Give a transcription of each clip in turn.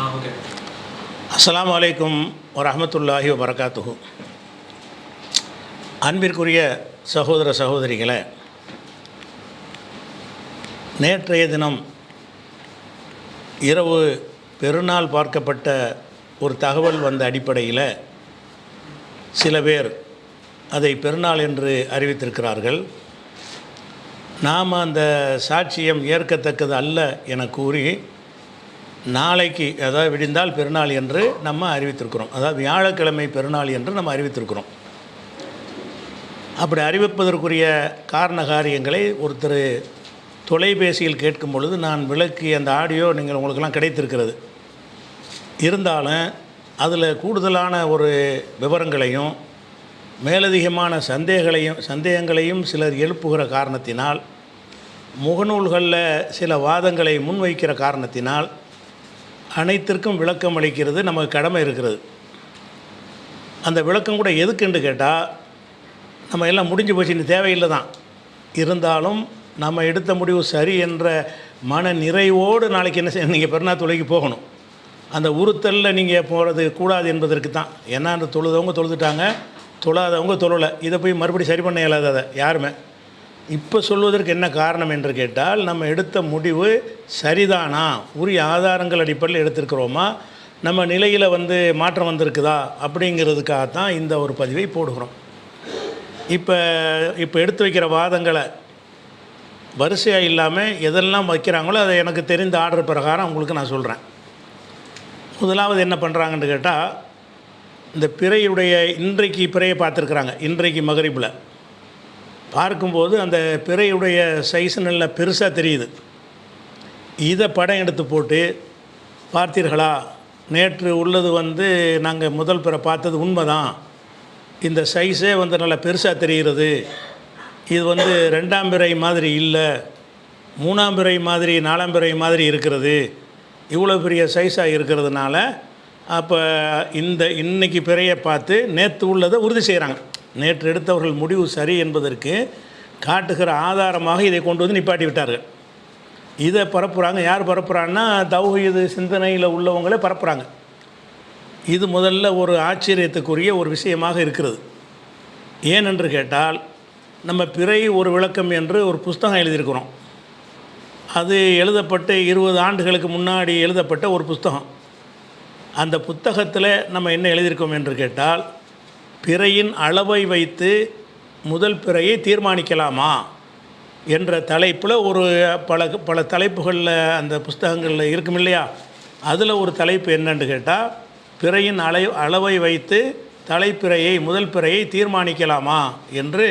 Okay. அஸ்ஸலாமு அலைக்கும் வரஹ்மத்துல்லாஹி வபரகாத்துஹு. அன்பிற்குரிய சகோதர சகோதரிகளே, நேற்றைய தினம் இரவு பெருநாள் பார்க்கப்பட்ட ஒரு தகவல் வந்த அடிப்படையில் சில பேர் அதை பெருநாள் என்று அறிவித்திருக்கிறார்கள். நாம் அந்த சாட்சியம் ஏற்கத்தக்கது அல்ல என கூறி நாளைக்கு, அதாவது விடிந்தால் பெருநாள் என்று நம்ம அறிவித்திருக்கிறோம். அதாவது வியாழக்கிழமை பெருநாள் என்று நம்ம அறிவித்திருக்கிறோம். அப்படி அறிவிப்பதற்குரிய காரண காரியங்களை ஒருத்தர் தொலைபேசியில் கேட்கும் பொழுது நான் விளக்கிய அந்த ஆடியோ நீங்கள் உங்களுக்கெல்லாம் கிடைத்திருக்கிறது. இருந்தாலும் அதில் கூடுதலான ஒரு விவரங்களையும் மேலதிகமான சந்தேகங்களையும் சிலர் எழுப்புகிற காரணத்தினால், முகநூல்களில் சில வாதங்களை முன்வைக்கிற காரணத்தினால் அனைத்திற்கும் விளக்கம் அளிக்கிறது நமக்கு கடமை இருக்கிறது. அந்த விளக்கம் கூட எதுக்குன்னு கேட்டால், நம்ம எல்லாம் முடிஞ்சு போச்சு, இந்த தேவையில்லை தான். இருந்தாலும் நம்ம எடுத்த முடிவு சரி என்ற மன நிறைவோடு நாளைக்கு என்ன செய்ய, நீங்கள் பெருநாள் தொழுகைக்கு போகணும். அந்த உறுத்தலில் நீங்கள் போகிறது கூடாது என்பதற்கு தான். ஏன்னா அந்த தொழுதவங்க தொழுதுட்டாங்க, தொழாதவங்க தொழலை. இதை போய் மறுபடியும் சரி பண்ண இயலாத அதை யாருமே. இப்போ சொல்வதற்கு என்ன காரணம் என்று கேட்டால், நம்ம எடுத்த முடிவு சரிதானா, உரிய ஆதாரங்கள் அடிப்படையில் எடுத்திருக்கிறோமா, நம்ம நிலையில் மாற்றம் வந்திருக்குதா அப்படிங்கிறதுக்காகத்தான் இந்த ஒரு பதிவை போடுகிறோம். இப்போ எடுத்து வைக்கிற வாதங்களை வரிசையாக இல்லாமல் எதெல்லாம் வைக்கிறாங்களோ அதை எனக்கு தெரிந்த ஆர்டர் பிரகாரம் உங்களுக்கு நான் சொல்கிறேன். முதலாவது என்ன பண்ணுறாங்கன்னு கேட்டால், இந்த பிறையுடைய இன்றைக்கு பிறையை பார்த்துருக்குறாங்க. இன்றைக்கு மகரிபில் பார்க்கும்போது அந்த பிறையுடைய சைஸ் நல்லா பெருசாக தெரியுது. இதை படம் எடுத்து போட்டு, பார்த்தீர்களா, நேற்று உள்ளது நாங்கள் முதல் பிறை பார்த்தது உண்மைதான், இந்த சைஸே நல்லா பெருசாக தெரிகிறது, இது ரெண்டாம் பிறை மாதிரி இல்லை, மூணாம் பிறை மாதிரி நாலாம் பிறை மாதிரி இருக்கிறது, இவ்வளோ பெரிய சைஸாக இருக்கிறதுனால அப்போ இன்னைக்கு பிறையை பார்த்து நேற்று உள்ளதை உறுதி செய்கிறாங்க. நேற்று எடுத்தவர்கள் முடிவு சரி என்பதற்கு காட்டுகிற ஆதாரமாக இதை கொண்டு நிப்பாட்டி விட்டார்கள். இதை பரப்புகிறாங்க. யார் பரப்புகிறான்னா, தௌஹீது சிந்தனையில் உள்ளவங்களே பரப்புகிறாங்க. இது முதல்ல ஒரு ஆச்சரியத்துக்குரிய ஒரு விஷயமாக இருக்கிறது. ஏனென்று கேட்டால், நம்ம பிறை ஒரு விளக்கம் என்று ஒரு புஸ்தகம் எழுதியிருக்கிறோம். அது எழுதப்பட்டு 20 ஆண்டுகளுக்கு முன்னாடி எழுதப்பட்ட ஒரு புஸ்தகம். அந்த புத்தகத்தில் நம்ம என்ன எழுதியிருக்கோம் என்று கேட்டால், பிறையின் அளவை வைத்து முதல் பிறையை தீர்மானிக்கலாமா என்ற தலைப்பில் ஒரு பல தலைப்புகளில் அந்த புஸ்தகங்களில் இருக்கும் இல்லையா, அதில் ஒரு தலைப்பு என்னன்னு கேட்டால், பிறையின் அளவை வைத்து தலைப்பிறையை முதல் பிறையை தீர்மானிக்கலாமா என்று.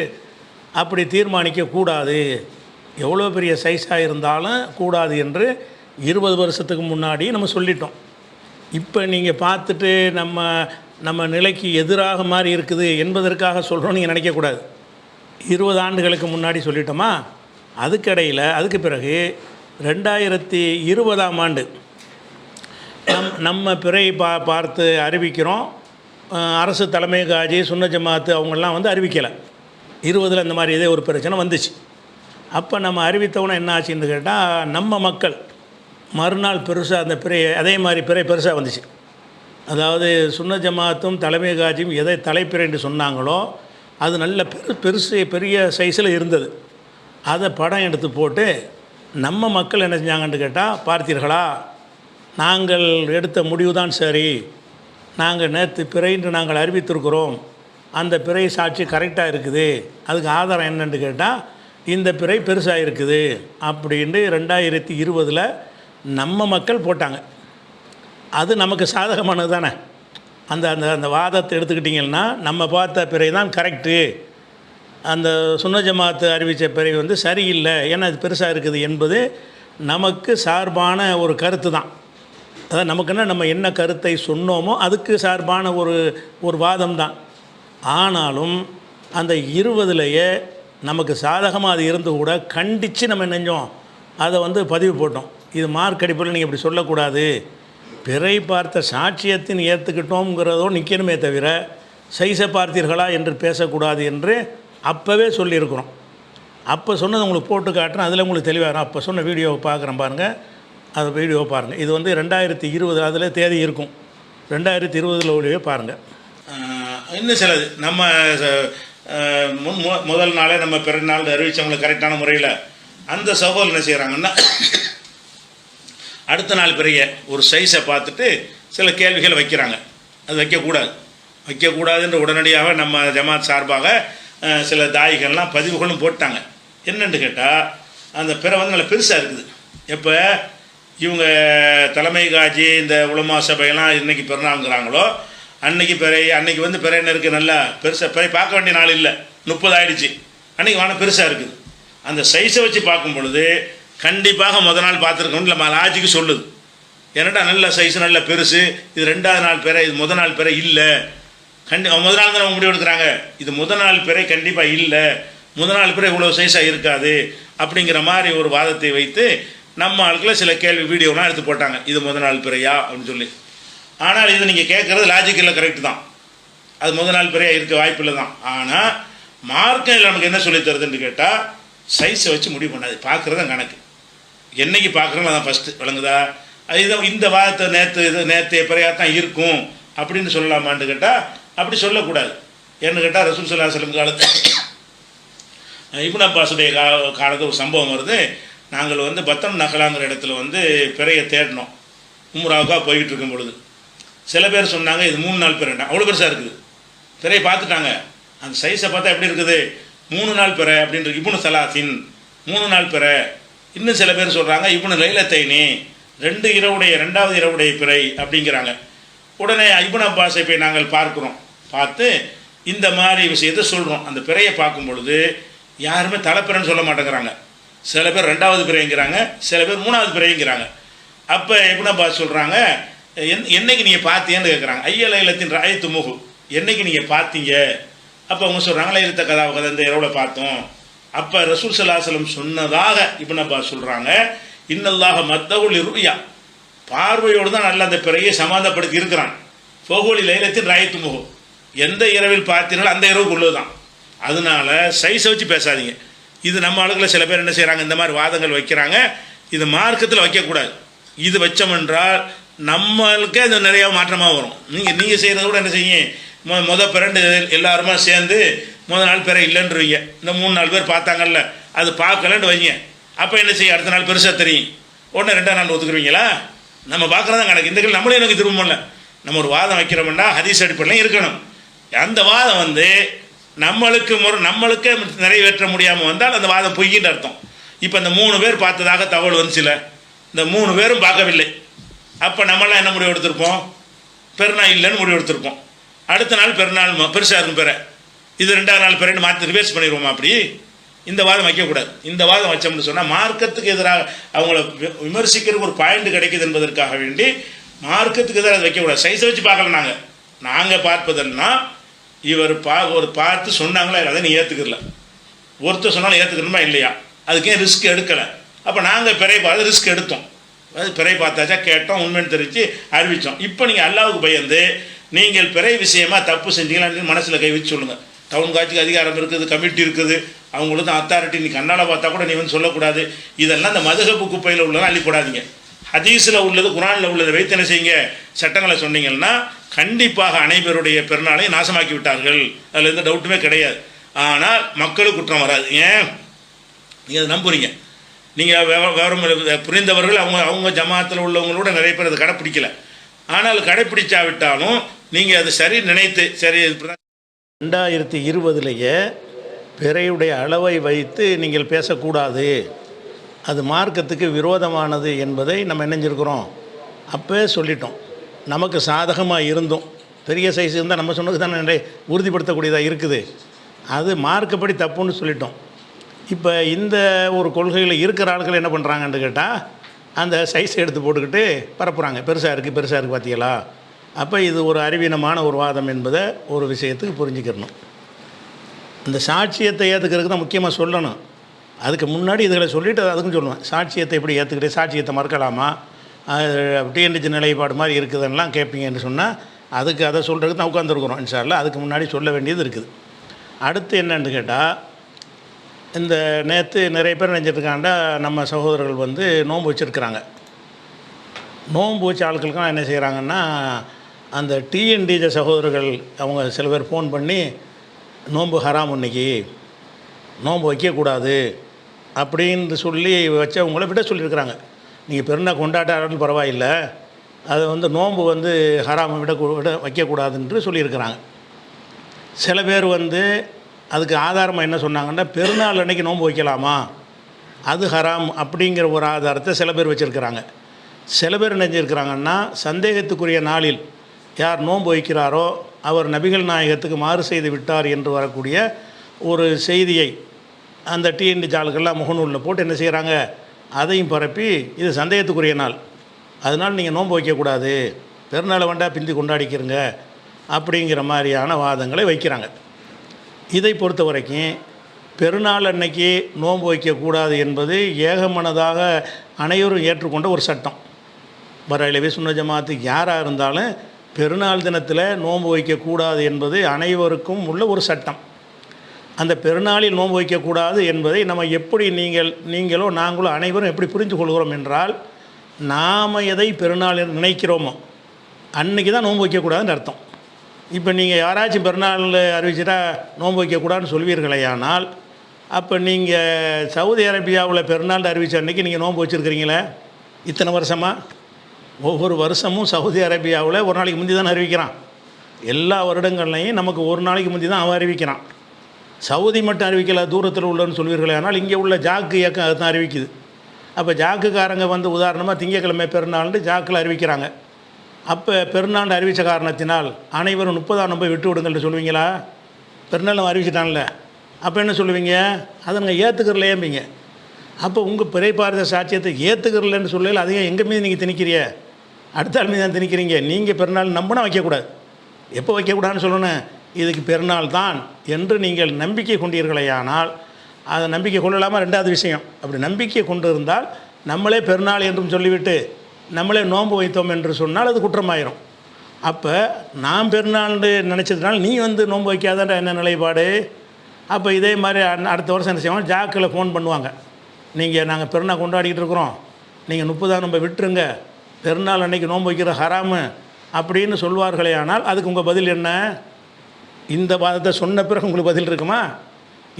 அப்படி தீர்மானிக்கக்கூடாது, எவ்வளோ பெரிய சைஸாக இருந்தாலும் கூடாது என்று 20 வருஷத்துக்கு முன்னாடி நம்ம சொல்லிட்டோம். இப்போ நீங்கள் பார்த்துட்டு நம்ம நிலைக்கு எதிராக மாதிரி இருக்குது என்பதற்காக சொல்கிறோம் நீங்கள் நினைக்கக்கூடாது. 20 ஆண்டுகளுக்கு முன்னாடி சொல்லிட்டோமா. அதுக்கு பிறகு 2020ஆம் ஆண்டு நம்ம பிறை பார்த்து அறிவிக்கிறோம். அரசு தலைமை காஜி சுன்ன ஜமாத்து அவங்கெல்லாம் அறிவிக்கலை. 20 இந்த மாதிரி இதே ஒரு பிரச்சனை வந்துச்சு. அப்போ நம்ம அறிவித்தவொன்னே என்ன ஆச்சுன்னு கேட்டால், நம்ம மக்கள் மறுநாள் பெருசாக அந்த பிறையை அதே மாதிரி பிறை பெருசாக வந்துச்சு. அதாவது சுன்ன ஜமாத்தும் தலைமை காஜியும் எதை தலைப்பிறை என்று சொன்னாங்களோ அது நல்ல பெரிய சைஸில் இருந்தது. அதை படம் எடுத்து போட்டு நம்ம மக்கள் என்ன செஞ்சாங்கன்னு கேட்டால், பார்த்தீர்களா, நாங்கள் எடுத்த முடிவு தான் சரி, நாங்கள் நேற்று பிறைன்று நாங்கள் அறிவித்திருக்கிறோம், அந்த பிறை சாட்சி கரெக்டாக இருக்குது, அதுக்கு ஆதாரம் என்னன்னு கேட்டால் இந்த பிறை பெருசாக இருக்குது அப்படின்ட்டு 2020 நம்ம மக்கள் போட்டாங்க. அது நமக்கு சாதகமானது தானே. அந்த அந்த அந்த வாதத்தை எடுத்துக்கிட்டிங்கன்னா, நம்ம பார்த்த பிறை தான் கரெக்டு, அந்த சுன்ன ஜமாத்து அறிவித்த பிறை சரியில்லை, ஏன்னா அது பெருசாக இருக்குது என்பது நமக்கு சார்பான ஒரு கருத்து தான். அதான் நமக்குன்னா நம்ம என்ன கருத்தை சொன்னோமோ அதுக்கு சார்பான ஒரு வாதம் தான். ஆனாலும் அந்த 20லேயே நமக்கு சாதகமாக அது இருந்து கூட கண்டித்து நம்ம நெஞ்சோம் அதை பதிவு போட்டோம். இது மார்க் அடிப்படையில் நீங்கள் இப்படி சொல்லக்கூடாது, பிறை பார்த்த சாட்சியத்தின் ஏற்றுக்கிட்டோங்கிறதோ நிற்கணுமே தவிர சைஸை பார்த்தீர்களா என்று பேசக்கூடாது என்று அப்போவே சொல்லியிருக்கிறோம். அப்போ சொன்னது உங்களுக்கு போட்டு காட்டுறேன், அதில் உங்களுக்கு தெளிவாகிறோம். அப்போ சொன்ன வீடியோவை பார்க்குறேன் பாருங்கள். அது வீடியோ பாருங்கள். இது வந்து 2020 அதில் தேதி இருக்கும். 2020 வீடியோ பாருங்கள். இன்னும் சிலது நம்ம முதல் நாளே நம்ம பிறந்த நாள் அறிவித்தவங்களை கரெக்டான முறையில் அந்த சகோதரர் என்ன செய்கிறாங்கன்னா, அடுத்த நாள் பிறைய ஒரு சைஸை பார்த்துட்டு சில கேள்விகள் வைக்கிறாங்க. அது வைக்கக்கூடாதுன்ற உடனடியாக நம்ம ஜமாத் சார்பாக சில தாயிகள்லாம் பதிவுகளும் போட்டாங்க. என்னென்னு கேட்டால், அந்த பிறை வந்து நல்ல பெருசாக இருக்குது. எப்போ இவங்க தலைமை காட்சி இந்த உலமா சபையெல்லாம் இன்றைக்கி பிறநாளுங்கிறாங்களோ அன்றைக்கி அன்றைக்கி வந்து பிறை என்ன இருக்குது, நல்லா பெருசாக பிறை பார்க்க வேண்டிய நாள் இல்லை, 30 ஆயிடுச்சு. அன்றைக்கி வானம் பெருசாக இருக்குது. அந்த சைஸை வச்சு பார்க்கும் பொழுது கண்டிப்பாக முதல் நாள் பார்த்துருக்கோன்னு நம்ம லாஜிக்கு சொல்லுது. ஏன்னாட்டா நல்ல சைஸு நல்ல பெருசு, இது 2வது நாள் பிறை, இது முதல் நாள் பிறை இல்லை. முதல் நாள் தான் அவங்க முடிவு எடுக்கிறாங்க, இது முதல் நாள் பிறை கண்டிப்பாக இல்லை, முதல் நாள் பிறை இவ்வளோ சைஸாக இருக்காது அப்படிங்கிற மாதிரி ஒரு வாதத்தை வைத்து நம்ம ஆளுக்குள்ள சில கேள்வி வீடியோலாம் எடுத்து போட்டாங்க. இது முதல் நாள் பிறையா அப்படின்னு சொல்லி. ஆனால் இது நீங்கள் கேட்குறது லாஜிக்கலில் கரெக்டு தான், அது முதல் நாள் பிறையாக இருக்க வாய்ப்பில்லை தான். ஆனால் மார்க்கம் நமக்கு என்ன சொல்லி தருதுன்னு கேட்டால், சைஸை வச்சு முடிவு பண்ணாது, பார்க்குறது கணக்கு. என்னைக்கு பார்க்குறோம் அதான் ஃபஸ்ட்டு விளங்குதா. இது இந்த வாதத்தை நேற்று பிறையாக தான் இருக்கும் அப்படின்னு சொல்லலாமான்னு கேட்டால் அப்படி சொல்லக்கூடாது. ஏன்னு கேட்டால் ரசூல் ஸல்லல்லாஹு அலைஹி வஸல்லம் காலத்து இப்னு அப்பாஸுடைய காலத்தில் ஒரு சம்பவம் வருது. நாங்கள் வந்து பத்தன் நகலாங்கிற இடத்துல வந்து பிறையை தேடினோம். உம்ராவுக்காக போய்கிட்டு இருக்கும் பொழுது சில பேர் சொன்னாங்க இது 3 நாள் பிறைண்டா, அவ்வளோ பெருசாக இருக்குது. பிறையை பார்த்துட்டாங்க, அந்த சைஸை பார்த்தா எப்படி இருக்குது, 3 நாள் பிறை அப்படின்ற இப்னு சலாசின் 3 நாள் பிறை. இன்னும் சில பேர் சொல்கிறாங்க இப்னு லைலத்தைனி 2வது இரவுடைய பிறை அப்படிங்கிறாங்க. உடனே இப்னு அப்பாஸை போய் நாங்கள் பார்த்து இந்த மாதிரி விஷயத்தை சொல்கிறோம். அந்த பிறையை பார்க்கும் பொழுது யாருமே தலைப்பிறைன்னு சொல்ல மாட்டேங்கிறாங்க. சில பேர் 2வது பிறைங்கிறாங்க, சில பேர் 3வது பிறைங்கிறாங்க. அப்போ இப்னு அப்பாஸ் சொல்கிறாங்க, என்னைக்கு நீங்கள் பார்த்தீங்கன்னு கேட்குறாங்க. லைலத்தின் ராயத்து முகு, என்னைக்கு நீங்கள் பார்த்தீங்க? அப்போ அவங்க சொல்கிறாங்க லைலத்த கதை இந்த இரவில் பார்த்தோம். அப்போ ரசூல் ஸல்லல்லாஹு அலைஹி வஸல்லம் சொன்னதாக இப்னு அப்பாஸ் சொல்கிறாங்க, இன்னல்லாஹ மத்தகுல் ருயா, பார்வையோடு தான் நல்ல அந்த பிறையை சமாந்தப்படுத்தி இருக்கிறான். ஃபோகோலி லைலத்தின் ராயத்து முகு, எந்த இரவில் பார்த்தீங்களோ அந்த இரவுக்கு உள்ளது தான். அதனால சைஸை வச்சு பேசாதீங்க. இது நம்ம ஆளுகளை சில பேர் என்ன செய்கிறாங்க, இந்த மாதிரி வாதங்கள் வைக்கிறாங்க. இது மார்க்கத்தில் வைக்கக்கூடாது. இது வச்சோமென்றால் நம்மளுக்கே அது நிறையா மாற்றமாக வரும். நீங்கள் செய்கிறத கூட என்ன செய்யுங்க, பிறண்டு எல்லாருமா சேர்ந்து முதல் நாள் பிறை இல்லைன்றீங்க. இந்த 3 நாள் பேர் பார்த்தாங்கல்ல, அது பார்க்கலன்னு வைங்க. அப்போ என்ன செய்ய, அடுத்த நாள் பெருசாக தெரியும், உடனே 2ஆம் நாள் ஒத்துக்குருவீங்களா? நம்ம பார்க்குறதான் கணக்கு. இந்த கேள்வி நம்மளே எனக்கு திரும்பல. நம்ம ஒரு வாதம் வைக்கிறோம்னா ஹதீஸ் அடிப்படையிலும் இருக்கணும். அந்த வாதம் வந்து நம்மளுக்கே நிறைவேற்ற முடியாமல் வந்தால் அந்த வாதம் பொய்கின்ற அர்த்தம். இப்போ இந்த 3 பேர் பார்த்ததாக தகவல் வந்துச்சுல, இந்த 3 பேரும் பார்க்கவில்லை. அப்போ நம்மளாம் என்ன முடிவு எடுத்திருப்போம், பெருநாள் இல்லைன்னு முடிவு எடுத்திருப்போம். அடுத்த நாள் பெருநாள் பெருசாக இருக்கும் பிறை, இது 2ஆவது நாள் பிறைன்னு மாற்றி ரிவர்ஸ் பண்ணிடுவோமா? அப்படி இந்த வாதம் வைக்கக்கூடாது. இந்த வாதம் வச்சோம்னு சொன்னால் மார்க்கத்துக்கு எதிராக அவங்கள விமர்சிக்கிறதுக்கு ஒரு பாயிண்ட் கிடைக்குது என்பதற்காக வேண்டி மார்க்கத்துக்கு எதிராக அதை வைக்கக்கூடாது. சைஸை வச்சு பார்க்கல. நாங்கள் பார்ப்பதெல்லாம் இவர் பார்த்து சொன்னாங்களா இல்லை, அதை நீ ஏற்றுக்கல. ஒருத்தர் சொன்னாலும் ஏற்றுக்கணுமா இல்லையா? அதுக்கே ரிஸ்க் எடுக்கலை. அப்போ நாங்கள் பிறை பார்த்து ரிஸ்க் எடுத்தோம். அது பிறை பார்த்தாச்சா கேட்டோம், உண்மைன்னு தெரிவித்து அறிவித்தோம். இப்போ நீங்கள் அல்லாவுக்கு பயந்து நீங்கள் பிறை விஷயமா தப்பு செஞ்சீங்களான்னு மனசில் கை வச்சு சொல்லுங்கள். டவுன் காட்சிக்கு அதிகாரம் இருக்குது, கமிட்டி இருக்குது, அவங்களுக்கு தான் அத்தாரிட்டி. நீ கண்ணால் பார்த்தா கூட நீ வந்து சொல்லக்கூடாது. இதெல்லாம் இந்த மதுஹபு குப்பையில் உள்ளதான் அள்ளி போடாதீங்க. ஹதீஸில் உள்ளது குரானில் உள்ளதை வைத்து என்ன செய்யுங்க, சட்டங்களை சொன்னீங்கன்னா கண்டிப்பாக அனைவருடைய பெருநாளையும் நாசமாக்கி விட்டார்கள். அதில் எந்த டவுட்டுமே கிடையாது. ஆனால் மக்களுக்கு குற்றம் வராது. ஏன் நீங்கள் அதை நம்புறீங்க? நீங்கள் விவரம் புரிந்தவர்கள் அவங்க ஜமாத்தில் உள்ளவங்களோட நிறைய பேர் அதை கடைப்பிடிக்கலை. ஆனால் கடைப்பிடிச்சாவிட்டாலும் நீங்கள் அதை சரி நினைத்து சரி 2020 பிறையுடைய அளவை வைத்து நீங்கள் பேசக்கூடாது, அது மார்க்கத்துக்கு விரோதமானது என்பதை நம்ம நினைஞ்சிருக்கிறோம். அப்போ சொல்லிட்டோம். நமக்கு சாதகமாக இருந்தும் பெரிய சைஸ் இருந்தால் நம்ம சொன்னது தான் நிறைய உறுதிப்படுத்தக்கூடியதாக இருக்குது. அது மார்க்கப்படி தப்புன்னு சொல்லிட்டோம். இப்போ இந்த ஒரு கொள்கையில் இருக்கிற ஆட்கள் என்ன பண்ணுறாங்கன்னு கேட்டால், அந்த சைஸை எடுத்து போட்டுக்கிட்டு பரப்புகிறாங்க, பெருசாக இருக்குது பார்த்தீங்களா? அப்போ இது ஒரு அறிவீனமான ஒரு வாதம் என்பதை ஒரு விஷயத்துக்கு புரிஞ்சுக்கிறணும். இந்த சாட்சியத்தை ஏற்றுக்கிறதுக்கு தான் முக்கியமாக சொல்லணும். அதுக்கு முன்னாடி இதுகளை சொல்லிவிட்டு அதுக்கும் சொல்லுவேன். சாட்சியத்தை எப்படி ஏற்றுக்கிட்டு சாட்சியத்தை மறுக்கலாமா, டிஎன்டிஜி நிலைப்பாடு மாதிரி இருக்குதுன்னெலாம் கேட்பீங்கன்னு சொன்னால் அதுக்கு அதை சொல்கிறதுக்கு தான் உட்காந்துருக்குறோம். இன்ஷா அல்லாஹ் அதுக்கு முன்னாடி சொல்ல வேண்டியது இருக்குது. அடுத்து என்னன்னு கேட்டால், இந்த நேற்று நிறைய பேர் நினைச்சிட்ருக்காண்டா நம்ம சகோதரர்கள் வந்து நோன்பு வச்சுருக்கிறாங்க. நோன்பு வச்ச ஆட்களுக்கெல்லாம் என்ன செய்கிறாங்கன்னா, அந்த டிஎன்டிஜே சகோதரர்கள் அவங்க சில பேர் ஃபோன் பண்ணி, நோன்பு ஹராம் இன்னைக்கு, நோன்பு வைக்கக்கூடாது அப்படின்னு சொல்லி வச்சவங்கள விட சொல்லியிருக்கிறாங்க. நீங்கள் பெருநாள் கொண்டாட்டாலும் பரவாயில்ல, அது வந்து நோன்பு வந்து ஹராமை விட வைக்கக்கூடாதுன்று சொல்லியிருக்கிறாங்க. சில பேர் வந்து அதுக்கு ஆதாரமாக என்ன சொன்னாங்கன்னா, பெருநாள் அன்னைக்கு நோன்பு வைக்கலாமா, அது ஹராம் அப்படிங்கிற ஒரு ஆதாரத்தை சில பேர் வச்சுருக்கிறாங்க. சில பேர் என்ன செஞ்சுருக்கிறாங்கன்னா, சந்தேகத்துக்குரிய நாளில் யார் நோன்பு வைக்கிறாரோ அவர் நபிகள் நாயகத்துக்கு மாறு செய்து விட்டார் என்று வரக்கூடிய ஒரு செய்தியை அந்த டிஎன்டி ஜாலுக்கெல்லாம் முகநூலில் போட்டு என்ன செய்கிறாங்க, அதையும் பரப்பி இது சந்தேகத்துக்குரிய நாள், அதனால் நீங்கள் நோன்பு வைக்கக்கூடாது, பெருநாளை வேண்டாம் பிந்தி கொண்டாடிக்கிறங்க அப்படிங்கிற மாதிரியான வாதங்களை வைக்கிறாங்க. இதை பொறுத்த வரைக்கும் பெருநாள் அன்னைக்கு நோன்பு வைக்கக்கூடாது என்பது ஏகமனதாக அனைவரும் ஏற்றுக்கொண்ட ஒரு சட்டம். பரேலவி சுன்னத் ஜமாத்துக்கு யாராக இருந்தாலும் பெருநாள் தினத்தில் நோன்பு வைக்கக்கூடாது என்பது அனைவருக்கும் உள்ள ஒரு சட்டம். அந்த பெருநாளில் நோன்பு வைக்கக்கூடாது என்பதை நம்ம எப்படி நீங்களோ நாங்களோ அனைவரும் எப்படி புரிந்து கொள்கிறோம் என்றால், நாம் எதை பெருநாள் நினைக்கிறோமோ அன்றைக்கி தான் நோன்பு வைக்கக்கூடாதுன்னு அர்த்தம். இப்போ நீங்கள் யாராச்சும் பெருநாள் அறிவிச்சிட்டா நோன்பு வைக்கக்கூடாதுன்னு சொல்வீர்களேயானால், அப்போ நீங்கள் சவுதி அரேபியாவில் பெருநாள் அறிவித்த அன்றைக்கி நீங்கள் நோன்பு வச்சுருக்கிறீங்களே இத்தனை வருஷமாக? ஒவ்வொரு வருஷமும் சவுதி அரேபியாவில் ஒரு நாளைக்கு முந்தி தான் அறிவிக்கிறான். எல்லா வருடங்கள்லையும் நமக்கு ஒரு நாளைக்கு முந்தி தான் அவன் அறிவிக்கிறான். சவுதி மட்டும் அறிவிக்கலை, தூரத்தில் உள்ளன்னு சொல்வீர்களே, ஆனால் இங்கே உள்ள ஜாக்கு இயக்கம் அதை தான் அறிவிக்குது. அப்போ ஜாக்குக்காரங்க வந்து உதாரணமாக திங்கக்கிழமை பெருநாள்னு ஜாக்கில் அறிவிக்கிறாங்க. அப்போ பெருநாள் அறிவித்த காரணத்தினால் அனைவரும் 30ஆம் நோன்பை விட்டு விடுங்கள்னு சொல்லுவீங்களா? பெருநாள் அறிவிச்சிட்டான்ல, அப்போ என்ன சொல்லுவீங்க? அதை நாங்கள் ஏற்றுக்கிறலையேம்பிங்க. அப்போ உங்கள் பிறைப்பார்த்த சாட்சியத்தை ஏற்றுக்கிறலன்னு சொல்லல, அதையும் எங்கள் மீது நீங்கள் திணிக்கிறிய, அடுத்த ஆள் மீது தான் திணிக்கிறீங்க. நீங்கள் பெருநாள் நம்பினா வைக்கக்கூடாது. எப்போ வைக்கக்கூடாதுன்னு சொல்லணும்? இதுக்கு பெருநாள் தான் என்று நீங்கள் நம்பிக்கை கொண்டீர்களேயானால், அதை நம்பிக்கை கொள்ளலாமா? ரெண்டாவது விஷயம், அப்படி நம்பிக்கை கொண்டு இருந்தால் நம்மளே பெருநாள் என்றும் சொல்லிவிட்டு நம்மளே நோன்பு வைத்தோம் என்று சொன்னால் அது குற்றமாயிரும். அப்போ நான் பெருநாள்னு நினச்சதுனால நீ வந்து நோன்பு வைக்காதன்ற என்ன நிலைப்பாடு? அப்போ இதே மாதிரி அடுத்த வருஷம் என்ன செய்வாங்க, ஜாக்கில் ஃபோன் பண்ணுவாங்க, நாங்கள் பெருநாள் கொண்டாடிக்கிட்டு இருக்கிறோம், நீங்கள் 30ஆம் நோன்பை விட்டுருங்க, பெருநாள் அன்றைக்கி நோன்பு வைக்கிற ஹராமு அப்படின்னு சொல்வார்களே. ஆனால் அதுக்கு உங்கள் பதில் என்ன? இந்த வாதத்தை சொன்ன பிறகு உங்களுக்கு பதில் இருக்குமா?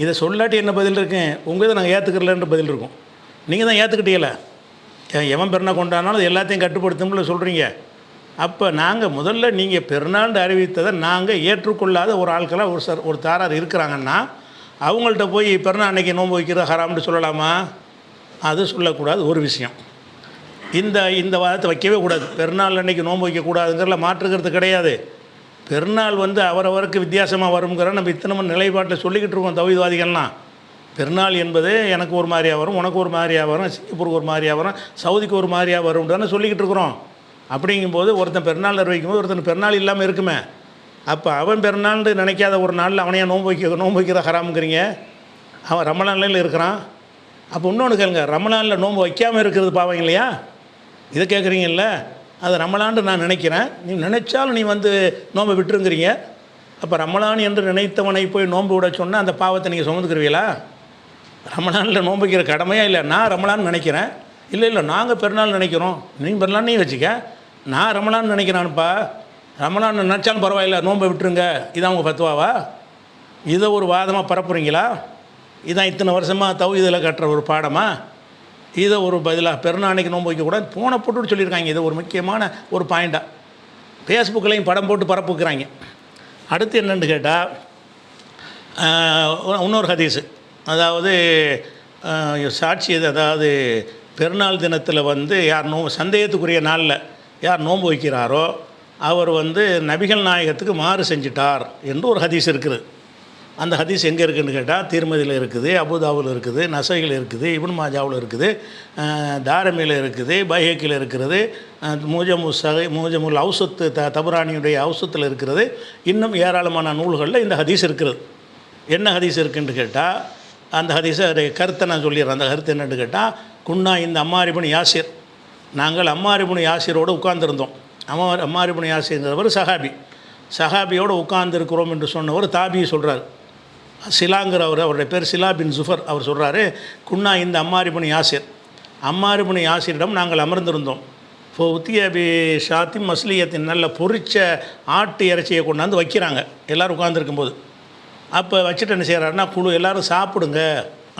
இதை சொல்லாட்டி என்ன பதில் இருக்கு? உங்கள் இதை நாங்கள் ஏற்றுக்கிறலன்ற பதில் இருக்கும். நீங்கள் தான் ஏற்றுக்கிட்டீங்கள, எவன் பெருநாள் கொண்டாடினாலும் அது எல்லாத்தையும் கட்டுப்படுத்தும்ல சொல்கிறீங்க. அப்போ நாங்கள் முதல்ல நீங்கள் பெருநாள் அறிவித்ததை நாங்கள் ஏற்றுக்கொள்ளாத ஒரு ஆட்களாக ஒரு தாரார் இருக்கிறாங்கன்னா அவங்கள்ட்ட போய் பெருநாள் அன்றைக்கி நோன்பு வைக்கிற ஹராம்னு சொல்லலாமா? அது சொல்லக்கூடாது. ஒரு விஷயம், இந்த வாதத்தை வைக்கவே கூடாது. பெருநாள் அன்றைக்கி நோன்பு வைக்கக்கூடாதுங்கிறல மாற்றுக்கிறது கிடையாது. பெருநாள் வந்து அவரவருக்கு வித்தியாசமாக வருங்கிற நம்ம இத்தனை நிலைப்பாட்டில் சொல்லிக்கிட்டு இருக்கோம் தௌஹீத்வாதிகள்லாம். பெருநாள் என்பது எனக்கு ஒரு மாதிரியாக வரும், உனக்கு ஒரு மாதிரியாக வரும், சிங்கப்பூருக்கு ஒரு மாதிரியாக வரும், சவுதிக்கு ஒரு மாதிரியாக வரும் தானே சொல்லிக்கிட்டு இருக்கிறோம். அப்படிங்கும்போது ஒருத்தன் பெருநாள் அறிவிக்கும்போது ஒருத்தன் பெருநாள் இல்லாமல் இருக்குமே. அப்போ அவன் பெருநாள்னு நினைக்காத ஒரு நாளில் அவனையா நோன்பு வைக்கிற ஹராமுங்கிறீங்க? அவன் ரமலானில் இருக்கிறான். அப்போ இன்னொன்று கேளுங்க, ரமலானில் நோன்பு வைக்காமல் இருக்கிறது பாவம் இல்லையா? இதை கேட்குறீங்கல்ல, அது ரமலான்னு நான் நினைக்கிறேன், நீ நினைச்சாலும் நீ வந்து நோன்பை விட்டுருங்கிறீங்க. அப்போ ரமலான் என்று நினைத்தவனை போய் நோன்பு விட சொன்னால் அந்த பாவத்தை நீங்கள் சுமந்துக்கிறீங்களா? ரமலானில் நோன்பு வைக்கிற கடமையாக இல்லை? நான் ரமலான்னு நினைக்கிறேன், இல்லை நாங்கள் பெருநாள் நினைக்கிறோம், நீங்கள் பெருநாள் நீ வச்சுக்க, நான் ரமலான்னு நினைக்கிறான்ப்பா, ரமலான் நினச்சாலும் பரவாயில்ல நோன்பை விட்டுருங்க, இதான் உங்கள் பத்துவாவா? இதை ஒரு வாதமாக பரப்புறீங்களா? இதான் இத்தனை வருஷமாக தௌஹீதில் கட்டுற ஒரு பாடமா? இதை ஒரு பதிலாக பெருநாள் அன்னைக்கு நோன்பு வைக்கக்கூடாது போன போட்டுன்னு சொல்லியிருக்காங்க. இது ஒரு முக்கியமான ஒரு பாயிண்டாக ஃபேஸ்புக்கிலையும் படம் போட்டு பரப்புக்கிறாங்க. அடுத்து என்னென்னு கேட்டால், இன்னொரு ஹதீஸு, அதாவது சாட்சி, அதாவது பெருநாள் தினத்தில் வந்து யார் சந்தேகத்துக்குரிய நாளில் யார் நோன்பு வைக்கிறாரோ அவர் வந்து நபிகள் நாயகத்துக்கு மாறு செஞ்சிட்டார் என்று ஒரு ஹதீஸ் இருக்குது. அந்த ஹதீஸ் எங்கே இருக்குதுன்னு கேட்டால், திருமதியில் இருக்குது, அபுதாவில் இருக்குது, நசையில் இருக்குது, இப்னு மாஜாவில் இருக்குது, தாரமியில் இருக்குது, பைஹக்கியில் இருக்கிறது, மூஜமுல் அவுசத்து தபரானியுடைய அவுசத்தில் இருக்கிறது, இன்னும் ஏராளமான நூல்களில் இந்த ஹதீஸ் இருக்கிறது. என்ன ஹதீஸ் இருக்குதுன்னு கேட்டால், அந்த ஹதீஸை கருத்தை நான் சொல்லிடுறேன். அந்த கருத்து என்னென்னு கேட்டால், குன்னா இந்த அம்மார் இப்னு யாசிர், நாங்கள் அம்மார் இப்னு யாசிரோடு உட்கார்ந்துருந்தோம். அம்மார் இப்னு யாசிர்ங்கிறவர் சஹாபியோடு உட்கார்ந்துருக்கிறோம் என்று சொன்னவர் தாபி சொல்கிறார். சிலாங்கிறவர், அவருடைய பேர் சிலா பின் ஜுஃபர், அவர் சொல்கிறாரு, குன்னா இந்த அம்மார் இப்னு யாசிர், அம்மார் இப்னு யாசிரிடம் நாங்கள் அமர்ந்திருந்தோம். இப்போ உத்தியபி ஷாத்தி மஸ்லியத்தின் நல்ல பொரிச்ச ஆட்டு இறைச்சியை கொண்டாந்து வைக்கிறாங்க எல்லோரும் உட்காந்துருக்கும்போது. அப்போ வச்சுட்டு என்ன செய்கிறாருன்னா, குழு எல்லோரும் சாப்பிடுங்க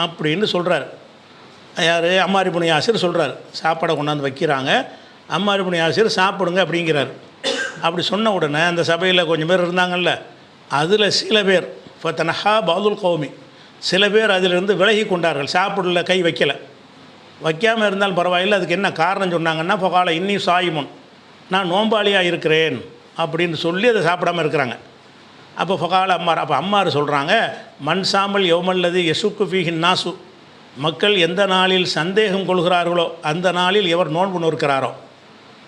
அப்படின்னு சொல்கிறார். யார்? அம்மார் இப்னு யாசிர் சொல்கிறார். சாப்பாடை கொண்டாந்து வைக்கிறாங்க, அம்மார் இப்னு யாசிர் சாப்பிடுங்க அப்படிங்கிறார். அப்படி சொன்ன உடனே அந்த சபையில் கொஞ்சம் பேர் இருந்தாங்கல்ல, அதில் சில பேர் ஃபதனஹா பாதுல் கௌமி, சில பேர் அதிலிருந்து விலகி கொண்டார்கள். சாப்பிடல, கை வைக்காமல் இருந்தாலும் பரவாயில்லை. அதுக்கு என்ன காரணம் சொன்னாங்கன்னா, ஃபகால இன்னி சாயிமுன், நான் நோம்பாளியாக இருக்கிறேன் அப்படின்னு சொல்லி அதை சாப்பிடாமல் இருக்கிறாங்க. அப்போ ஃபகால அம்மார், அப்போ அம்மார் சொல்கிறாங்க, மண் சாமல் யௌமல்லது யசுக்கு ஃபீஹின் நாசு, மக்கள் எந்த நாளில் சந்தேகம் கொள்கிறார்களோ அந்த நாளில் எவர் நோன்பு நோக்கிறாரோ,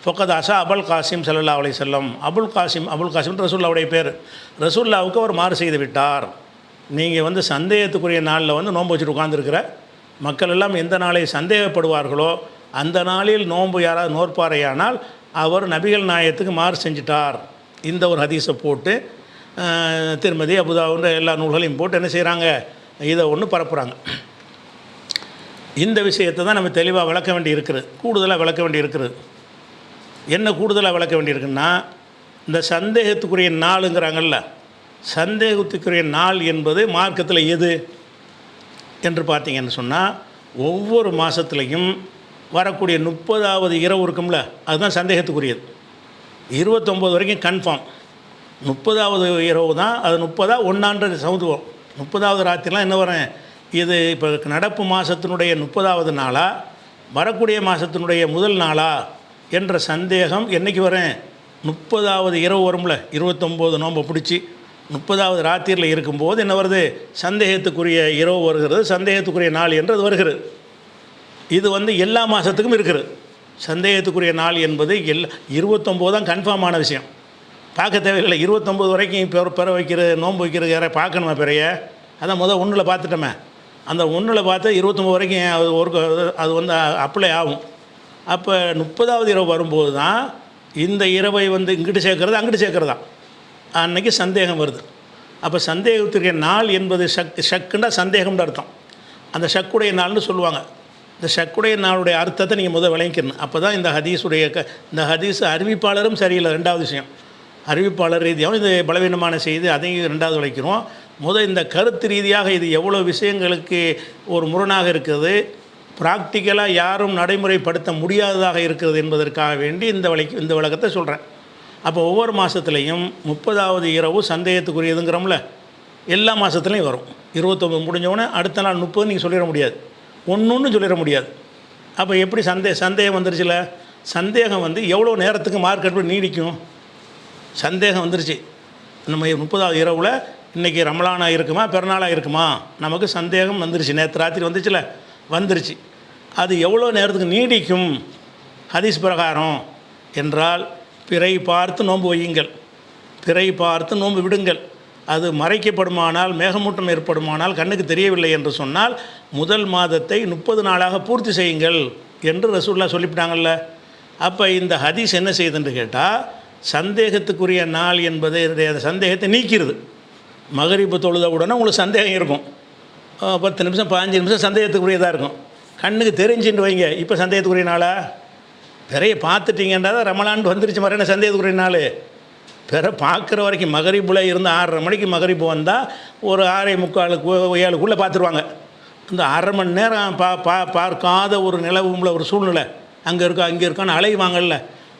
ஃபொக்கத் அசா அபுல் காசிம் ஸல்லல்லாஹு அலைஹி வஸல்லம், அபுல் காசிம் ரசூல்லாவுடைய பேர், ரசூல்லாவுக்கு அவர் மாறு செய்து விட்டார். நீங்கள் சந்தேகத்துக்குரிய நாளில் நோன்பு வச்சுட்டு உட்காந்துருக்கிற மக்கள் எல்லாம் எந்த நாளை சந்தேகப்படுவார்களோ அந்த நாளில் நோன்பு யாராவது நோற்பாரையானால் அவர் நபிகள் நாயகத்துக்கு மாறு செஞ்சிட்டார். இந்த ஒரு ஹதீஸை போட்டு திருமதி அபுதாவுன்ற எல்லா நூல்களையும் போட்டு என்ன செய்கிறாங்க, இதை ஒன்று பரப்புகிறாங்க. இந்த விஷயத்தை தான் நம்ம தெளிவாக விளக்க வேண்டி இருக்கிறது, கூடுதலாக விளக்க வேண்டி இருக்கிறது. என்ன கூடுதலாக விளக்க வேண்டியிருக்குன்னா, இந்த சந்தேகத்துக்குரிய நாளுங்கிறாங்கல்ல, சந்தேகத்துக்குரிய நாள் என்பது மார்க்கத்தில் எது என்று பார்த்தீங்கன்னு சொன்னால், ஒவ்வொரு மாதத்துலேயும் வரக்கூடிய 30வது இரவு இருக்கும்ல, அதுதான் சந்தேகத்துக்குரியது. 29 வரைக்கும் கன்ஃபார்ம், 30வது இரவு தான் அது. 30ஆ 1ஆன்றது சவுதுவோம். 30வது ராத்திரிலாம் என்ன வரேன், இது இப்போ நடப்பு மாதத்தினுடைய 30வது நாளா வரக்கூடிய மாதத்தினுடைய முதல் நாளா என்ற சந்தேகம் என்றைக்கு வரேன், 30வது இரவு வரும்ல, 29 நோன்பை பிடிச்சி 30வது ராத்திரியில் இருக்கும்போது என்ன வருது, சந்தேகத்துக்குரிய இரவு வருகிறது, சந்தேகத்துக்குரிய நாள் என்று அது வருகிறது. இது எல்லா மாதத்துக்கும் இருக்கிறது. சந்தேகத்துக்குரிய நாள் என்பது 29 தான் கன்ஃபார்மான விஷயம், பார்க்க தேவையில்லை. 29 வரைக்கும் பெற வைக்கிறது, நோன்பு வைக்கிறது யாரை பார்க்கணுமா பெரிய, அதான் முதல் 1ல் பார்த்துட்டோமே, அந்த 1ல் பார்த்து 29 வரைக்கும் அது அப்ளை ஆகும். அப்போ 30வது இரவு வரும்போது தான் இந்த இரவை இங்கிட்டு சேர்க்கறது அங்கிட்டு சேர்க்கறதா அன்றைக்கி சந்தேகம் வருது. அப்போ சந்தேகத்துக்குரிய நாள் என்பது ஷக்குன்னா சந்தேகம்னு அர்த்தம். அந்த ஷக்குடைய நாள்னு சொல்லுவாங்க. இந்த ஷக்குடைய நாளுடைய அர்த்தத்தை நீங்கள் முதல் விளங்கிக்கணும். அப்போ தான் இந்த ஹதீஸ் அறிவிப்பாளரும் சரியில்லை. 2வது விஷயம், அறிவிப்பாளர் ரீதியாகவும் இது பலவீனமான செய்தி, அதையும் 2வது விளைக்கிறோம். இந்த கருத்து ரீதியாக இது எவ்வளோ விஷயங்களுக்கு ஒரு முரணாக இருக்குது, ப்ராக்டிக்கலாக யாரும் நடைமுறைப்படுத்த முடியாததாக இருக்கிறது என்பதற்காக வேண்டி இந்த விளக்கத்தை சொல்கிறேன். அப்போ ஒவ்வொரு மாதத்துலேயும் 30வது இரவு சந்தேகத்துக்குரியதுங்கிறோம்ல, எல்லா மாதத்துலேயும் வரும். 29 முடிஞ்சவுடனே அடுத்த நாள் 30 நீங்கள் சொல்லிட முடியாது, ஒன்று சொல்லிட முடியாது. அப்போ எப்படி சந்தேகம் வந்துருச்சுல, சந்தேகம் எவ்வளோ நேரத்துக்கு மார்க்கெட் நீடிக்கும், சந்தேகம் வந்துருச்சு. நம்ம 30வது இரவில் இன்றைக்கி ரமலானாக இருக்குமா பிறநாளாக இருக்குமா, நமக்கு சந்தேகம் வந்துருச்சு. நேற்று ராத்திரி வந்துருச்சு. அது எவ்வளோ நேரத்துக்கு நீடிக்கும் ஹதீஸ் பிரகாரம் என்றால், பிறை பார்த்து நோன்பு வையுங்கள், பிறை பார்த்து நோன்பு விடுங்கள். அது மறைக்கப்படுமானால், மேகமூட்டம் ஏற்படுமானால், கண்ணுக்கு தெரியவில்லை என்று சொன்னால் முதல் மாதத்தை 30 நாளாக பூர்த்தி செய்யுங்கள் என்று ரசூலுல்லாஹ் சொல்லிவிட்டாங்கள்ல. அப்போ இந்த ஹதீஸ் என்ன செய்யுதுன்னு கேட்டால், சந்தேகத்துக்குரிய நாள் என்பது சந்தேகத்தை நீக்கிறது. மகரிப்பு தொழுத உடனே உங்களுக்கு சந்தேகம் இருக்கும், 10 நிமிஷம் 15 நிமிஷம் சந்தேகத்துக்குரியதாக இருக்கும். கண்ணுக்கு தெரிஞ்சுட்டு வைங்க, இப்போ சந்தேகத்துக்குரிய நாளா, பிறைய பார்த்துட்டிங்கன்றா ரமலான் வந்துருச்சு, மறுபடியும் சந்தேகத்துக்குரிய நாள். பிற பார்க்குற வரைக்கும் மகரிப்பில் இருந்து 6:30 மணிக்கு மகரிப்பு வந்தால் ஒரு 6:45 7க்குள்ளே பார்த்துருவாங்க. இந்த 1/2 மணி நேரம் பார்க்காத ஒரு நிலவும்ல ஒரு சூழ்நிலை அங்கே இருக்கா இங்கே இருக்கான்னு அலைவாங்கல்ல,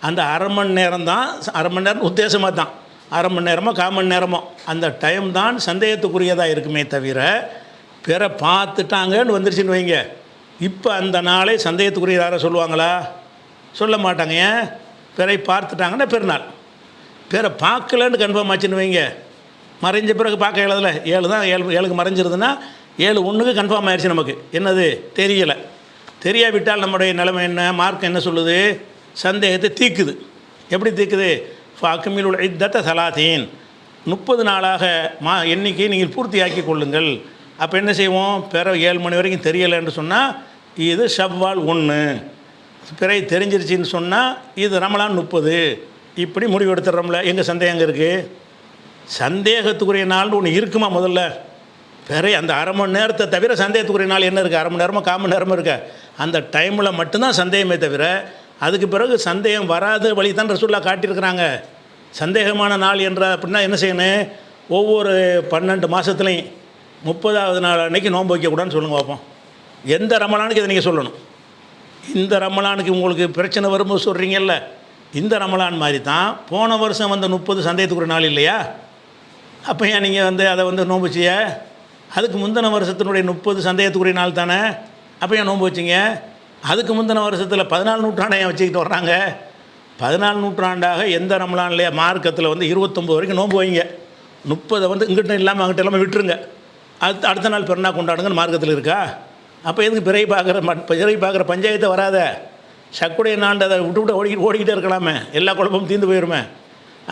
அந்த 1/2 மணி நேரம் தான், 1/2 மணி நேரம் உத்தேசமாக தான், 1/2 மணி நேரமோ 1/4 மணி நேரமோ அந்த டைம் தான் சந்தேகத்துக்குரியதாக இருக்குமே தவிர, பிற பார்த்துட்டாங்கன்னு வந்துருச்சுன்னு வைங்க, இப்போ அந்த நாளை சந்தேகத்துக்குரியதாக சொல்லுவாங்களா? சொல்ல மாட்டாங்க. ஏன்? பிறை பார்த்துட்டாங்கன்னா பெருநாள், பிற பார்க்கலன்னு கன்ஃபார்ம் ஆச்சுன்னு வைங்க, மறைஞ்ச பிறகு பார்க்க எழுதலை 7 தான், 7க்கு மறைஞ்சிருதுன்னா 7:1க்கு கன்ஃபார்ம் ஆயிடுச்சு. நமக்கு என்னது தெரியலை, தெரியாவிட்டால் நம்முடைய நிலைமை என்ன, மார்க் என்ன சொல்லுது, சந்தேகத்தை தீக்குது. எப்படி தீக்குது? ஃபாக்கிமில் உல் இத்தத்த சலாத்தீன், 30 நாளாக எண்ணிக்கையை நீங்கள் பூர்த்தியாக்கி கொள்ளுங்கள். அப்போ என்ன செய்வோம், பிற 7 மணி வரைக்கும் தெரியலை என்று சொன்னால் இது ஷவ்வால் 1, பிறை தெரிஞ்சிருச்சின்னு சொன்னால் இது ரமலான் 30, இப்படி முடிவு எடுத்துடுறோம்ல. எங்கள் சந்தேகம் இருக்குது, சந்தேகத்துக்குரிய நாள்னு ஒன்று இருக்குமா முதல்ல? பிறை அந்த 1/2 மணி நேரத்தை தவிர சந்தேகத்துக்குரிய நாள் என்ன இருக்குது? 1/2 மணி நேரமோ 1/4 மணி நேரமோ இருக்க, அந்த டைமில் மட்டும்தான் சந்தேகமே தவிர அதுக்கு பிறகு சந்தேகம் வராத வழி தான் ரசூலுல்லாஹ் காட்டியிருக்கிறாங்க. சந்தேகமான நாள் என்ற அப்படின்னா என்ன செய்யணும், ஒவ்வொரு 12 மாதத்துலையும் 30வது நாள் அன்றைக்கி நோன்பு வைக்கக்கூடாதுன்னு சொல்லுங்கள் பார்ப்போம். எந்த ரமலானுக்கு இதை நீங்கள் சொல்லணும். இந்த ரமலானுக்கு உங்களுக்கு பிரச்சனை வரும்போது சொல்கிறீங்கல்ல, இந்த ரமலான் மாதிரி தான் போன வருஷம் வந்த 30 சந்தேகத்துக்குரிய நாள் இல்லையா? அப்போ ஏன் நீங்கள் அதை நோன்பு செய்ய, அதுக்கு முந்தின வருஷத்தினுடைய 30 சந்தேகத்துக்குரிய நாள் தானே, அப்போ ஏன் நோன்பு வச்சிங்க? அதுக்கு முந்தின வருஷத்தில் 14 நூற்றாண்டை ஏன் வச்சுக்கிட்டு வர்றாங்க? 14 நூற்றாண்டாக எந்த ரமலான்லையா மார்க்கத்தில் 29 வரைக்கும் நோன்பு வைங்க, 30 இங்கிட்ட இல்லாமல் அங்கிட்ட இல்லாமல் விட்டுருங்க, அடுத்த நாள் பெருநா கொண்டாடுங்கன்னு மார்க்கத்தில் இருக்கா? அப்போ எதுக்கு பிறை பார்க்குற பஞ்சாயத்தை வராத, சக்குடைய நாண்டு அதை விட்டு ஓடிக்கிட்டே இருக்கலாமே, எல்லா குழப்பமும் தீர்ந்து போயிருமே.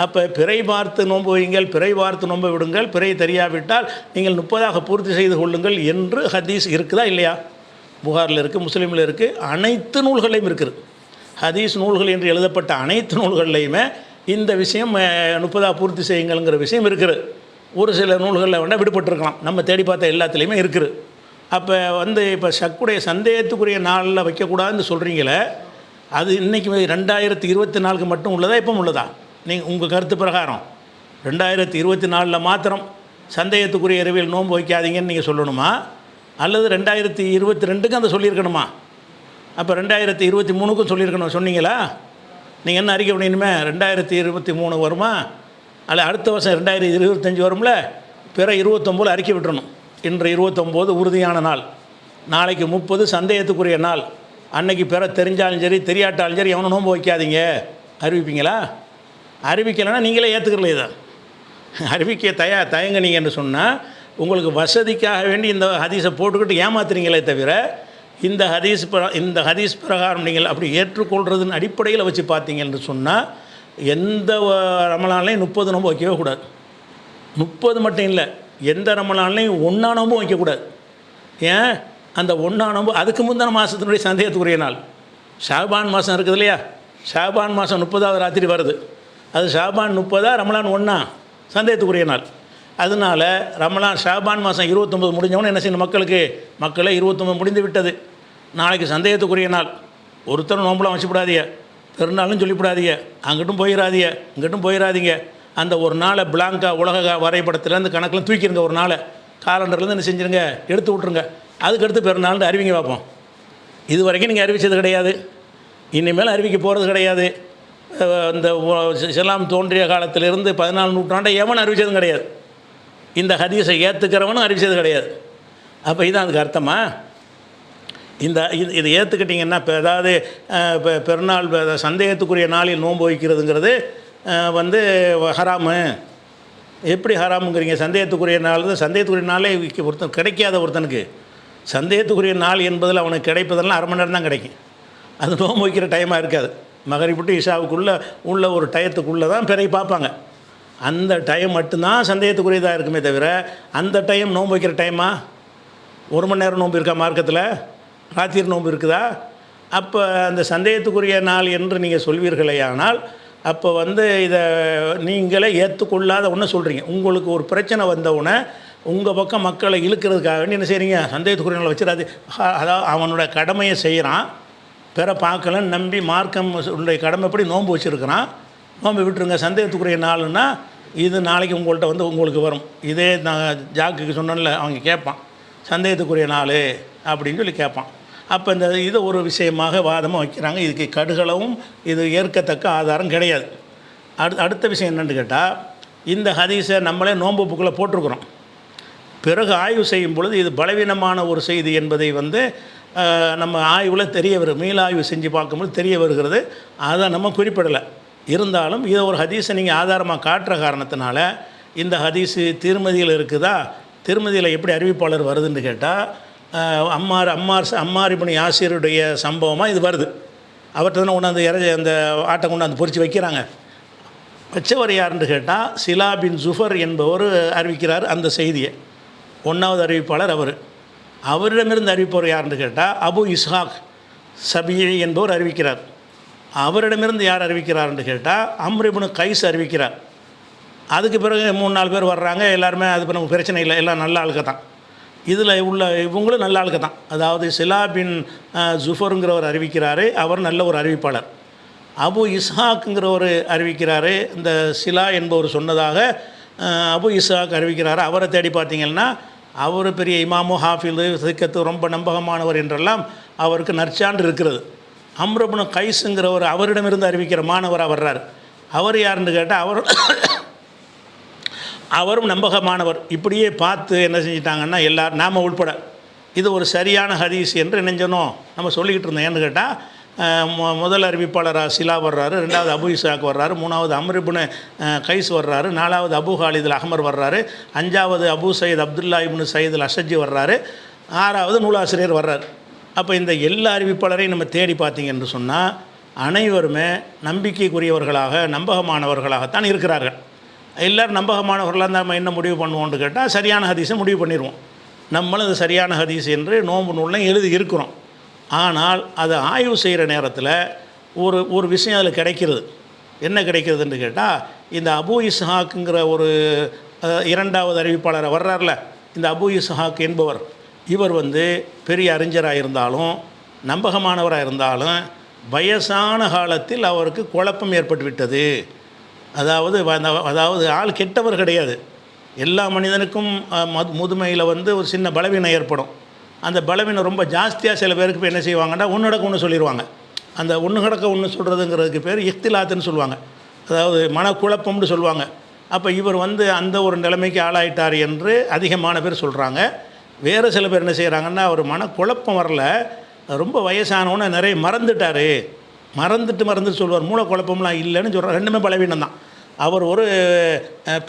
அப்போ பிறை பார்த்து நோன்பு வையுங்கள், பிறை பார்த்து நோன்பு விடுங்கள், பிறை தெரியாவிட்டால் நீங்கள் 30ஆக பூர்த்தி செய்து கொள்ளுங்கள் என்று ஹதீஸ் இருக்குதா இல்லையா? புகாரில் இருக்குது, முஸ்லீமில் இருக்குது, அனைத்து நூல்களையும் இருக்குது. ஹதீஸ் நூல்கள் என்று எழுதப்பட்ட அனைத்து நூல்கள்லையுமே இந்த விஷயம் 30ஆக பூர்த்தி செய்யுங்கள்ங்கிற விஷயம் இருக்குது. ஒரு சில நூல்களில் வேணால் விடுபட்டிருக்கலாம், நம்ம தேடி பார்த்த எல்லாத்துலேயுமே இருக்குது. அப்போ இப்போ சக்குடைய சந்தேகத்துக்குரிய நாளில் வைக்கக்கூடாதுன்னு சொல்கிறீங்களே, அது இன்றைக்கி 2024க்கு மட்டும் உள்ளதா, இப்போ உள்ளதா? நீங்கள் உங்கள் கருத்து பிரகாரம் 2024 மாத்திரம் சந்தேகத்துக்குரிய இரவில் நோன்பு வைக்காதீங்கன்னு நீங்கள் சொல்லணுமா, அல்லது 2022க்கு அதை சொல்லியிருக்கணுமா? அப்போ 2023க்கும் சொல்லியிருக்கணும் சொன்னீங்களா? நீங்கள் என்ன அறிக்கை பண்ணிடணுமே, 2023 வருமா, அல்ல அடுத்த வருஷம் 2025 வரும்ல, பிற 29 அறிக்கை விட்டுறணும். இன்று 29 உறுதியான நாள், நாளைக்கு 30 சந்தேகத்துக்குரிய நாள், அன்னைக்கு பிற தெரிஞ்சாலும் சரி தெரியாட்டாலும் சரி எவனும் நோன்பு வைக்காதீங்க அறிவிப்பீங்களா? அறிவிக்கலைன்னா நீங்களே ஏற்றுக்கிறல, இதை அறிவிக்க தயங்குனீங்க என்று சொன்னால் உங்களுக்கு வசதிக்காக வேண்டி இந்த ஹதீஸை போட்டுக்கிட்டு ஏமாத்துறீங்களே தவிர, இந்த ஹதீஸ் பிரகாரம் நீங்கள் அப்படி ஏற்றுக்கொள்கிறதுன்னு அடிப்படையில் வச்சு பார்த்தீங்கன்னு சொன்னால் எந்த ரமலான்லையும் 30 நோன்பு வைக்கவே கூடாது. 30 மட்டும் இல்லை, எந்த ரமலான்லையும் 1 நோன்பும் வைக்கக்கூடாது. ஏன்? அந்த 1 நோன்பு அதுக்கு முந்தின மாதத்தினுடைய சந்தேகத்துக்குரிய நாள். ஷாபான் மாதம் இருக்குது இல்லையா, ஷாபான் மாதம் 30வது ராத்திரி வருது, அது ஷாபான் 30 ரமலான் 1 சந்தேகத்துக்குரிய நாள். அதனால் ரமலான் ஷாபான் மாதம் 29 முடிஞ்சவொன்னே என்ன செய்யணும், மக்களே 29 முடிந்து விட்டது, நாளைக்கு சந்தேகத்துக்குரிய நாள், ஒருத்தர் நோம்பலாம் வச்சுவிடாதீங்க, பெருநாளும் சொல்லிவிடாதீங்க, அங்கிட்டும் போயிடாதீங்க இங்கிட்டும் போயிடாதீங்க. அந்த ஒரு நாளை பிளாங்கா உலக வரைபடத்துலேருந்து கணக்கில் தூக்கிடுங்க, ஒரு நாளை காலண்டர்லேருந்து என்ன செஞ்சுருங்க, எடுத்து விட்ருங்க, அதுக்கடுத்து பெருநாள்னு அறிவிங்க பார்ப்போம். இது வரைக்கும் நீங்கள் அறிவித்தது கிடையாது, இனிமேல் அறிவிக்க போகிறது கிடையாது. இந்த இஸ்லாம் தோன்றிய காலத்திலிருந்து 14 நூற்றாண்டை எவன் அறிவித்ததும் கிடையாது, இந்த ஹதீஸை ஏற்றுக்கிறவனும் அறிவித்தது கிடையாது. அப்போ இதுதான் அதுக்கு அர்த்தமா? இதை ஏற்றுக்கிட்டிங்கன்னா இப்போ ஏதாவது இப்போ பெருநாள் சந்தேகத்துக்குரிய நாளில் நோன்பு வைக்கிறதுங்கிறது ஹராமு. எப்படி ஹராமுங்கிறீங்க? சந்தேகத்துக்குரிய நாள் தான், சந்தேகத்துக்குரிய நாளே ஒருத்தன் கிடைக்காத ஒருத்தனுக்கு சந்தேகத்துக்குரிய நாள் என்பதில் அவனுக்கு கிடைப்பதெல்லாம் அரை மணி நேரம் தான் கிடைக்கும், அது நோன்பு வைக்கிற டைமாக இருக்காது. மகரிபுட்டு இஷாவுக்குள்ளே உள்ள ஒரு டயத்துக்குள்ளே தான் பிறகு பார்ப்பாங்க, அந்த டைம் மட்டும்தான் சந்தேகத்துக்குரியதாக இருக்குமே தவிர அந்த டைம் நோன்பு வைக்கிற டைமா? 1 மணி நேரம் நோன்பு இருக்கா மார்க்கத்தில்? ராத்திரி நோன்பு இருக்குதா? அப்போ அந்த சந்தேகத்துக்குரிய நாள் என்று நீங்கள் சொல்வீர்களே, ஆனால் அப்போ இதை நீங்களே ஏற்றுக்கொள்ளாத ஒன்று சொல்கிறீங்க. உங்களுக்கு ஒரு பிரச்சனை வந்தவுடனே உங்கள் பக்கம் மக்களை இழுக்கிறதுக்காக வேண்டி என்ன செய்கிறீங்க, சந்தேகத்துக்குரிய நாள் வச்சிடாது, அதாவது அவனோட கடமையை செய்கிறான், பிற பார்க்கலன்னு நம்பி மார்க்கம் உடைய கடமைப்படி நோன்பு வச்சுருக்கிறான், நோன்பு விட்டுருங்க, சந்தேகத்துக்குரிய நாள்னா இது நாளைக்கு உங்கள்கிட்ட உங்களுக்கு வரும். இதே நான் ஜாக்குக்கு சொன்னேன்ல, அவங்க கேட்பான் சந்தேகத்துக்குரிய நாள் அப்படின்னு சொல்லி கேட்பான். அப்போ இதை ஒரு விஷயமாக வாதமாக வைக்கிறாங்க. இதுக்கு கடுகளவும் இது ஏற்கத்தக்க ஆதாரம் கிடையாது. அடுத்த விஷயம் என்னென்னு கேட்டால், இந்த ஹதீஸை நம்மளே நோன்பு புக்கில் போட்டிருக்கிறோம், பிறகு ஆய்வு செய்யும் பொழுது இது பலவீனமான ஒரு செய்தி என்பதை நம்ம ஆய்வில் தெரிய வரும், மீளாய்வு செஞ்சு பார்க்கும்போது தெரிய வருகிறது. அதை நம்ம குறிப்பிடலை. இருந்தாலும் இதை ஒரு ஹதீஸை நீங்கள் ஆதாரமாக காட்டுற காரணத்தினால இந்த ஹதீஸு திருமதியில் இருக்குதா, திருமதியில் எப்படி அறிவிப்பாளர் வருதுன்னு கேட்டால், அம்மார் இப்னு யாசிருடைய சம்பவமாக இது வருது. அவர்கிட்ட தானே கொண்டாந்து அந்த ஆட்டை கொண்டாந்து பொறிச்சு வைக்கிறாங்க. வச்சவர் யாருன்னு கேட்டால் சிலா பின் ஜுஃபர் என்பவர் அறிவிக்கிறார் அந்த செய்தியை. 1வது அறிவிப்பாளர் அவரிடமிருந்து அறிவிப்பவர் யாருன்னு கேட்டால் அபு இஸ்ஹாக் சபீஇ என்பவர் அறிவிக்கிறார். அவரிடமிருந்து யார் அறிவிக்கிறார்னு கேட்டால் அம்ர் இப்னு கைஸ் அறிவிக்கிறார். அதுக்கு பிறகு 3-4 பேர் வர்றாங்க, எல்லாருமே அது நமக்கு பிரச்சனை இல்லை, எல்லாம் நல்ல ஆளுக்க தான். இதில் உள்ள இவங்களும் நல்ல ஆளுக்கு தான். அதாவது சிலா பின் ஜுஃபருங்கிறவர் அறிவிக்கிறாரு, அவர் நல்ல ஒரு அறிவிப்பாளர். அபு இஸ்ஹாக்குங்கிறவர் அறிவிக்கிறாரு, இந்த சிலா என்பவர் சொன்னதாக அபு இஸ்ஹாக் அறிவிக்கிறாரு. அவரை தேடி பார்த்தீங்கன்னா அவர் பெரிய இமாமு ஹாஃபிலு சிக்கத்து ரொம்ப நம்பகமானவர் என்றெல்லாம் அவருக்கு நற்சான்று இருக்கிறது. அம்ருப்னு கைஸுங்கிறவர் அவரிடமிருந்து அறிவிக்கிற மாணவராக வர்றார். அவர் யாருன்னு கேட்டால் அவரும் நம்பகமானவர். இப்படியே பார்த்து என்ன செஞ்சிட்டாங்கன்னா எல்லோரும் நாம் உள்பட இது ஒரு சரியான ஹதீஸ் என்று நினைஞ்சனோம் நம்ம சொல்லிக்கிட்டு இருந்தோம். ஏன்னு கேட்டால் முதல் அறிவிப்பாளராக சிலா வர்றாரு, ரெண்டாவது அபு இஸ்ஹாக் வர்றாரு, மூணாவது அம்ருப்னு கைஸ் வர்றாரு, நாலாவது அபு ஹாலிதுல் அஹ்மர் வர்றாரு, அஞ்சாவது அபு சயீத் அப்துல்லா இப்னு சயீத் அல் அஷஜி வர்றாரு, ஆறாவது நூலாசிரியர் வர்றாரு. அப்போ இந்த எல்லா அறிவிப்பாளரையும் நம்ம தேடி பார்த்தீங்க என்று சொன்னால் அனைவருமே நம்பிக்கைக்குரியவர்களாக நம்பகமானவர்களாகத்தான் இருக்கிறார்கள். எல்லோரும் நம்பகமானவர்களாக இருந்தால் நம்ம என்ன முடிவு பண்ணுவோம்னு கேட்டால் சரியான ஹதீஸை முடிவு பண்ணிடுவோம். நம்மளும் அது சரியான ஹதீஸ் என்று நோன்பு நூலில் எழுதி இருக்கிறோம். ஆனால் அதை ஆய்வு செய்கிற நேரத்தில் ஒரு விஷயம் அதில் கிடைக்கிறது. என்ன கிடைக்கிறதுன்னு கேட்டால் இந்த அபு இஸ்ஹாக்குங்கிற ஒரு இரண்டாவது அறிவிப்பாளரை வர்றார்ல, இந்த அபு இஸ்ஹாக் என்பவர் இவர் பெரிய அறிஞராக இருந்தாலும் நம்பகமானவராக இருந்தாலும் வயசான காலத்தில் அவருக்கு குழப்பம் ஏற்பட்டு விட்டது. அதாவது ஆள் கெட்டவர் கிடையாது. எல்லா மனிதனுக்கும் முதுமையில் ஒரு சின்ன பலவீனம் ஏற்படும். அந்த பலவீனம் ரொம்ப ஜாஸ்தியாக சில பேருக்கு இப்போ என்ன செய்வாங்கன்னா ஒன்று நடக்க ஒன்று சொல்லிடுவாங்க. அந்த ஒன்று கிடக்க ஒன்று சொல்கிறதுங்கிறதுக்கு பேர் இஃப்திலாத்துன்னு சொல்லுவாங்க. அதாவது மனக்குழப்பம்னு சொல்லுவாங்க. அப்போ இவர் அந்த ஒரு நிலைமைக்கு ஆளாயிட்டார் என்று அதிகமான பேர் சொல்கிறாங்க. வேறு சில பேர் என்ன செய்கிறாங்கன்னா அவர் மனக்குழப்பம் வரல, ரொம்ப வயசானவொன்னே நிறைய மறந்துட்டு சொல்லுவார். மூலக்குழப்பம்லாம் இல்லைன்னு சொல்கிறார். ரெண்டுமே பலவீனம் தான். அவர் ஒரு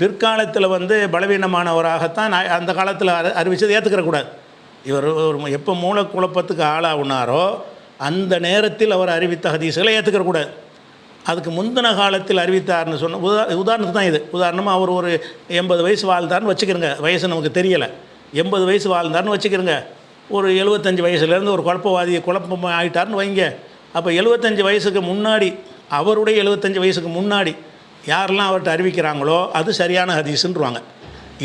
பிற்காலத்தில் பலவீனமானவராகத்தான் அந்த காலத்தில் அறிவித்ததை ஏற்றுக்கிறக்கூடாது. இவர் எப்போ மூலக்குழப்பத்துக்கு ஆளாகுனாரோ அந்த நேரத்தில் அவர் அறிவித்த ஹதீஸ்களை ஏற்றுக்கிறக்கூடாது. அதுக்கு முந்தின காலத்தில் அறிவித்தார்னு சொன்ன உதாரணத்துக்கு தான் இது. உதாரணமாக அவர் ஒரு 80 வயசு வாழ்ந்தார்னு வச்சுக்கிறங்க. வயசு நமக்கு தெரியலை. 80 வயசு வாழ்ந்தார்னு வச்சுக்கிறங்க. ஒரு 75 வயசுலேருந்து ஒரு குழப்பம் ஆகிட்டார்னு வைங்க. அப்போ 75 வயசுக்கு முன்னாடி, அவருடைய 75 வயசுக்கு முன்னாடி யாரெல்லாம் அவர்கிட்ட அறிவிக்கிறாங்களோ அது சரியான ஹதீஸுன்றுவாங்க.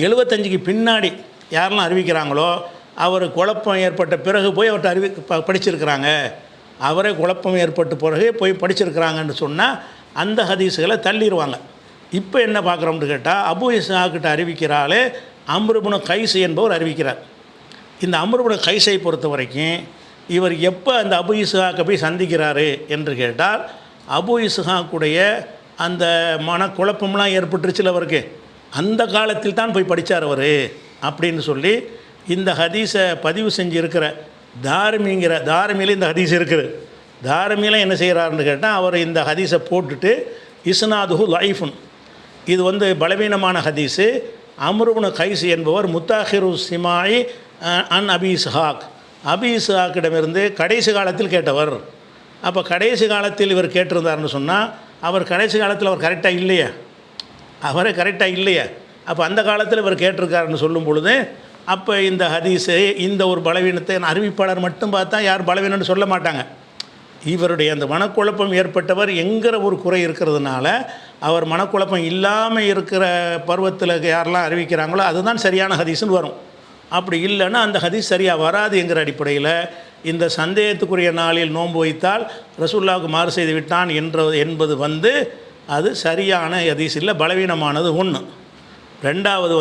75க்கு பின்னாடி யாரெல்லாம் அறிவிக்கிறாங்களோ அவர் குழப்பம் ஏற்பட்ட பிறகு போய் அவர்கிட்ட படிச்சிருக்கிறாங்க, அவரே குழப்பம் ஏற்பட்ட பிறகு போய் படிச்சிருக்கிறாங்கன்னு சொன்னால் அந்த ஹதீஸுகளை தள்ளிடுவாங்க. இப்போ என்ன பார்க்குறோம்னு கேட்டால் அபு இஸ்ஹாக்கிட்ட அறிவிக்கிறாலே அம்ருப்னு கைஸ் என்பவர் அறிவிக்கிறார். இந்த அம்ருப்னு கைஸை பொறுத்த வரைக்கும் இவர் எப்போ அந்த அபு இஸ்ஹாக்கை போய் சந்திக்கிறாரு என்று கேட்டால் அபு இஸ்ஹாக்குடைய அந்த மனக்குழப்பம்லாம் ஏற்பட்டுருச்சுல அவருக்கு, அந்த காலத்தில் தான் போய் படித்தார் அவர் அப்படின்னு சொல்லி இந்த ஹதீஸை பதிவு செஞ்சுருக்கிற தாரிமியில் இந்த ஹதீஸ் இருக்குது. தாரிமியில் என்ன செய்கிறாருன்னு கேட்டால் அவர் இந்த ஹதீஸை போட்டுட்டு இஸ்னாதுஹு லைஃபுன், இது பலவீனமான ஹதீஸு. அம்ருப்னு கைஸ் என்பவர் முத்தாஹிரு சிமாயி அன் அபி இஸ்ஹாக், அபி இஸ்ஹாக்கிடமிருந்து கடைசி காலத்தில் கேட்டவர். அப்போ கடைசி காலத்தில் இவர் கேட்டிருந்தார்னு சொன்னால் அவர் கடைசி காலத்தில் அவர் கரெக்டாக இல்லையே. அப்போ அந்த காலத்தில் இவர் கேட்டிருக்காருன்னு சொல்லும் பொழுது அப்போ இந்த ஹதீஸு இந்த ஒரு பலவீனத்தை அறிவிப்பாளர் மட்டும் பார்த்தா யார் பலவீனம்னு சொல்ல மாட்டாங்க. இவருடைய அந்த மனக்குழப்பம் ஏற்பட்டவர் என்கிற ஒரு குறை இருக்கிறதுனால அவர் மனக்குழப்பம் இல்லாமல் இருக்கிற பருவத்தில் யாரெல்லாம் அறிவிக்கிறாங்களோ அதுதான் சரியான ஹதீஸ்னு வரும். அப்படி இல்லைன்னா அந்த ஹதீஸ் சரியாக வராது என்கிற அடிப்படையில் இந்த சந்தேகத்துக்குரிய நாளில் நோன்பு வைத்தால் ரசூலுல்லாஹ்வுக்கு மாறு செய்து விட்டான் என்பது அது சரியான ஹதீஸ் இல்லை, பலவீனமானது ஒன்று. ரெண்டாவது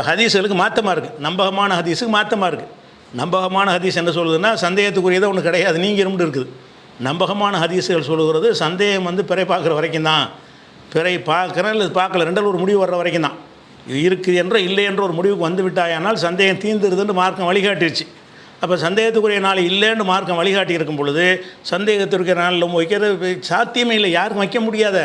ஹதீஸுகளுக்கு மாற்றமாக இருக்குது, நம்பகமான ஹதீஸுக்கு மாற்றமாக இருக்குது. நம்பகமான ஹதீஸ் என்ன சொல்லுதுன்னா சந்தேகத்துக்குரியதாக ஒன்று கிடையாது, நீங்கிரும்னு இருக்குது. நம்பகமான ஹதீஸுகள் சொல்லுகிறது சந்தேகம் பிறை பார்க்குற வரைக்கும் தான், பிறை பார்க்குறேன் இல்லை பார்க்கல ரெண்டில் ஒரு முடிவு வர்ற வரைக்கும் தான். இருக்குது என்ற இல்லை என்ற ஒரு முடிவுக்கு வந்து விட்டாயானால் சந்தேகம் தீர்ந்துருதுன்னு மார்க்கம் வழிகாட்டிடுச்சு. அப்போ சந்தேகத்துக்குரிய நாள் இல்லைன்னு மார்க்கம் வழிகாட்டி இருக்கும் பொழுது சந்தேகத்திற்குரிய நாளில் வைக்கிறது சாத்தியமே இல்லை, யாருக்கும் வைக்க முடியாத.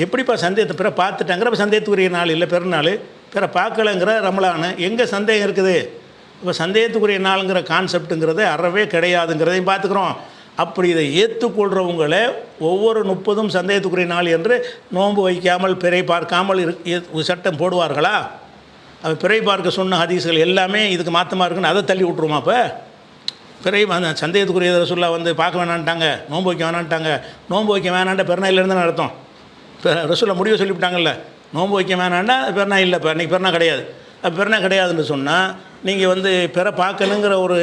எப்படிப்பா சந்தேகத்தை பிற பார்த்துட்டாங்கிற சந்தேகத்துக்குரிய நாள் இல்லை பெருநாள், பிற பார்க்கலைங்கிற ரமலான், எங்கே சந்தேகம் இருக்குது? இப்போ சந்தேகத்துக்குரிய நாளுங்கிற கான்செப்ட்டுங்கிறது அறவே கிடையாதுங்கிறதையும் பார்த்துக்குறோம். அப்படி இதை ஏற்றுக்கொள்கிறவங்களே ஒவ்வொரு 30ம் சந்தேகத்துக்குரிய நாள் என்று நோன்பு வைக்காமல் பிறை பார்க்காமல் சட்டம் போடுவார்களா? அப்போ பிறை பார்க்க சொன்ன ஹதீஸ்கள் எல்லாமே இதுக்கு மாற்றமாக இருக்குன்னு அதை தள்ளி விட்ருமா? அப்போ பிறை சந்தேகத்துக்குரிய ரசூலுல்லாஹ் பார்க்க வேணான்ட்டாங்க, நோன்பு வைக்க வேணான்ட்டாங்க. நோன்பு வைக்க வேணான்ட்ட பெருநாயிலேருந்து அர்த்தம். ரசூலுல்லாஹ் முடிவை சொல்லிவிட்டாங்கல்ல, நோன்பு வைக்க வேணான்னா பெருநாள் இல்லை, இப்போ இன்றைக்கி பெருநாள் கிடையாது. பிறனா கிடையாதுன்னு சொன்னால் நீங்கள் வந்து பிற பார்க்கணுங்கிற ஒரு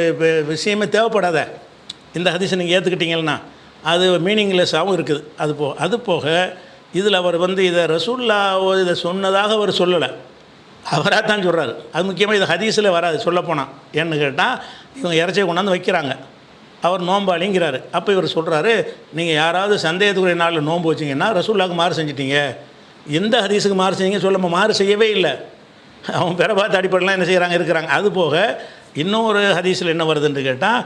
விஷயமே தேவைப்படாத. இந்த ஹதீஸை நீங்கள் ஏற்றுக்கிட்டீங்கன்னா அது மீனிங்லெஸ்ஸாகவும் இருக்குது. அது போக இதில் அவர் வந்து இதை ரசூலுல்லாஹ் இதை சொன்னதாக அவர் சொல்லலை, அவராக தான் சொல்கிறாரு. அது முக்கியமாக இது ஹதீஸில் வராது சொல்லப்போனால். ஏன்னு கேட்டால் இவங்க இறைச்சியை கொண்டாந்து வைக்கிறாங்க, அவர் நோம்பாளிங்கிறாரு. அப்போ இவர் சொல்கிறாரு, நீங்கள் யாராவது சந்தேகத்துக்குரிய நாளில் நோன்பு வச்சிங்கன்னா ரசூலுல்லாஹ்க்கு மாறு செஞ்சிட்டீங்க. எந்த ஹதீஸுக்கு மாறு செஞ்சீங்கன்னு சொல்ல மாறு செய்யவே இல்லை. அவங்க பிற பார்த்து அடிப்படைலாம் என்ன செய்கிறாங்க இருக்கிறாங்க. அது போக இன்னொரு ஹதீஸில் என்ன வருதுன்னு கேட்டால்,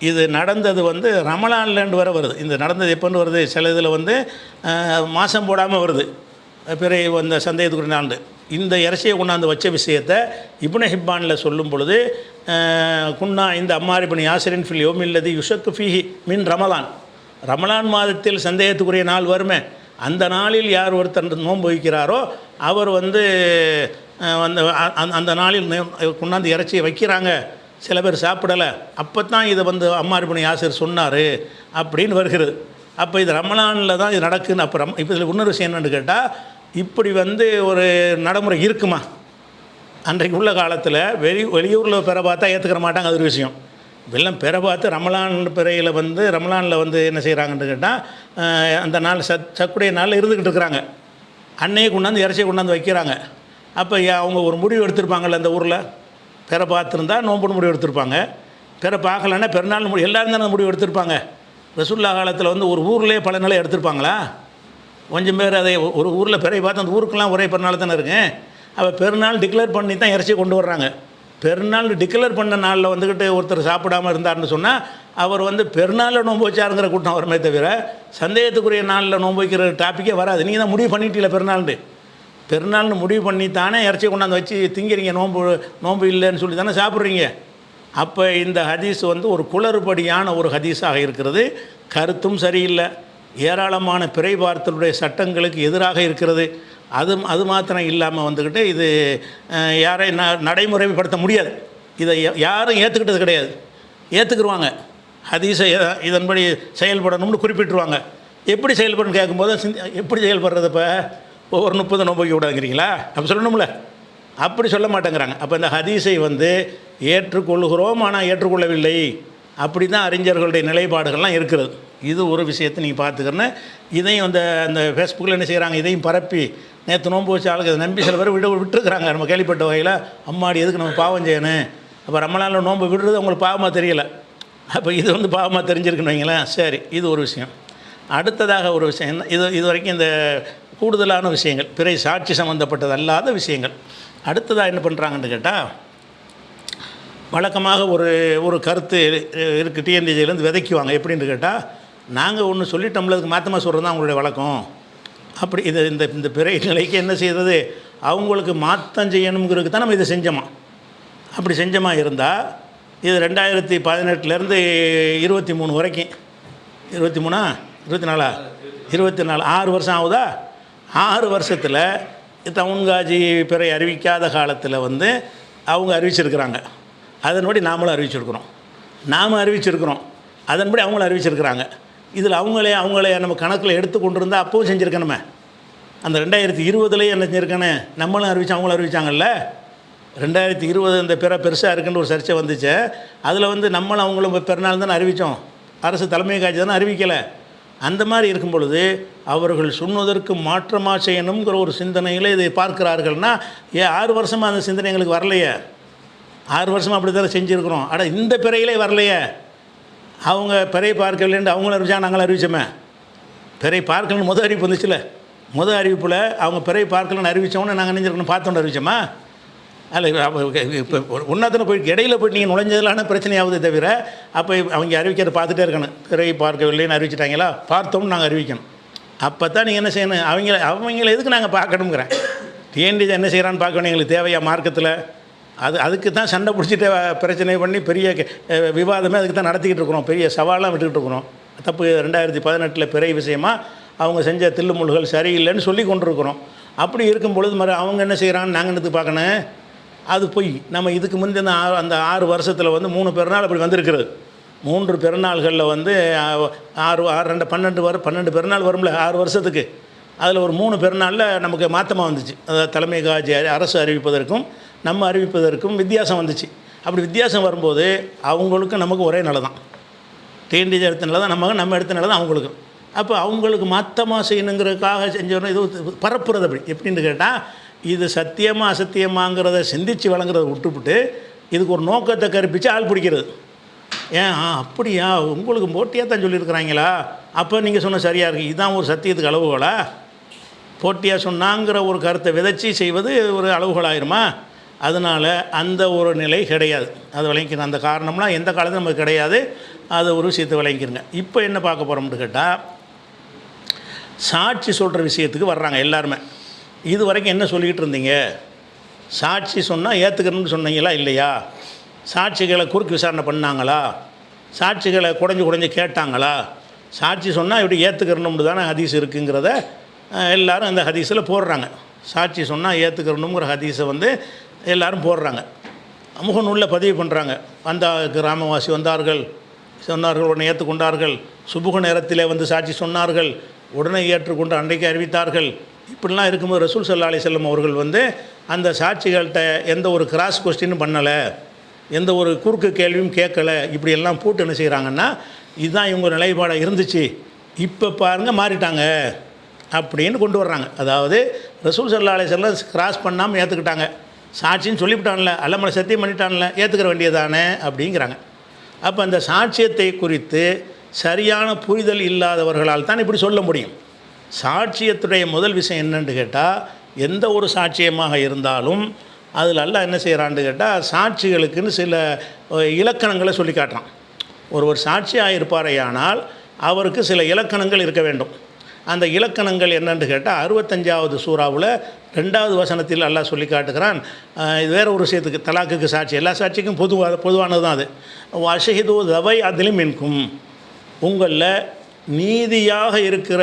இது நடந்தது வந்து ரமலான்லேருந்து வர வருது. இந்த நடந்தது எப்போன்னு வருது, சில இதில் வந்து மாதம் போடாமல் வருது, பிற இந்த சந்தேகத்துக்குரிய நாள். இந்த இறைச்சியை கொண்டாந்து வச்ச விஷயத்தை இப்னு ஹிப்பானில் சொல்லும் பொழுது, குன்னா இந்த அம்மார் இப்னு யாசிரின் ஃபில் யோமில்லதி யுஷக்கு ஃபீஹி மின் ரமலான் மாதத்தில் சந்தேகத்துக்குரிய நாள் வருமே, அந்த நாளில் யார் ஒருத்தர் நோன்பு வைக்கிறாரோ அவர் வந்து அந்த நாளில் கொண்டாந்து இறைச்சியை வைக்கிறாங்க, சில பேர் சாப்பிடலை, அப்போ தான் இதை வந்து அம்மார் இப்னு யாசிர் சொன்னார் அப்படின்னு வருகிறது. அப்போ இது ரமலானில் தான் இது நடக்குன்னு. அப்புறம் இப்போ இதில் இன்னொரு விஷயம் என்னென்னு கேட்டால், இப்படி வந்து ஒரு நடைமுறை இருக்குமா? அன்றைக்கு உள்ள காலத்தில் வெளியூரில் பெற பார்த்தா ஏற்றுக்கிற மாட்டாங்க, அது ஒரு விஷயம். வெள்ளம் பெற பார்த்து ரமலானில் வந்து என்ன செய்கிறாங்கன்னு கேட்டால், அந்த நாள் சக்குடைய நாளில் இருந்துக்கிட்டு இருக்கிறாங்க, அன்னையே கொண்டாந்து இறைச்சியை கொண்டாந்து வைக்கிறாங்க. அப்போ அவங்க ஒரு முடிவு எடுத்திருப்பாங்கள்ல, அந்த ஊரில் பெற பார்த்துருந்தா நோம்புன்னு முடிவு எடுத்திருப்பாங்க, பெற பார்க்கலன்னா பெருநாள் எல்லோரும் தானே முடிவு எடுத்திருப்பாங்க. ரசூலுல்லாஹ் காலத்தில் வந்து ஒரு ஊர்லேயே பல நிலை எடுத்திருப்பாங்களா? கொஞ்சம் பேர் அதை ஒரு ஊரில் பிறை பார்த்து அந்த ஊருக்கெல்லாம் ஒரே பெருநாள் தானே இருக்குங்க. அப்போ பெருநாள் டிக்ளேர் பண்ணி தான் இறைச்சி கொண்டு வர்றாங்க. பெருநாள் டிக்ளேர் பண்ண நாளில் வந்துக்கிட்டு ஒருத்தர் சாப்பிடாமல் இருந்தார்னு சொன்னால் அவர் வந்து பெருநாளில் நோன்பு வச்சாருங்கிற கூட்டம் வருமே தவிர சந்தேகத்துக்குரிய நாளில் நோன்பு வைக்கிற டாப்பிக்கே வராது. நீங்கள் தான் முடிவு பண்ணிட்டீங்கள பெருநாள்னு முடிவு பண்ணி தானே இறைச்சி கொண்டாந்து வச்சு திங்கிறீங்க, நோன்பு இல்லைன்னு சொல்லி தானே சாப்பிட்றீங்க. அப்போ இந்த ஹதீஸ் வந்து ஒரு குளறுபடியான ஒரு ஹதீஸாக இருக்கிறது, கருத்தும் சரியில்லை, ஏராளமான பிறை பார்த்தலுடைய சட்டங்களுக்கு எதிராக இருக்கிறது. அது மாத்திரம் இல்லாமல் வந்துக்கிட்டு இது யாரை நடைமுறைப்படுத்த முடியாது. இதை யாரும் ஏற்றுக்கிட்டது கிடையாது. ஏற்றுக்குருவாங்க, ஹதீஸை இதன்படி செயல்படணும்னு குறிப்பிட்டுருவாங்க. எப்படி செயல்படணும்னு கேட்கும்போது எப்படி செயல்படுறது? இப்போ ஒவ்வொரு 30 நோன்பு வைக்க விடாங்கிறீங்களா? அப்படி சொல்லணும்ல, அப்படி சொல்ல மாட்டேங்கிறாங்க. அப்போ இந்த ஹதீஸை வந்து ஏற்றுக்கொள்கிறோம், ஆனால் ஏற்றுக்கொள்ளவில்லை, அப்படி தான் அறிஞர்களுடைய நிலைப்பாடுகள்லாம் இருக்கிறது. இது ஒரு விஷயத்தை நீங்கள் பார்த்துக்கிறேன்னு. இதையும் அந்த ஃபேஸ்புக்கில் என்ன செய்கிறாங்க, இதையும் பரப்பி நேற்று நோன்பு வச்ச ஆளுக்கு அதை நம்பி சில பேர் விட்டுருக்குறாங்க. நம்ம கேள்விப்பட்ட வகையில் அம்மாடி எதுக்கு நம்ம பாவம் செய்யணும், அப்போ ரமலானில் நோன்பு விடுறது அவங்களுக்கு பாவமாக தெரியலை, அப்போ இது வந்து பாவமாக தெரிஞ்சிருக்குன்னு வைங்களேன். சரி, இது ஒரு விஷயம். அடுத்ததாக ஒரு விஷயம் என்ன, இது வரைக்கும் இந்த கூடுதலான விஷயங்கள், பிறை சாட்சி சம்மந்தப்பட்டது அல்லாத விஷயங்கள். அடுத்ததாக என்ன பண்ணுறாங்கன்னு கேட்டால், வழக்கமாக ஒரு கருத்து இருக்குது, டிஎன்டிஜிலேருந்து விதைக்குவாங்க. எப்படின்னு கேட்டால், நாங்கள் ஒன்று சொல்லிட்டோம்ல, அதுக்கு மாற்றமாக சொல்கிறது தான் அவங்களுடைய வழக்கம். அப்படி இந்த பிறை நிலைக்கு என்ன செய்கிறது, அவங்களுக்கு மாற்றம் செய்யணுங்கிறதுக்கு தான் நம்ம இதை செஞ்சோமா. அப்படி செஞ்சோமா இருந்தால் இது 2018 23 வரைக்கும் 24 6 வருஷம் ஆகுதா? 6 வருஷத்தில் தவுன்காஜி பிறை அறிவிக்காத காலத்தில் வந்து அவங்க அறிவிச்சிருக்கிறாங்க, அதன்படி நாமளும் அறிவிச்சிருக்கிறோம், அதன்படி அவங்களும் அறிவிச்சிருக்கிறாங்க. இதில் அவங்களே நம்ம கணக்கில் எடுத்து கொண்டு இருந்தால் அப்பவும் செஞ்சுருக்கணுமே. அந்த 2020 என்ன செஞ்சுருக்கேன்னு நம்மளும் அவங்களும் அறிவித்தாங்கல்ல. 2020 இந்த பெருசாக இருக்குன்னு ஒரு சர்ச்சை வந்துச்சு. அதில் வந்து நம்மளும் அவங்களும் பெருநாள் தானே அறிவித்தோம், அரசு தலைமை காட்சி தானே அறிவிக்கலை. அந்த மாதிரி இருக்கும் பொழுது அவர்கள் சொன்னதற்கு மாற்றமாக செய்யணுங்கிற ஒரு சிந்தனையில் இதை பார்க்கிறார்கள்னா, 6 வருஷமாக அந்த சிந்தனை எங்களுக்கு வரலையே, 6 வருஷமாக அப்படி தானே செஞ்சுருக்கிறோம். இந்த பிறையிலே வரலையே, அவங்க பிறை பார்க்கவில்லைன்னு அவங்களும் அறிவிச்சா, நாங்களும் அறிவிச்சோமே. பிறை பார்க்கலன்னு முதல் அறிவிப்பு வந்துச்சுல, முதல் அறிவிப்பில் அவங்க பிறை பார்க்கலன்னு அறிவித்தோன்னு நாங்கள் நினைஞ்சிருக்கணும், பார்த்தோன்னு அறிவிச்சோமா? அல்ல, இப்போ ஒன்றாத்தனை போய் இடையில் போய்ட்டு நீங்கள் நுழைஞ்சதுலான பிரச்சனையாகுது தவிர, அப்போ அவங்க அறிவிக்கிறத பார்த்துட்டே இருக்கணும். பிறை பார்க்கவில்லைன்னு அறிவிச்சிட்டாங்களா, பார்த்தோம்னு நாங்கள் அறிவிக்கணும். அப்போ தான் நீங்கள் என்ன செய்யணும், அவங்கள எதுக்கு நாங்கள் பார்க்கணுங்கிறேன். டிஎன்டிஜி என்ன செய்கிறான்னு பார்க்கணும், எங்களுக்கு தேவையா மார்க்கத்தில்? அதுக்கு தான் சண்டை பிடிச்சிட்டு பிரச்சனை பண்ணி பெரிய விவாதமே அதுக்கு தான் நடத்திக்கிட்டு இருக்கிறோம், பெரிய சவாலாக விட்டுக்கிட்டு இருக்கிறோம். தப்பு 2018 பிறை விஷயமாக அவங்க செஞ்ச தில்லுமுள்ளுகள் சரியில்லைன்னு சொல்லி கொண்டிருக்கிறோம். அப்படி இருக்கும் பொழுது மாதிரி அவங்க என்ன செய்கிறான்னு நாங்கள் எடுத்து பார்க்கணும், அது போய் நம்ம இதுக்கு முந்தைய அந்த 6 வருஷத்தில் வந்து 3 பெருநாள் அப்படி வந்திருக்கிறது. 3 பெருநாள்களில் வந்து 6 2 12 பெருநாள் வரும்ல 6 வருஷத்துக்கு. அதில் ஒரு 3 பெருநாளில் நமக்கு மாற்றமாக வந்துச்சு. அதாவது தலைமை காட்சி அரசு அறிவிப்பதற்கும் நம்ம அறிவிப்பதற்கும் வித்தியாசம் வந்துச்சு. அப்படி வித்தியாசம் வரும்போது அவங்களுக்கும் நமக்கு ஒரே நிலை தான். டிஎன்டிஜி எடுத்த நிலை தான் நம்ம எடுத்த நிலை தான் அவங்களுக்கும். அப்போ அவங்களுக்கு மாற்றமாக செய்யணுங்கிறதுக்காக செஞ்சோன்னா இது பரப்புறது எப்படின்னு கேட்டால், இது சத்தியமாக அசத்தியமாங்கிறத சிந்தித்து வழங்குறத விட்டுவிட்டு இதுக்கு ஒரு நோக்கத்தை கற்பித்து ஆள் பிடிக்கிறது. ஏன் அப்படியா, உங்களுக்கு போட்டியாக தான் சொல்லியிருக்கிறாங்களா, அப்போ நீங்கள் சொன்ன சரியாக இருக்குது, இதுதான் ஒரு சத்தியத்துக்கு அளவுகோலா, போட்டியாக சொன்னாங்கிற ஒரு கருத்தை விதைச்சி செய்வது ஒரு அளவுகோலாயிருமா? அதனால் அந்த ஒரு நிலை கிடையாது. அது விளங்கிக்கணும். அந்த காரணம்லாம் எந்த காலத்தும் நமக்கு கிடையாது. அதை ஒரு விஷயத்தை விளங்கிக்கிறங்க. இப்போ என்ன பார்க்க போகிறோம்னு கேட்டால், சாட்சி சொல்கிற விஷயத்துக்கு வர்றாங்க எல்லாருமே. இது வரைக்கும் என்ன சொல்லிக்கிட்டு இருந்தீங்க? சாட்சி சொன்னால் ஏற்றுக்கணும்னு சொன்னீங்களா இல்லையா? சாட்சிகளை குறுக்கு விசாரணை பண்ணாங்களா? சாட்சிகளை குடைஞ்சு கேட்டாங்களா? சாட்சி சொன்னால் இப்படி ஏற்றுக்கணும்னு தானே ஹதீஸ் இருக்குங்கிறத எல்லோரும் அந்த ஹதீஸில் போடுறாங்க. சாட்சி சொன்னால் ஏற்றுக்கணுங்கிற ஹதீஸை எல்லோரும் போடுறாங்க. முகநூலில் பதிவு பண்ணுறாங்க. வந்த கிராமவாசி வந்தார்கள், சொன்னார்கள், உடனே ஏற்றுக்கொண்டார்கள். சுபுக நேரத்தில் சாட்சி சொன்னார்கள், உடனே ஏற்றுக்கொண்டு அன்றைக்கு அறிவித்தார்கள். இப்படிலாம் இருக்கும்போது ரசூல் ஸல்லல்லாஹு அலைஹி வஸல்லம் அவர்கள் அந்த சாட்சிகள்கிட்ட எந்த ஒரு கிராஸ் கொஸ்டினும் பண்ணலை, எந்த ஒரு குறுக்கு கேள்வியும் கேட்கலை. இப்படியெல்லாம் போட்டு என்ன செய்கிறாங்கன்னா, இதுதான் இவங்க நிலைப்பாடாக இருந்துச்சு, இப்போ பாருங்கள் மாறிட்டாங்க அப்படின்னு கொண்டு வர்றாங்க. அதாவது ரசூல் ஸல்லல்லாஹு அலைஹி வஸல்லம் கிராஸ் பண்ணாமல் ஏற்றுக்கிட்டாங்க, சாட்சின்னு சொல்லிவிட்டான்ல, அல்லமலை சத்தியம் பண்ணிட்டான்ல, ஏற்றுக்கிற வேண்டியதானே அப்படிங்கிறாங்க. அப்போ அந்த சாட்சியத்தை குறித்து சரியான புரிதல் இல்லாதவர்களால் தான் இப்படி சொல்ல முடியும். சாட்சியத்துடைய முதல் விஷயம் என்னன்னு கேட்டால், எந்த ஒரு சாட்சியமாக இருந்தாலும் அதில் அல்லாஹ் என்ன செய்கிறான்னு கேட்டால், சாட்சிகளுக்குன்னு சில இலக்கணங்களை சொல்லி காட்டுறான். ஒரு சாட்சியாக இருப்பாரையானால் அவருக்கு சில இலக்கணங்கள் இருக்க வேண்டும். அந்த இலக்கணங்கள் என்னென்று கேட்டால் 65வது சூறாவில் 2வது வசனத்தில் அல்லாஹ் சொல்லி காட்டுகிறான். இது வேறு ஒரு விஷயத்துக்கு, தலாக்குக்கு சாட்சி, எல்லா சாட்சிக்கும் பொதுவானது தான் அது. அஷஹிது தவை அதிலும் மின்கும், உங்களில் நீதியாக இருக்கிற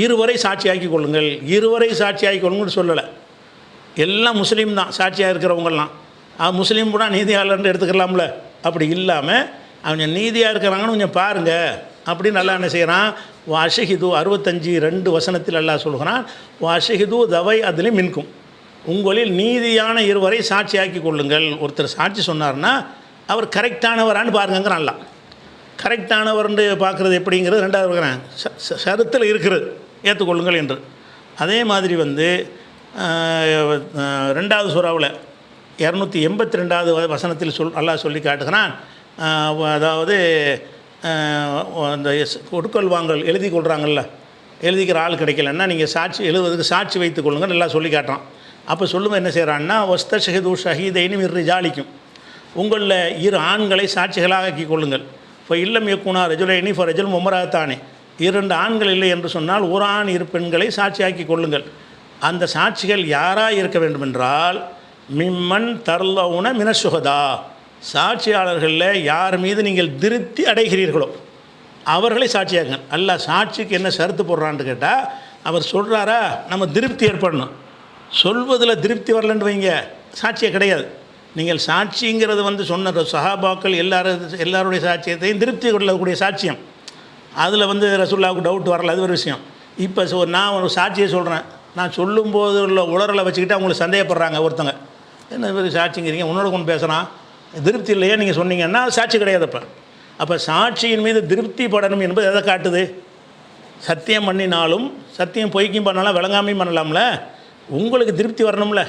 இருவரை சாட்சியாக்கி கொள்ளுங்கள். இருவரை சாட்சியாக்கி கொள்ளுங்கன்னு சொல்லலை, எல்லாம் முஸ்லீம் தான் சாட்சியாக இருக்கிறவங்கலாம். முஸ்லீம் கூட நீதியாளர்னு எடுத்துக்கலாம்ல. அப்படி இல்லாமல் அவங்க நீதியாக இருக்கிறாங்கன்னு கொஞ்சம் பாருங்கள் அப்படின்னு நல்லா என்ன செய்கிறான். வாஷஹிது 65:2 வசனத்தில் அல்லாஹ் சொல்கிறான், வாஷஹிது தவை அதிலும் மின்கும், உங்களில் நீதியான இருவரை சாட்சியாக்கி கொள்ளுங்கள். ஒருத்தர் சாட்சி சொன்னார்னா அவர் கரெக்டானவரான்னு பாருங்கிறான் அல்லாஹ். கரெக்டானவர்னு பார்க்குறது எப்படிங்கிறது 2வது இருக்கிறேன், சருத்தில் இருக்கிறது ஏற்றுக்கொள்ளுங்கள் என்று. அதே மாதிரி 2வது சூறாவில் 282வது வசனத்தில் அல்லாஹ் சொல்லி காட்டுகிறான். அதாவது அந்த கொடுக்கல் வாங்கல் எழுதி கொள்கிறாங்கல்ல, எழுதிக்கிற ஆள் கிடைக்கலன்னா நீங்கள் சாட்சி எழுதுவதுக்கு சாட்சி வைத்துக் கொள்ளுங்கள் நல்லா சொல்லி காட்டுறான். அப்போ சொல்லும்போது என்ன செய்கிறான்னா, ஒஸ்த ஷஹீது ஷஹீதைனும் இரு ஜாலிக்கும், உங்களில் 2 ஆண்களை சாட்சிகளாக ஆக்கி கொள்ளுங்கள். இப்போ இல்லம் இயக்குனா ரஜுலைனி இப்போ ரஜுல் முமராத்தானே, 2 ஆண்கள் இல்லை என்று சொன்னால் 1 ஆண் 2 பெண்களை சாட்சியாக்கி கொள்ளுங்கள். அந்த சாட்சிகள் யாராக இருக்க வேண்டுமென்றால், மிம்மன் தர்லவுன மினசுகதா, சாட்சியாளர்களில் யார் மீது நீங்கள் திருப்தி அடைகிறீர்களோ அவர்களை சாட்சியாக்குங்க. அல்லாஹ் சாட்சிக்கு என்ன ஷரத்து போடுறான்னு கேட்டால், அவர் சொல்கிறாரா நம்ம திருப்தி ஏற்படணும். சொல்வதில் திருப்தி வரலன்னு வைங்க, சாட்சியே கிடையாது. நீங்கள் சாட்சிங்கிறது சொன்ன சஹாபாக்கள் எல்லாருடைய சாட்சியத்தையும் திருப்தி கொள்ளக்கூடிய சாட்சியம், அதில் ரசூலுல்லாஹ்வுக்கு டவுட் வரல, அது ஒரு விஷயம். இப்போ நான் ஒரு சாட்சியை சொல்கிறேன், நான் சொல்லும்போது உள்ள உளறலை வச்சுக்கிட்டு அவங்களுக்கு சந்தேகப்படுறாங்க ஒருத்தங்க, என்ன இவர் சாட்சிங்கிறீங்க, உன்னோட கொண்டு பேசுகிறான், திருப்தி இல்லையே நீங்கள் சொன்னீங்கன்னா சாட்சி கிடையாது. அப்போ சாட்சியின் மீது திருப்தி படணும் என்பது எதை காட்டுது? சத்தியம் பண்ணினாலும் சத்தியம் பொய்க்கும் பண்ணாலும் விளங்காமையும் பண்ணலாம்ல, உங்களுக்கு திருப்தி வரணும்ல.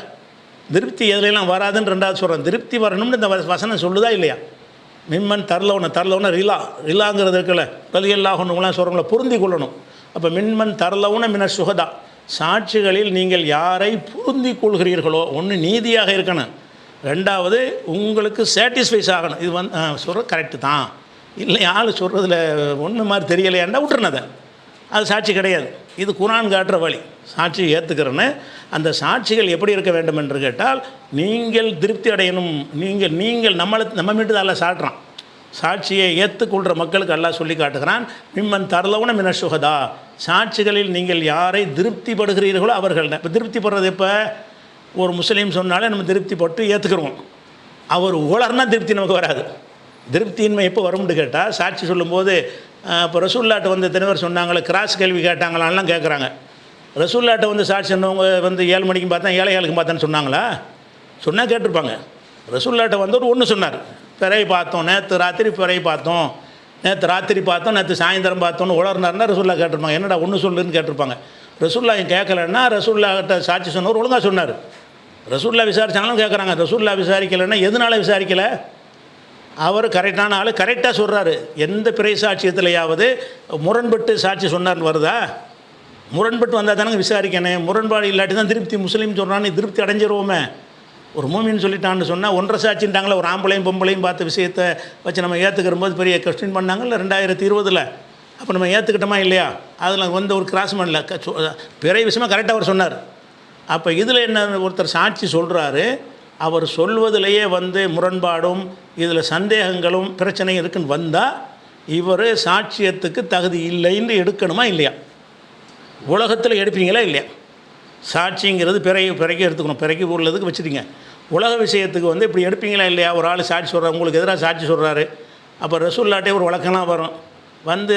திருப்தி எதுலாம் வராதுன்னு 2வது சொல்கிறேன். திருப்தி வரணும்னு இந்த வசனம் சொல்லுதா இல்லையா? மிம்மன் தரலவுன ரிலாங்கிறது இருக்குல்ல, ரலியல்லாஹுன்னுலாம் சொல்கிறவங்கள பொருந்தி கொள்ளணும். அப்போ மின்மன் தரலவுன மின சுகதா, சாட்சிகளில் நீங்கள் யாரை பொருந்தி கொள்கிறீர்களோ, ஒன்று நீதியாக இருக்கணும், 2வது உங்களுக்கு சாட்டிஸ்ஃபைஸ் ஆகணும். இது சொல்கிற கரெக்டு தான், இல்லை ஆள் சொல்கிறதுல ஒன்று மாதிரி தெரியலையாண்டா விட்டுருனதை, அது சாட்சி கிடையாது. இது குர்ஆன் காட்டுற வழி. சாட்சி ஏற்றுக்கிறேன்னு அந்த சாட்சிகள் எப்படி இருக்க வேண்டும் என்று கேட்டால், நீங்கள் திருப்தி அடையணும். நீங்கள் நம்ம மீட்டு அல்ல சாட்டுறான். சாட்சியை ஏற்றுக்கொள்கிற மக்களுக்கு அல்லாஹ் சொல்லி காட்டுகிறான், மிம்மன் தரலவுன மின சுகதா, சாட்சிகளில் நீங்கள் யாரை திருப்திப்படுகிறீர்களோ அவர்கள். இப்போ திருப்திப்படுறது எப்போ? ஒரு முஸ்லீம் சொன்னாலே நம்ம திருப்திப்பட்டு ஏற்றுக்கிறோம். அவர் உளர்னா திருப்தி நமக்கு வராது. திருப்தியின்மை எப்போ வரும்னு கேட்டால், சாட்சி சொல்லும்போது இப்போ ரசூல்லாட்ட தினவர் சொன்னாங்களே, கிராஸ் கேள்வி கேட்டாங்களான்லாம் கேட்குறாங்க. ரசூல்லாட்ட சாட்சி சொன்னவங்க 7 மணிக்கும் பார்த்தா 7:15 பார்த்தான்னு சொன்னாங்களா? சொன்னால் கேட்டிருப்பாங்க. ரசூல்லாட்ட வந்தவர் ஒன்று சொன்னார், பிறை பார்த்தோம், நேற்று ராத்திரி பிறை பார்த்தோம், நேற்று ராத்திரி பார்த்தோம், நேற்று சாயந்தரம் பார்த்தோன்னு உளர்னார்னா ரசூல்லா கேட்டிருப்பாங்க, என்னடா ஒன்று சொல்லுன்னு கேட்டிருப்பாங்க. ரசூல்லா கேட்கலன்னா ரசூல்லாட்ட சாட்சி சொன்னவர் ஒழுங்காக சொன்னார். ரசூல்லா விசாரித்தாங்களும் கேட்குறாங்க, ரசூல்லா விசாரிக்கலைன்னா எதனால் விசாரிக்கலை? அவர் கரெக்டான ஆள், கரெக்டாக சொல்கிறாரு. எந்த பிறை சாட்சியத்திலையாவது முரண்பட்டு சாட்சி சொன்னார்னு வருதா? முரண்பட்டு வந்தால் தானங்க விசாரிக்கணும். முரண்பாடு இல்லாட்டி தான் திருப்தி. முஸ்லீம் சொல்கிறான்னு திருப்தி அடைஞ்சிருவோமே. ஒரு மூமின்னு சொல்லிட்டான்னு சொன்னால் ஒன்றரை சாட்சின்ட்டாங்களே, ஒரு ஆம்பளையும் பொம்பளையும் பார்த்த விஷயத்தை வச்சு நம்ம ஏற்றுக்கிற போது பெரிய கொஸ்டின் பண்ணாங்கல்ல 2020. அப்போ நம்ம ஏற்றுக்கிட்டோமா இல்லையா? அதில் வந்து ஒரு கிராஸ் பண்ணல, பிறை விஷயமாக கரெக்டாக அவர் சொன்னார். அப்போ இதில் என்ன, ஒருத்தர் சாட்சி சொல்கிறாரு, அவர் சொல்வதிலேயே வந்து முரண்பாடும் இதில் சந்தேகங்களும் பிரச்சனையும் இருக்குன்னு வந்தால் இவர் சாட்சியத்துக்கு தகுதி இல்லைன்னு எடுக்கணுமா இல்லையா? உலகத்தில் எடுப்பீங்களா இல்லையா? சாட்சிங்கிறது பிறைக்கு எடுத்துக்கணும், பிறைக்கு உள்ளதுக்கு வச்சுட்டிங்க. உலக விஷயத்துக்கு வந்து இப்படி எடுப்பீங்களா இல்லையா? ஒரு ஆள் சாட்சி சொல்கிறார், உங்களுக்கு எதிராக சாட்சி சொல்கிறாரு. அப்போ ரசூல்லாட்டே ஒரு வழக்கம்லாம் வரும். வந்து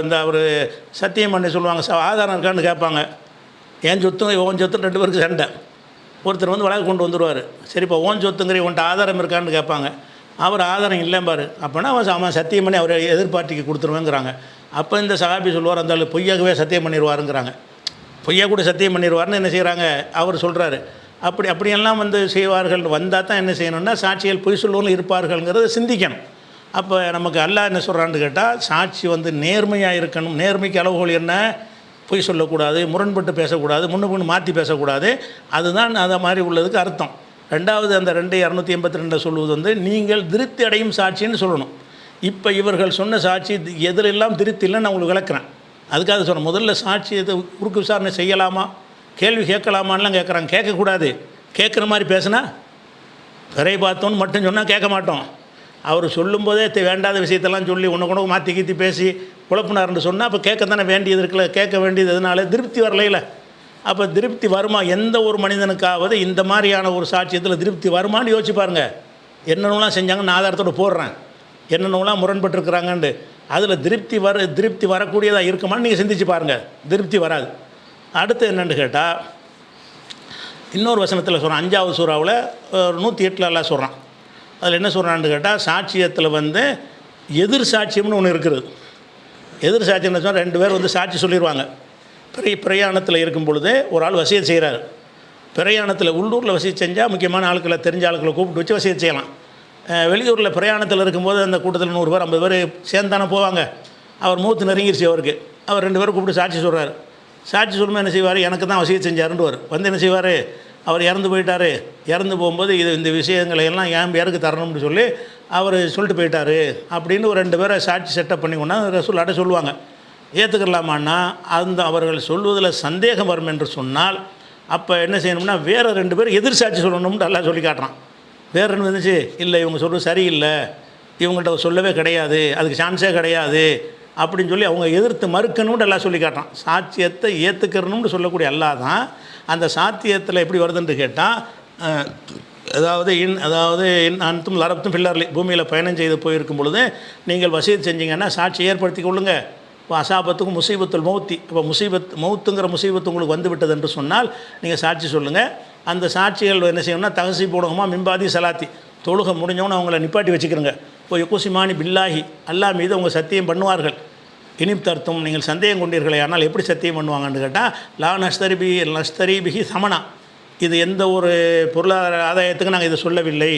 இந்த ஒரு சத்தியம் பண்ணி சொல்லுவாங்க, ஆதாரம் இருக்கான்னு கேட்பாங்க. என் சொத்து ஓன் சொத்து 2 பேருக்கு சண்டை. ஒருத்தர் வந்து வழக்கு கொண்டு வந்துடுவார். சரிப்பா ஓன் சொத்துங்கிற உன்ட்ட ஆதாரம் இருக்கான்னு கேட்பாங்க. அவர் ஆதாரம் இல்லைம்பார். அப்போனா அவன் சத்தியம் பண்ணி அவரை எதிர்பார்ட்டிக்கு கொடுத்துருவேங்கிறாங்க. அப்போ இந்த சகாபி சொல்லுவார், அந்த ஆள் பொய்யாகவே சத்தியம் பண்ணிடுவாருங்கிறாங்க. பொய்யா கூட சத்தியம் பண்ணிடுவார்னு என்ன செய்கிறாங்க, அவர் சொல்கிறாரு. அப்படியெல்லாம் வந்து செய்வார்கள். வந்தால் தான் என்ன செய்யணும்னா சாட்சிகள் பொய் சொல்லுவோம் இருப்பார்கள்ங்கிறத சிந்திக்கணும். அப்போ நமக்கு அல்லாஹ் என்ன சொல்கிறான்னு கேட்டால், சாட்சி வந்து நேர்மையாக இருக்கணும். நேர்மைக்கு அளவுகோல் என்ன? பொய் சொல்லக்கூடாது, முரண்பட்டு பேசக்கூடாது, முன்னு மாற்றி பேசக்கூடாது. அதுதான் அதை மாதிரி உள்ளதுக்கு அர்த்தம். ரெண்டாவது அந்த 282 சொல்லுவது வந்து நீங்கள் திருப்தி அடையும் சாட்சின்னு சொல்லணும். இப்போ இவர்கள் சொன்ன சாட்சி எதிலெல்லாம் திருப்தி இல்லைன்னு நான் உங்களுக்கு விளக்குறேன். அதுக்காக சொல்கிறேன். முதல்ல சாட்சி இது குறுக்கு விசாரணை செய்யலாமா, கேள்வி கேட்கலாமான்லாம் கேட்குறாங்க. கேட்கக்கூடாது. கேட்குற மாதிரி பேசுனா பிறை பார்த்தோன்னு மட்டும் சொன்னால் கேட்க மாட்டோம். அவர் சொல்லும்போதே வேண்டாத விஷயத்தெல்லாம் சொல்லி உன்னை கூட மாற்றி கீத்தி பேசி குழப்பினார்னு சொன்னால் அப்போ கேட்க தானே வேண்டியது இருக்குல்ல. கேட்க வேண்டியது எதனால? திருப்தி வரலையில. அப்போ திருப்தி வருமா? எந்த ஒரு மனிதனுக்காவது இந்த மாதிரியான ஒரு சாட்சியத்தில் திருப்தி வருமானு யோசிச்சு பாருங்கள். என்னென்னலாம் செஞ்சாங்கன்னு நான் ஆதாரத்தோடு போடுறேன், என்னென்னலாம் முரண்பட்டுருக்குறாங்கன்ட்டு. அதில் திருப்தி வரக்கூடியதாக இருக்குமான்னு நீங்கள் சிந்திச்சு பாருங்கள். திருப்தி வராது. அடுத்து என்னென்னு கேட்டால், இன்னொரு வசனத்தில் சொல்கிறான், 5வது சூறாவில் 108 எல்லாம் சொல்கிறான். அதில் என்ன சொல்கிறான்னு கேட்டால், சாட்சியத்தில் வந்து எதிர் சாட்சியம்னு ஒன்று இருக்கிறது. எதிர் சாட்சியம்னு சொன்னால் 2 பேர் வந்து சாட்சி சொல்லிடுவாங்க. பிரயாணத்தில் இருக்கும் பொழுது ஒரு ஆள் வசியத் செய்கிறார். பிரயாணத்தில் உள்ளூரில் வசியத் செஞ்சால் முக்கியமான ஆட்களை, தெரிஞ்ச ஆட்களை கூப்பிட்டு வச்சு வசியத் செய்யலாம். வெளியூரில் பிரயாணத்தில் இருக்கும்போது அந்த கூட்டத்தில் 100 பேர் 50 பேர் சேர்ந்தானே போவாங்க. அவர் மூத்து நெருங்கிருச்சு அவருக்கு. அவர் 2 பேரும் கூப்பிட்டு சாட்சி சொல்கிறார். சாட்சி சொல்லும்போது என்ன செய்வார், எனக்கு தான் வசியத் செஞ்சாருன்னு வந்து என்ன செய்வார், அவர் இறந்து போயிட்டார். இறந்து போகும்போது இந்த விஷயங்களை எல்லாம் என் பேருக்கு தரணும்னு சொல்லி அவர் சொல்லிட்டு போயிட்டார் அப்படின்னு ஒரு 2 பேரை சாட்சி செட்டப் பண்ணி கொண்டா ரசூலுல்லாஹ்ட்ட சொல்லுவாங்க. ஏற்றுக்கலாமான்னா அவர்கள் சொல்வதில் சந்தேகம் வரும் என்று சொன்னால் அப்போ என்ன செய்யணும்னா வேறு 2 பேர் எதிர் சாட்சி சொல்லணும்னு எல்லாம் சொல்லி காட்டுறான். வேறு என்ன இருந்துச்சு, இல்லை இவங்க சொல்கிறது சரியில்லை, இவங்கள்ட்ட சொல்லவே கிடையாது, அதுக்கு சான்ஸே கிடையாது அப்படின்னு சொல்லி அவங்க எதிர்த்து மறுக்கணும்னு எல்லாம் சொல்லி காட்டுறான். சாட்சியத்தை ஏற்றுக்கணும்னு சொல்லக்கூடிய அல்லாஹ் தான் அந்த சாத்தியத்தில் எப்படி வருதுன்னு கேட்டால், அதாவது அன்தும் லரப்தும் ஃபில்லர்லி, பூமியில் பயணம் செய்து போயிருக்கும் பொழுது நீங்கள் வசீத் செஞ்சீங்கன்னா சாட்சி ஏற்படுத்தி கொள்ளுங்கள். இப்போ அசாபத்துக்கும் முசீபத்துல் மௌத்தி, இப்போ மௌத்துங்கிற முசீபத்து உங்களுக்கு வந்து விட்டது என்று சொன்னால் நீங்கள் சாட்சி சொல்லுங்கள். அந்த சாட்சிகள் என்ன செய்யணும்னா தகசி போடுவோமா மிம்பாதி சலாத்தி, தொழுகை முடிஞ்சவொன்னு அவங்கள நிப்பாட்டி வச்சுக்கிறோங்க. இப்போ யகுசிமானி பில்லாஹி, அல்லாஹ் மீது அவங்க சத்தியம் பண்ணுவார்கள். இனிப்தர்த்தும், நீங்கள் சந்தேகம் கொண்டீர்களே, ஆனால் எப்படி சத்தியம் பண்ணுவாங்கன்னு கேட்டால், லா நஸ்தரி பிஹி சமனா, இது எந்த ஒரு பொருளாதார ஆதாயத்துக்கு நாங்கள் இதை சொல்லவில்லை.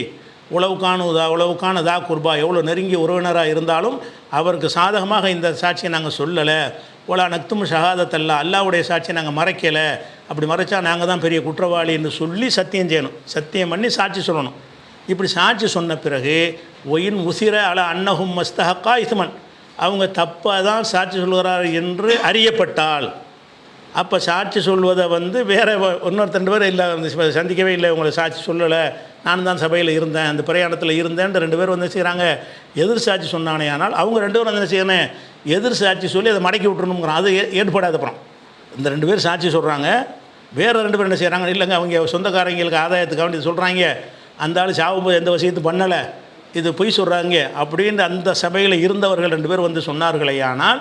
உளவுக்கான தா குர்பா, எவ்வளோ நெருங்கிய உறவினராக இருந்தாலும் அவருக்கு சாதகமாக இந்த சாட்சியை நாங்கள் சொல்லலை. ஒலா நக்தும் ஷஹாதத்தல்லா, அல்லாவுடைய சாட்சியை நாங்கள் மறைக்கலை. அப்படி மறைச்சா நாங்கள் தான் பெரிய குற்றவாளின்னு சொல்லி சத்தியம் செய்யணும். சத்தியம் பண்ணி சாட்சி சொல்லணும். இப்படி சாட்சி சொன்ன பிறகு ஒயின் உசிர அல அன்னஹும் மஸ்தஹக்கா இஸ்மன், அவங்க தப்பாக தான் சாட்சி சொல்கிறார் என்று அறியப்பட்டால், அப்போ சாட்சி சொல்வதை வந்து வேறு இன்னொரு 2 பேர் இல்லை சந்திக்கவே இல்லை, உங்களை சாட்சி சொல்லலை, நான் தான் சபையில் இருந்தேன், அந்த பிரயாணத்தில் இருந்தேன்ட்டு 2 பேர் வந்து செய்கிறாங்க, எதிர் சாட்சி சொன்னானே. ஆனால் அவங்க 2 பேரும் வந்து என்ன செய்யணும், எதிர் சாட்சி சொல்லி அதை மடக்கி விட்டுருணுங்கிறான். அது ஏற்படாது. அப்புறம் இந்த 2 பேர் சாட்சி சொல்கிறாங்க, வேறு 2 பேர் என்ன செய்கிறாங்க, இல்லைங்க அவங்க சொந்தக்காரங்களுக்கு ஆதாயத்துக்காக வேண்டி சொல்கிறாங்க, அந்த ஆள் சாகும்போது எந்த விஷயத்தையும் பண்ணலை, இது பொய் சொல்கிறாங்க அப்படின்ற அந்த சபையில் இருந்தவர்கள் 2 பேர் வந்து சொன்னார்களே. ஆனால்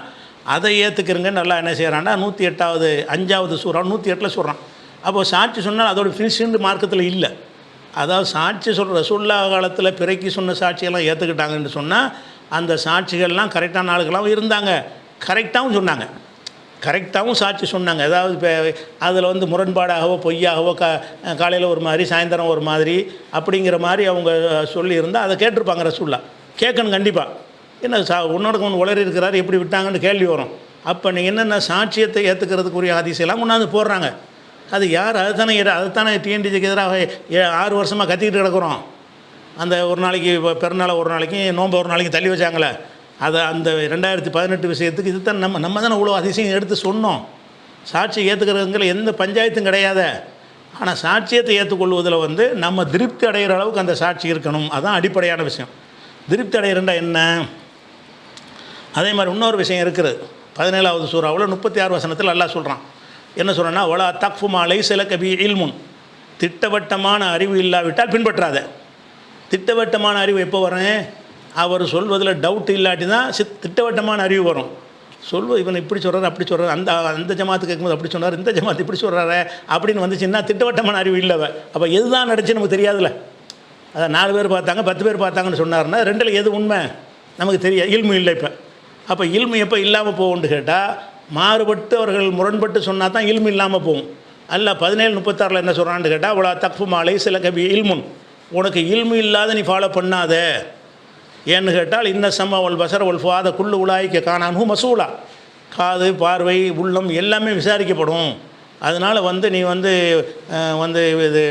அதை ஏற்றுக்கிறங்கன்னு நல்லா என்ன செய்கிறான்னா 108வது 5வது சூறா 108 சொல்கிறான். அப்போது சாட்சி சொன்னால் அதோட ஃபினிஷிங் மார்க்கத்தில் இல்லை. அதாவது சாட்சி சொல்கிற ரசூலுல்லாஹ் காலத்தில் பிறைக்கு சொன்ன சாட்சியெல்லாம் ஏற்றுக்கிட்டாங்கன்னு சொன்னால் அந்த சாட்சிகள்லாம் கரெக்டான ஆளுகளாகவும் இருந்தாங்க, கரெக்டாகவும் சொன்னாங்க, கரெக்டாகவும் சாட்சி சொன்னாங்க. அதாவது இப்போ அதில் வந்து முரண்பாடாகவோ பொய்யாகவோ காலையில் ஒரு மாதிரி சாயந்தரம் ஒரு மாதிரி அப்படிங்கிற மாதிரி அவங்க சொல்லியிருந்தால் அதை கேட்டிருப்பாங்க ரசூலுல்லாஹ். கேட்கணும் கண்டிப்பாக. என்ன உன்னோட ஒன்று உளறி இருக்கிறாரு எப்படி விட்டாங்கன்னு கேள்வி வரும். அப்போ நீங்கள் என்னென்ன சாட்சியத்தை ஏற்றுக்கிறதுக்குரிய ஹதீஸெல்லாம் கொண்டாந்து போடுறாங்க. அது யார்? அதுதானே டிஎன்டிஜிக்கு எதிராக 6 வருஷமாக கத்திக்கிட்டு கிடக்குறோம். அந்த ஒரு நாளைக்கு பிறநாளை ஒரு நாளைக்கு நோன்பு ஒரு நாளைக்கு தள்ளி வச்சாங்களே, அதை அந்த 2018 விஷயத்துக்கு இது தான் நம்ம தானே இவ்வளோ அதிசயம் எடுத்து சொன்னோம். சாட்சி ஏற்றுக்கிறதுங்கிற எந்த பஞ்சாயத்தும் கிடையாது. ஆனால் சாட்சியத்தை ஏற்றுக்கொள்வதில் வந்து நம்ம திருப்தி அடைகிற அளவுக்கு அந்த சாட்சி இருக்கணும். அதுதான் அடிப்படையான விஷயம். திருப்தி அடைகிறண்டா என்ன? அதே மாதிரி இன்னொரு விஷயம் இருக்குது. 17வது சூறாவில் 36 வசனத்தில் அல்லாஹ் சொல்கிறான். என்ன சொல்கிறேன்னா, வலா தக்ஃபு மா லைஸ லக பிஹி இல்முன், திட்டவட்டமான அறிவு இல்லாவிட்டால் பின்பற்றாத. திட்டவட்டமான அறிவு எப்போ வரும்? அவர் சொல்வதில் டவுட் இல்லாட்டி தான் திட்டவட்டமான அறிவு வரும். சொல்வது இவன் இப்படி சொல்கிறார் அப்படி சொல்கிறார், அந்த ஜமாத்து கேட்கும்போது அப்படி சொன்னார், இந்த ஜமாத்து இப்படி சொல்கிறாரு அப்படின்னு வந்துச்சுன்னா திட்டவட்டமான அறிவு இல்லைவ. அப்போ எதுதான் நடந்துச்சு நமக்கு தெரியாதுல்ல. அதை 4 பேர் பார்த்தாங்க 10 பேர் பார்த்தாங்கன்னு சொன்னார்னா 2ல் எது உண்மை நமக்கு தெரியாது. இல்மு இல்லை. அப்போ இல்மு எப்போ இல்லாமல் போகும்னு கேட்டால், மாறுபட்டு அவர்கள் முரண்பட்டு சொன்னால் தான் இல்மு இல்லாமல் போகும். அல்ல 17:36 என்ன சொல்கிறான்னு கேட்டால், அவ்வளோ தக்ஃபு மா லைஸ லக பிஹி இல்முன், உனக்கு இல்மு இல்லாத நீ ஃபாலோ பண்ணாத. ஏன்னு கேட்டால், இன்ன சம ஒல் பசர ஒல் ஃபாத குல்லு உலாய்க்க காணானு மசூலா, காது பார்வை உள்ளம் எல்லாமே விசாரிக்கப்படும். அதனால் வந்து நீ வந்து இது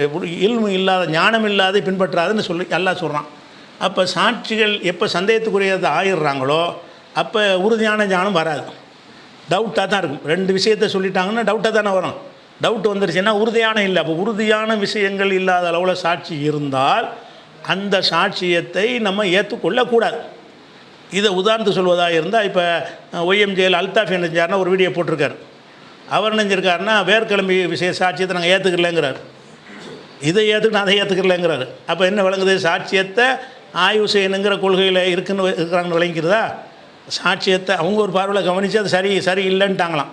இல்மு இல்லாத ஞானம் இல்லாத பின்பற்றாதுன்னு சொல்லி அல்லாஹ் சொல்கிறான். அப்போ சாட்சிகள் எப்போ சந்தேகத்துக்குரியதை ஆயிடுறாங்களோ அப்போ உறுதியான ஞானம் வராது, டவுட்டாக தான் இருக்கும். 2 விஷயத்தை சொல்லிட்டாங்கன்னா டவுட்டாக தானே வரும். டவுட் வந்துருச்சுன்னா உறுதியான இல்லை. அப்போ உறுதியான விஷயங்கள் இல்லாத அளவில் சாட்சி இருந்தால் அந்த சாட்சியத்தை நம்ம ஏற்றுக்கொள்ளக்கூடாது. இதை உதாரணத்துக்கு சொல்வதாக இருந்தால், இப்போ ஒய்எம்ஜேயில் அல்தாஃப் என்ன செஞ்சார்னா ஒரு வீடியோ போட்டிருக்கார். அவர் நினைஞ்சிருக்காருன்னா வேர்க்கிழமை விஷய சாட்சியத்தை நாங்கள் ஏற்றுக்கலைங்கிறார், இதை ஏற்றுக்கிட்டு அதை ஏற்றுக்கலைங்கிறாரு. அப்போ என்ன விளங்குது? சாட்சியத்தை ஆய்வு செய்யணுங்கிற கொள்கையில் இருக்கிறாங்கன்னு விளங்கிக்கிறதா? சாட்சியத்தை அவங்க ஒரு பார்வையில் கவனித்து அது சரி இல்லைன்ட்டாங்களாம்.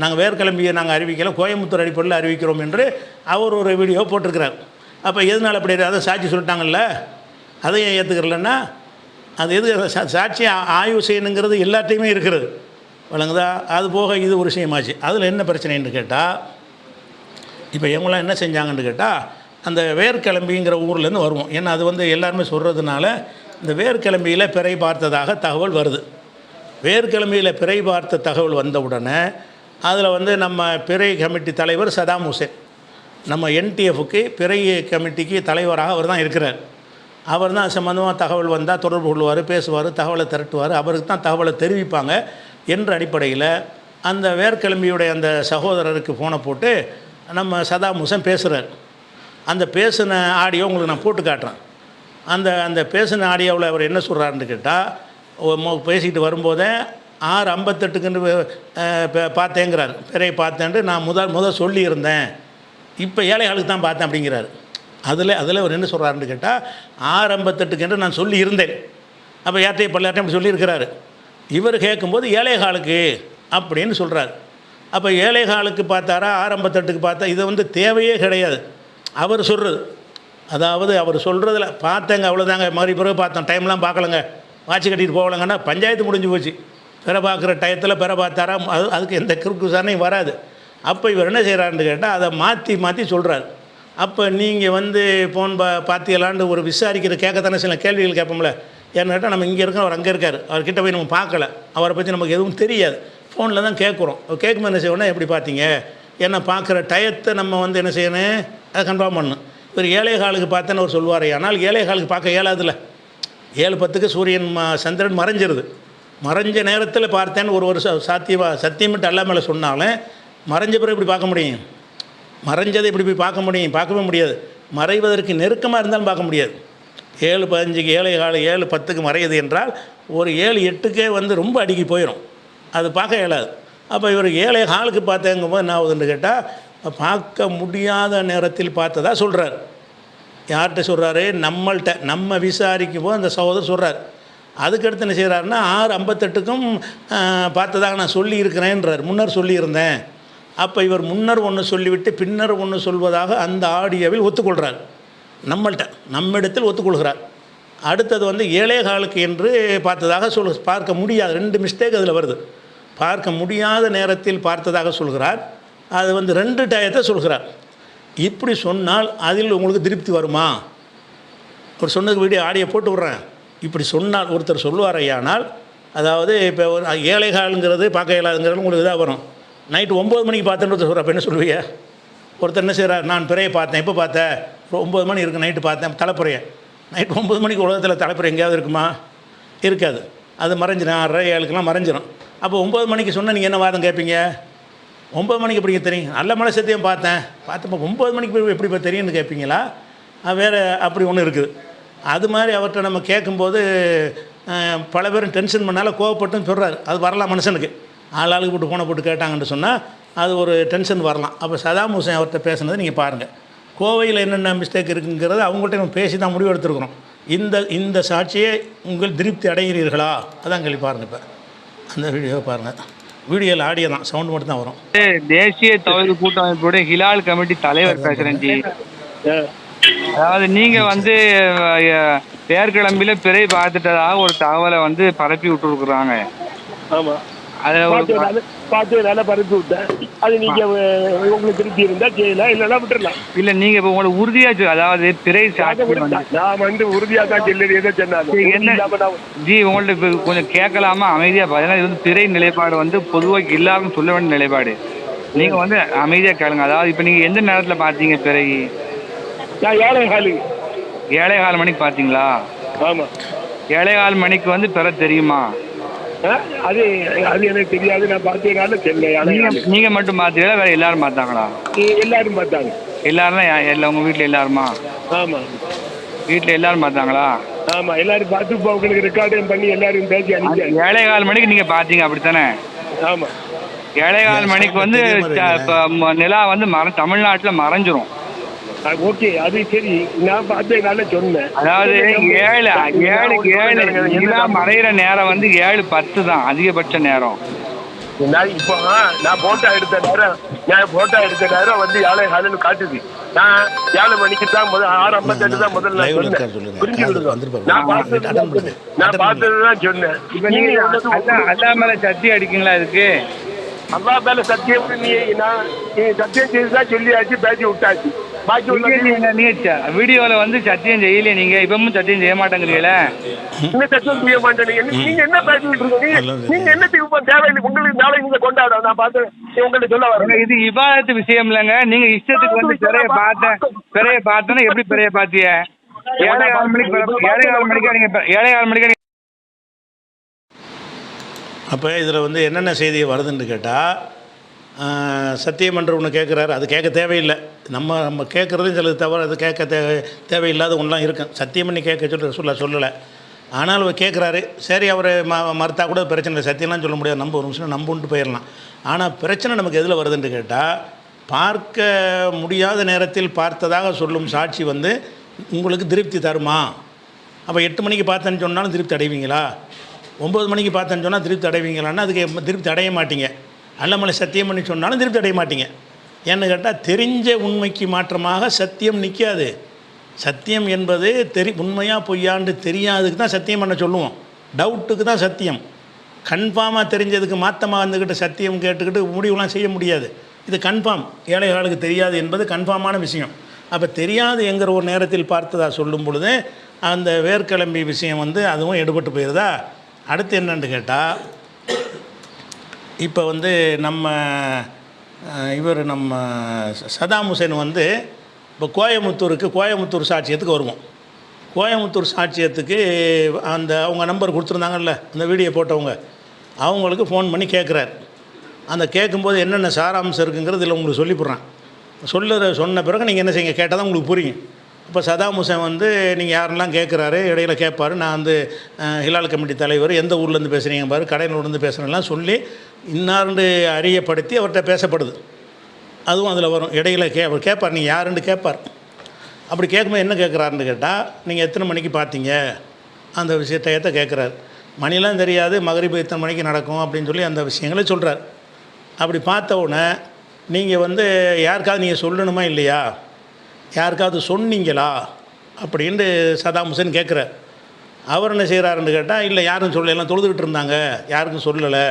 நாங்கள் வேர்க்கிழமையை நாங்கள் அறிவிக்கலை, கோயம்புத்தூர் அடிப்படையில் அறிவிக்கிறோம் என்று அவர் ஒரு வீடியோ போட்டிருக்கிறார். அப்போ எதனால் அப்படி அதை சாட்சி சொல்லிட்டாங்கல்ல, அதையும் ஏற்றுக்கிறலன்னா அது எது? சாட்சியை ஆய்வு செய்யணுங்கிறது எல்லாத்தையுமே இருக்கிறது, வழங்குதா? அது போக இது ஒரு விஷயமாச்சு. அதில் என்ன பிரச்சனைன்னு கேட்டால், இப்போ இவங்களாம் என்ன செஞ்சாங்கன்னு கேட்டால், அந்த வேர்க்கிழம்பிங்கிற ஊர்லேருந்து வருவோம். ஏன்னா அது வந்து எல்லாருமே சொல்கிறதுனால இந்த வேர்க்கிழம்பியில் பிறை பார்த்ததாக தகவல் வருது. வேர்க்கிழமையில் பிறை பார்த்த தகவல் வந்த உடனே அதில் வந்து நம்ம பிறை கமிட்டி தலைவர் சதாம் ஹுசேன், நம்ம என்டிஎஃப்க்கு பிறை கமிட்டிக்கு தலைவராக அவர் தான் இருக்கிறார். அவர் தான் சம்மந்தமாக தகவல் வந்தால் தொடர்பு கொள்வார், பேசுவார், தகவலை திரட்டுவார், அவருக்கு தான் தகவலை தெரிவிப்பாங்க என்ற அடிப்படையில் அந்த வேர்க்கிழமையுடைய அந்த சகோதரருக்கு ஃபோனை போட்டு நம்ம சதாம் ஹுசேன் பேசுகிறார். அந்த பேசின ஆடியோ உங்களுக்கு நான் போட்டு காட்டுறேன். அந்த பேசின ஆடியோவில் அவர் என்ன சொல்கிறாருன்னு கேட்டால், பேசிக்கிட்டு வரும்போதே 6:58 பார்த்தேங்கிறார். பிறையை பார்த்தேன்ட்டு நான் முதல் சொல்லியிருந்தேன், இப்போ ஏழைகளுக்கு தான் பார்த்தேன் அப்படிங்கிறார். அதில் அவர் என்ன சொல்கிறாருன்னு கேட்டால், 6:58 நான் சொல்லி இருந்தேன். அப்போ பல்லாட்டையும் அப்படி சொல்லியிருக்கிறாரு. இவர் கேட்கும்போது ஏழைகளுக்கு அப்படின்னு சொல்கிறார். அப்போ ஏழைகளுக்கு பார்த்தாரா 6:58 பார்த்தா? இதை வந்து தேவையே கிடையாது அவர் சொல்கிறது. அதாவது அவர் சொல்கிறதில் பார்த்தேங்க அவ்வளோதாங்க, மாதிரி பிறகு பார்த்தோம், டைம்லாம் பார்க்கலங்க, வாட்சி கட்டிட்டு போகலங்கன்னா பஞ்சாயத்து முடிஞ்சு போச்சு. பிற பார்க்குற டயத்தில் பிற பார்த்தாரா அதுக்கு எந்த கிறுக்கு விசாரணையும் வராது. அப்போ இவர் என்ன செய்கிறாருன்னு கேட்டால் அதை மாற்றி சொல்கிறார். அப்போ நீங்கள் வந்து ஃபோன் பார்த்தீங்களான்னு ஒரு விசாரிக்கிற கேட்கத்தானே சில கேள்விகள் கேட்போம்ல. ஏன்னு கேட்டால் நம்ம இங்கே இருக்கோம், அவர் அங்கே இருக்கார், அவர்கிட்ட போய் நம்ம பார்க்கல, அவரை பற்றி நமக்கு எதுவும் தெரியாது, ஃபோனில் தான் கேட்குறோம். கேட்கும்போது என்ன செய்யணும்னா எப்படி பார்த்தீங்க, ஏன்னா பார்க்குற டயத்தை நம்ம வந்து என்ன செய்யணும், அதை கன்ஃபார்ம் பண்ணணும். இவர் ஏழைகாலுக்கு பார்த்தேன்னு அவர் சொல்வார். ஆனால் ஏழைகாலுக்கு பார்க்க இயலாதுல்ல. 7:10 சூரியன் சந்திரன் மறைஞ்சிருது. மறைஞ்ச நேரத்தில் பார்த்தேன்னு ஒரு சத்தியமிட்டு அல்லா மேலே சொன்னாலும் மறைஞ்ச பிறகு இப்படி பார்க்க முடியும்? மறைஞ்சதை இப்படி போய் பார்க்க முடியும்? பார்க்கவே முடியாது. மறைவதற்கு நெருக்கமாக இருந்தாலும் பார்க்க முடியாது. 7:15 7:10 மறையுது என்றால் ஒரு 7:08 வந்து ரொம்ப அடிக்கி போயிடும், அது பார்க்க இயலாது. அப்போ இவர் 7:15 பார்த்தேங்கும்போது என்ன ஆகுதுன்னு கேட்டால், பார்க்க முடியாத நேரத்தில் பார்த்ததா சொல்கிறார். யார்கிட்ட சொல்கிறாரு? நம்மள்கிட்ட. நம்ம விசாரிக்கும் போது அந்த சகோதரர் சொல்கிறார். அதுக்கடுத்து என்ன செய்கிறாருன்னா 6:58க்கும் பார்த்ததாக நான் சொல்லியிருக்கிறேன்றார், முன்னர் சொல்லியிருந்தேன். அப்போ இவர் முன்னர் ஒன்று சொல்லிவிட்டு பின்னர் ஒன்று சொல்வதாக அந்த ஆடியோவில் ஒத்துக்கொள்கிறார். நம்மிடத்தில் ஒத்துக்கொள்கிறார். அடுத்தது வந்து 7:15 என்று பார்த்ததாக பார்க்க முடியாது. 2 மிஸ்டேக் அதில் வருது. பார்க்க முடியாத நேரத்தில் பார்த்ததாக சொல்கிறார். அது வந்து 2 டயத்தை சொல்கிறார். இப்படி சொன்னால் அதில் உங்களுக்கு திருப்தி வருமா? ஒரு சொன்னதுக்கு வீடியோ ஆடியோ போட்டு விட்றேன். இப்படி சொன்னால் ஒருத்தர் சொல்லுவார் ஐயானால், அதாவது இப்போ ஒரு 7:15 பார்க்க இயலாதுங்கிறது உங்களுக்கு இதாக வரும். நைட்டு 9 மணிக்கு பார்த்தேன்னு ஒருத்தர் சொல்கிறார். அப்போ என்ன சொல்லுவீங்க? ஒருத்தர் என்ன செய்கிறார், நான் பிறையை பார்த்தேன். எப்போ பார்த்தேன்? 9 மணி இருக்குது, நைட்டு பார்த்தேன் தலைப்புறையை. நைட்டு 9 மணிக்கு உலகத்தில் தலைப்புறை எங்கேயாவது இருக்குமா? இருக்காது. அது மறைஞ்சிடும். 6:30 7க்கெல்லாம் மறைஞ்சிடும். அப்போ 9 மணிக்கு சொன்னால் நீங்கள் என்ன வாதம் கேட்பீங்க? 9 மணிக்கு எப்படிங்க தெரியும்? நல்ல மலை சத்தியம் பார்த்தப்போ 9 மணிக்கு எப்படி இப்போ தெரியும்னு கேட்பீங்களா? வேறு அப்படி ஒன்று இருக்குது. அது மாதிரி அவர்கிட்ட நம்ம கேட்கும்போது பல பேரும் டென்ஷன் பண்ணால் கோவப்பட்டுன்னு சொல்கிறாரு. அது வரலாம் மனுஷனுக்கு. ஆளுக்கு போட்டு ஃபோனை போட்டு கேட்டாங்கன்னு சொன்னால் அது ஒரு டென்ஷன் வரலாம். அப்போ சதாம் ஹுசேன் அவர்கிட்ட பேசுனது நீங்கள் பாருங்கள். கோவையில் என்னென்ன மிஸ்டேக் இருக்குங்கிறது அவங்கள்ட்ட நம்ம பேசி தான் முடிவு எடுத்துருக்குறோம். இந்த சாட்சியை உங்கள் திருப்தி அடைகிறீர்களா? அதான் கேள்வி. பாருங்கள், இப்போ அந்த வீடியோவை பாருங்கள். வீடியோவில் ஆடியோ தான், சவுண்டு மட்டும் தான் வரும். தேசிய தௌஹீத் கூட்டமைப்புடைய ஹிலால் கமிட்டி தலைவர் பேசுகிறேன் ஜி. அதாவது நீங்கள் வந்து பேர்கிளம்பில பிறை பார்த்துட்டதாக ஒரு தகவலை வந்து பரப்பி விட்டுருக்குறாங்க. ஆமாம், அதை பார்த்து நல்லா பரப்பி விட்டேன். அது நீங்கள் உங்களுக்கு திருப்தி இருந்தால் செய்யலாம், இல்லைன்னா விட்டுடலாம். இல்லை, நீங்கள் இப்போ உங்களுக்கு உறுதியாக அதாவது பிறை சாட்சி நான் வந்து உறுதியாக தான் சொல்லி எதை சொன்னாலும் என்ன ஜி உங்கள்ட்ட இப்போ கொஞ்சம் கேட்கலாமா? அமைதியாக பார்த்தீங்கன்னா இது வந்து பிறை நிலைப்பாடு வந்து பொதுவாக எல்லாருக்கும் சொல்ல வேண்டிய நிலைப்பாடு. நீங்கள் வந்து அமைதியாக கேளுங்க. அதாவது இப்போ நீங்கள் எந்த நேரத்தில் பார்த்தீங்க பிறகு? நான் 7:15 7:15 மணிக்கு பார்த்தீங்களா? ஆமாம். 7:15 மணிக்கு வந்து பிற தெரியுமா? அது எனக்கு தெரியாது. நான் பார்த்ததுனால தெரியல. நீங்கள் மட்டும் பார்த்தீங்களா, வேறு எல்லாரும் பார்த்தாங்களா? எல்லாரும் பார்த்தாங்க. எல்லாரும் எல்லாம் உங்கள் வீட்டில் எல்லாருமா? ஆமாம், வீட்டில் எல்லாரும் பார்த்தாங்களா? ஆமாம், எல்லாரும் பார்த்து இப்போ உங்களுக்கு ரெக்கார்டும் பண்ணி எல்லாரும் பேசி அனுப்பி 7:15 மணிக்கு நீங்கள் பார்த்தீங்க அப்படித்தானே? ஆமாம். 7:15 மணிக்கு வந்து நிலா வந்து தமிழ்நாட்டில் மறைஞ்சிரும். ஓகே, அது சரி. நான் பார்த்ததுனால சொன்னேன். அதாவது 7 நிலா மறைகிற நேரம் வந்து 7:10 தான் அதிகபட்ச நேரம். நான் இப்போ நான் போட்டோ எடுத்த நேரம் வந்து 7:15 காட்டுது. நான் 7 மணிக்கு தான் 6:58 தான் முதல்ல சொன்னேன். புரிஞ்சுக்கிடுங்க. நான் பார்த்ததுதான் சொன்னேன். இப்போ நீங்கள் அல்லா மேலே சத்தி அடிக்கீங்களா? இதுக்கு அல்லா மேல சத்தியம் நீ சத்தியம் செய்துதான் சொல்லியாச்சு, பேசி விட்டாச்சு. பாக்கி வீடியோல வந்து சத்தியம் செய்யலையே, நீங்க இப்பவும் சத்தியம் செய்ய மாட்டேங்கிறீங்களே. என்ன சத்தியம் செய்ய மாட்டேன்? நீங்க என்ன பேசிட்டு இருக்கீங்க? நீங்க என்னத்துக்கு தேவையில்லை? உங்களுக்கு நாளை நீங்க கொண்டாட நான் பார்த்து உங்களுக்கு சொல்ல வரேன். இது இபாதத்து விஷயம் இல்லைங்க. நீங்க இஷ்டத்துக்கு வந்து பிறைய பார்த்தோன்னா எப்படி பிறைய பாத்திய? 7:15 மணிக்கு நீங்க 7:15 மணிக்கு. அப்போ இதில் வந்து என்னென்ன செய்தி வருதுன்னு கேட்டால், சத்தியம் என்று ஒன்று கேட்குறாரு. அது கேட்க தேவையில்லை. நம்ம கேட்குறதும் சிலது தவிர அது கேட்க தேவையில்லாத ஒன்றுலாம் இருக்கும். சத்தியம் பண்ணி கேட்க சொல்லலை. ஆனால் அவர் கேட்குறாரு. சரி, அவர் மறுத்தா கூட பிரச்சனை இல்லை. சத்தியம்லாம் சொல்ல முடியாது. நம்ம ஒரு நிமிஷம் நம்பிட்டு போயிடலாம். ஆனால் பிரச்சனை நமக்கு எதில் வருதுன்னு கேட்டால், பார்க்க முடியாத நேரத்தில் பார்த்ததாக சொல்லும் சாட்சி வந்து உங்களுக்கு திருப்தி தருமா? அப்போ 8 மணிக்கு பார்த்தேன்னு சொன்னாலும் திருப்தி அடைவீங்களா? 9 மணிக்கு பார்த்தேன்னு சொன்னால் திருப்தி அடைவீங்களான்னா அதுக்கு திருப்தி அடைய மாட்டீங்க. அல்லமலை சத்தியம் பண்ணி சொன்னாலும் திருப்தி அடைய மாட்டீங்க. ஏன்னு கேட்டால், தெரிஞ்ச உண்மைக்கு மாற்றமாக சத்தியம் நிற்காது. சத்தியம் என்பது உண்மையாக பொய்யாண்டு தெரியாததுக்கு தான் சத்தியம் பண்ண சொல்லுவோம். டவுட்டுக்கு தான் சத்தியம். கன்ஃபார்மாக தெரிஞ்சதுக்கு மாற்றமாக வந்துக்கிட்டு சத்தியம் கேட்டுக்கிட்டு முடிவுலாம் செய்ய முடியாது. இது கன்ஃபார்ம். ஏழை ஆளுக்கு தெரியாது என்பது கன்ஃபார்மான விஷயம். அப்போ தெரியாது என்கிற ஒரு நேரத்தில் பார்த்ததா சொல்லும் பொழுது அந்த வேர்க்கிளம்பி விஷயம் வந்து அதுவும் எடுபட்டு போயிடுதா. அடுத்து என்னன்னு கேட்டால், இப்போ வந்து நம்ம சதாம் ஹுசேன் வந்து இப்போ கோயமுத்தூர் சாட்சியத்துக்கு வருவோம். கோயமுத்தூர் சாட்சியத்துக்கு அவங்க நம்பர் கொடுத்துருந்தாங்கல்ல, அந்த வீடியோ போட்டவங்க, அவங்களுக்கு ஃபோன் பண்ணி கேட்குறாரு. அந்த கேட்கும்போது என்னென்ன சாராம்சம் இருக்குங்கிறது இதில் உங்களுக்கு சொல்லிவிட்றேன். சொன்ன பிறகு நீங்கள் என்ன செய்யுங்க, கேட்டால் தான் உங்களுக்கு புரியும். இப்போ சதாம் ஹுசேன் வந்து நீங்கள் யாரெல்லாம் கேட்குறாரு, இடையில கேட்பார். நான் வந்து ஹிலால் கமிட்டி தலைவர், எந்த ஊர்லேருந்து பேசுகிறீங்க பாரு, கடையிலேருந்து பேசுகிறேன்லாம் சொல்லி இன்னார்ந்து அறியப்படுத்தி அவர்கிட்ட பேசப்படுது. அதுவும் அதில் வரும். இடையில அவர் கேட்பார், நீங்கள் யாருன்னு கேட்பார். அப்படி கேட்கும்போது என்ன கேட்குறாருன்னு கேட்டால், நீங்கள் எத்தனை மணிக்கு பார்த்தீங்க அந்த விஷயத்தை கேட்குறாரு. மணிலாம் தெரியாது, மகரிபு எத்தனை மணிக்கு நடக்கும் அப்படின்னு சொல்லி அந்த விஷயங்களை சொல்கிறார். அப்படி பார்த்த உடனே நீங்கள் வந்து யாருக்காவது நீங்கள் சொல்லணுமா இல்லையா, யாருக்காவது சொன்னீங்களா அப்படின்ட்டு சதாம் ஹுசேன் கேட்குறார். அவர் என்ன செய்கிறாருன்னு கேட்டால், இல்லை யாரும் சொல்லலை, எல்லாம் தொழுதுகிட்டு இருந்தாங்க, யாருக்கும் சொல்லலை